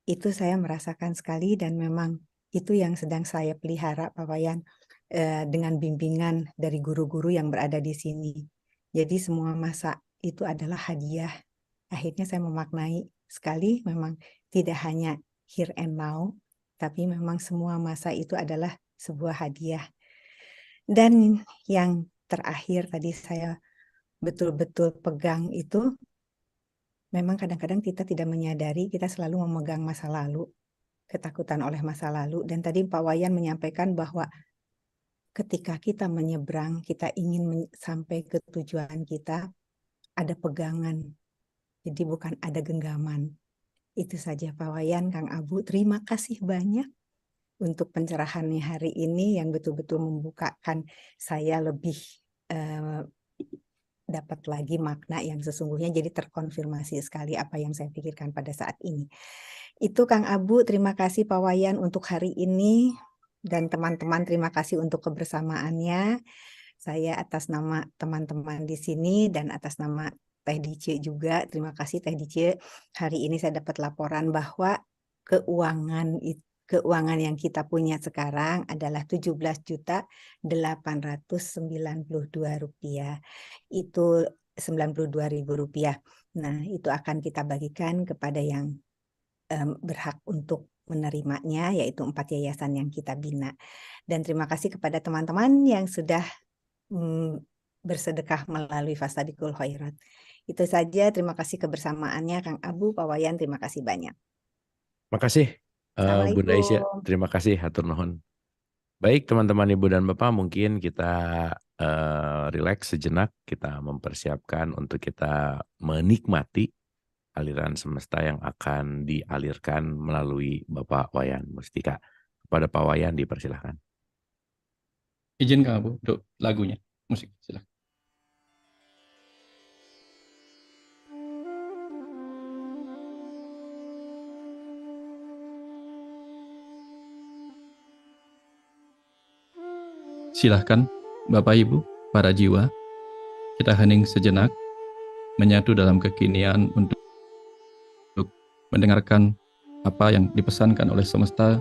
Itu saya merasakan sekali dan memang itu yang sedang saya pelihara Pak Wayan dengan bimbingan dari guru-guru yang berada di sini. Jadi semua masa itu adalah hadiah. Akhirnya saya memaknai sekali memang tidak hanya here and now, tapi memang semua masa itu adalah sebuah hadiah. Dan yang terakhir tadi saya betul-betul pegang itu, memang kadang-kadang kita tidak menyadari kita selalu memegang masa lalu, ketakutan oleh masa lalu. Dan tadi Pak Wayan menyampaikan bahwa ketika kita menyeberang, kita ingin sampai ke tujuan kita, ada pegangan. Jadi bukan ada genggaman. Itu saja Pak Wayan, Kang Abu. Terima kasih banyak untuk pencerahannya hari ini yang betul-betul membukakan saya lebih dapat lagi makna yang sesungguhnya jadi terkonfirmasi sekali apa yang saya pikirkan pada saat ini. Itu Kang Abu, terima kasih Pak Wayan untuk hari ini dan teman-teman terima kasih untuk kebersamaannya. Saya atas nama teman-teman di sini dan atas nama Teh Dice juga, terima kasih Teh Dice. Hari ini saya dapat laporan bahwa keuangan yang kita punya sekarang adalah Rp17.892. Itu Rp92.000. Nah, itu akan kita bagikan kepada yang berhak untuk menerimanya, yaitu 4 yayasan yang kita bina. Dan terima kasih kepada teman-teman yang sudah bersedekah melalui Fastabiqul Khairat. Itu saja, terima kasih kebersamaannya Kang Abu, Pak Wayan, terima kasih banyak. Makasih Bunda Isya, Assalamualaikum. terima kasih hatur nuhun. Baik teman-teman Ibu dan Bapak mungkin kita rileks sejenak, kita mempersiapkan untuk kita menikmati aliran semesta yang akan dialirkan melalui Bapak Wayan Mustika. Kepada Pak Wayan dipersilahkan. Izin Kang Abu untuk lagunya, musik, silakan. Silahkan Bapak Ibu, para jiwa, kita hening sejenak, menyatu dalam kekinian untuk mendengarkan apa yang dipesankan oleh semesta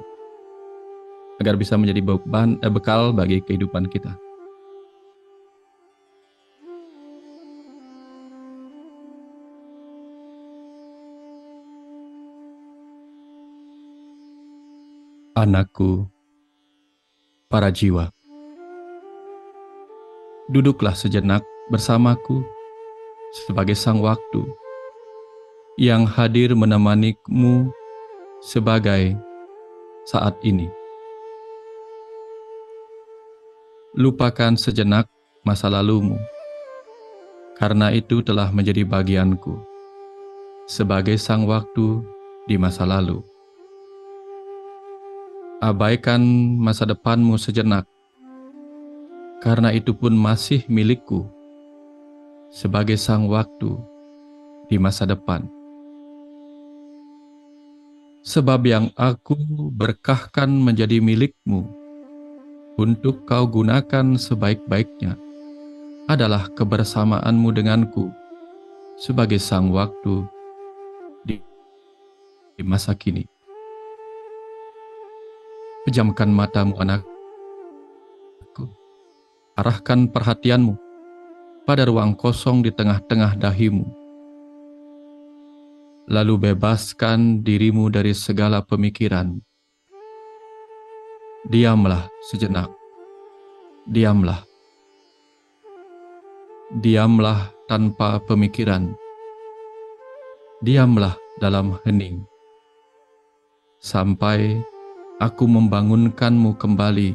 agar bisa menjadi bekal bagi kehidupan kita. Anakku, para jiwa, duduklah sejenak bersamaku sebagai sang waktu yang hadir menemanimu sebagai saat ini. Lupakan sejenak masa lalumu, karena itu telah menjadi bagianku sebagai sang waktu di masa lalu. Abaikan masa depanmu sejenak, karena itu pun masih milikku sebagai sang waktu di masa depan. Sebab yang aku berkahkan menjadi milikmu untuk kau gunakan sebaik-baiknya adalah kebersamaanmu denganku sebagai sang waktu di masa kini. Pejamkan matamu, anakku. Arahkan perhatianmu pada ruang kosong di tengah-tengah dahimu. Lalu bebaskan dirimu dari segala pemikiran. Diamlah sejenak. Diamlah. Diamlah tanpa pemikiran. Diamlah dalam hening. Sampai aku membangunkanmu kembali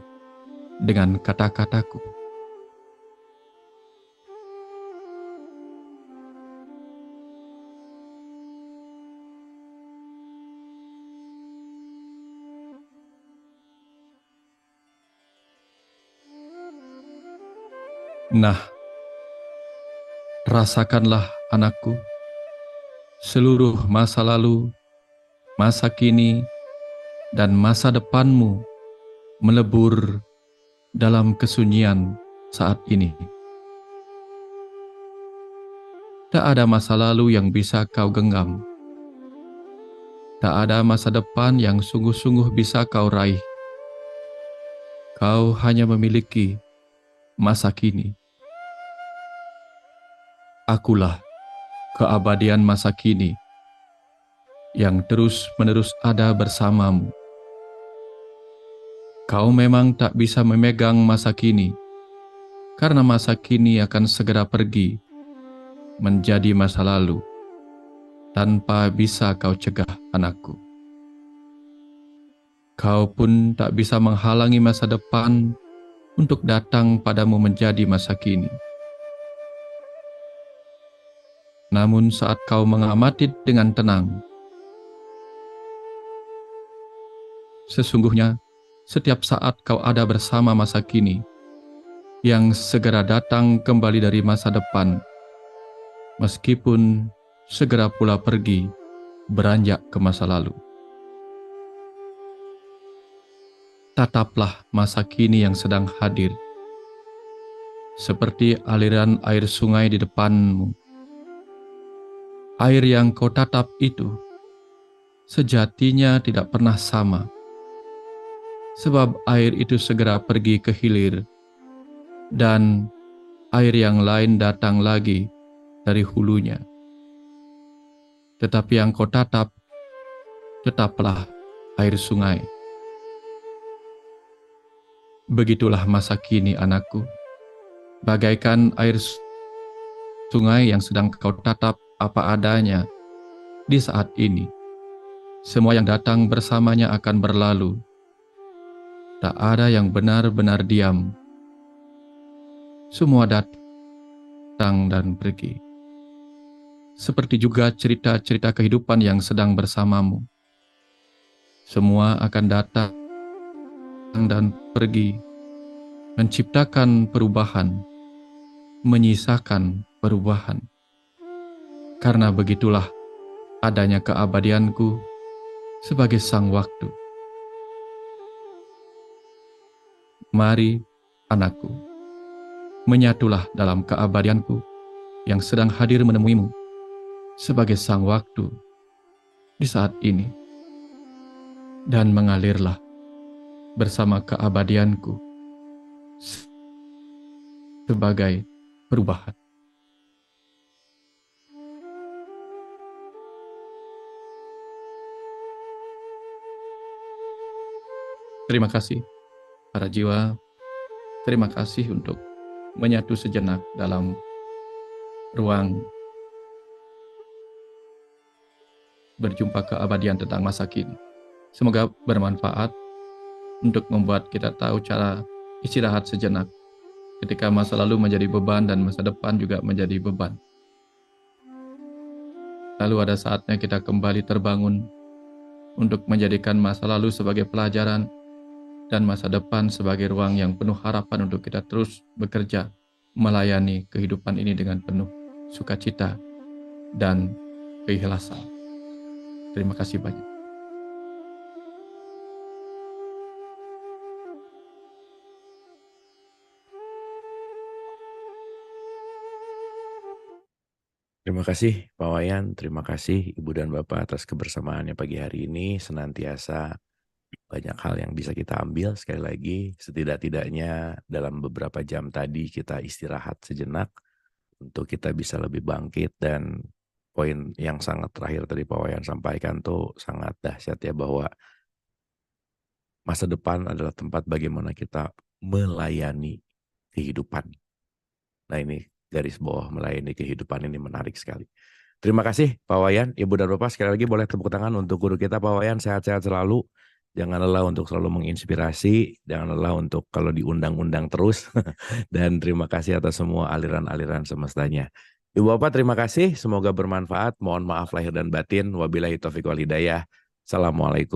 dengan kata-kataku. Nah, rasakanlah anakku, seluruh masa lalu, masa kini, dan masa depanmu melebur dalam kesunyian saat ini. Tak ada masa lalu yang bisa kau genggam. Tak ada masa depan yang sungguh-sungguh bisa kau raih. Kau hanya memiliki masa kini. Akulah keabadian masa kini yang terus-menerus ada bersamamu. Kau memang tak bisa memegang masa kini, karena masa kini akan segera pergi menjadi masa lalu, tanpa bisa kau cegah, anakku. Kau pun tak bisa menghalangi masa depan untuk datang padamu menjadi masa kini. Namun saat kau mengamati dengan tenang, sesungguhnya setiap saat kau ada bersama masa kini yang segera datang kembali dari masa depan, meskipun segera pula pergi beranjak ke masa lalu. Tataplah masa kini yang sedang hadir, seperti aliran air sungai di depanmu. Air yang kau tatap itu sejatinya tidak pernah sama, sebab air itu segera pergi ke hilir, dan air yang lain datang lagi dari hulunya. Tetapi yang kau tatap, tetaplah air sungai. Begitulah masa kini, anakku, bagaikan air sungai yang sedang kau tatap apa adanya di saat ini. Semua yang datang bersamanya akan berlalu. Tak ada yang benar-benar diam. Semua datang dan pergi. Seperti juga cerita-cerita kehidupan yang sedang bersamamu. Semua akan datang dan pergi, menciptakan perubahan, menyisakan perubahan. Karena begitulah adanya keabadianku sebagai sang waktu. Mari anakku, menyatulah dalam keabadianku yang sedang hadir menemuimu sebagai sang waktu di saat ini, dan mengalirlah bersama keabadianku sebagai perubahan. Terima kasih, para jiwa. Terima kasih untuk menyatu sejenak dalam ruang berjumpa keabadian tentang masa kini. Semoga bermanfaat untuk membuat kita tahu cara istirahat sejenak ketika masa lalu menjadi beban dan masa depan juga menjadi beban. Lalu ada saatnya kita kembali terbangun untuk menjadikan masa lalu sebagai pelajaran dan masa depan sebagai ruang yang penuh harapan untuk kita terus bekerja melayani kehidupan ini dengan penuh sukacita dan keikhlasan. Terima kasih banyak. Terima kasih Pak Wayan, terima kasih Ibu dan Bapak atas kebersamaannya pagi hari ini. Senantiasa banyak hal yang bisa kita ambil. Sekali lagi, setidak-tidaknya dalam beberapa jam tadi kita istirahat sejenak untuk kita bisa lebih bangkit. Dan poin yang sangat terakhir tadi Pak Wayan sampaikan tuh sangat dahsyat ya, bahwa masa depan adalah tempat bagaimana kita melayani kehidupan. Nah, ini garis bawah melayani kehidupan ini menarik sekali. Terima kasih Pak Wayan, Ibu dan Bapak. Sekali lagi boleh tepuk tangan untuk guru kita Pak Wayan. Sehat-sehat selalu. Jangan lelah untuk selalu menginspirasi. Jangan lelah untuk kalau diundang-undang terus. Dan terima kasih atas semua aliran-aliran semestanya. Ibu Bapak terima kasih. Semoga bermanfaat. Mohon maaf lahir dan batin. Wabillahi taufiq wal hidayah. Assalamualaikum.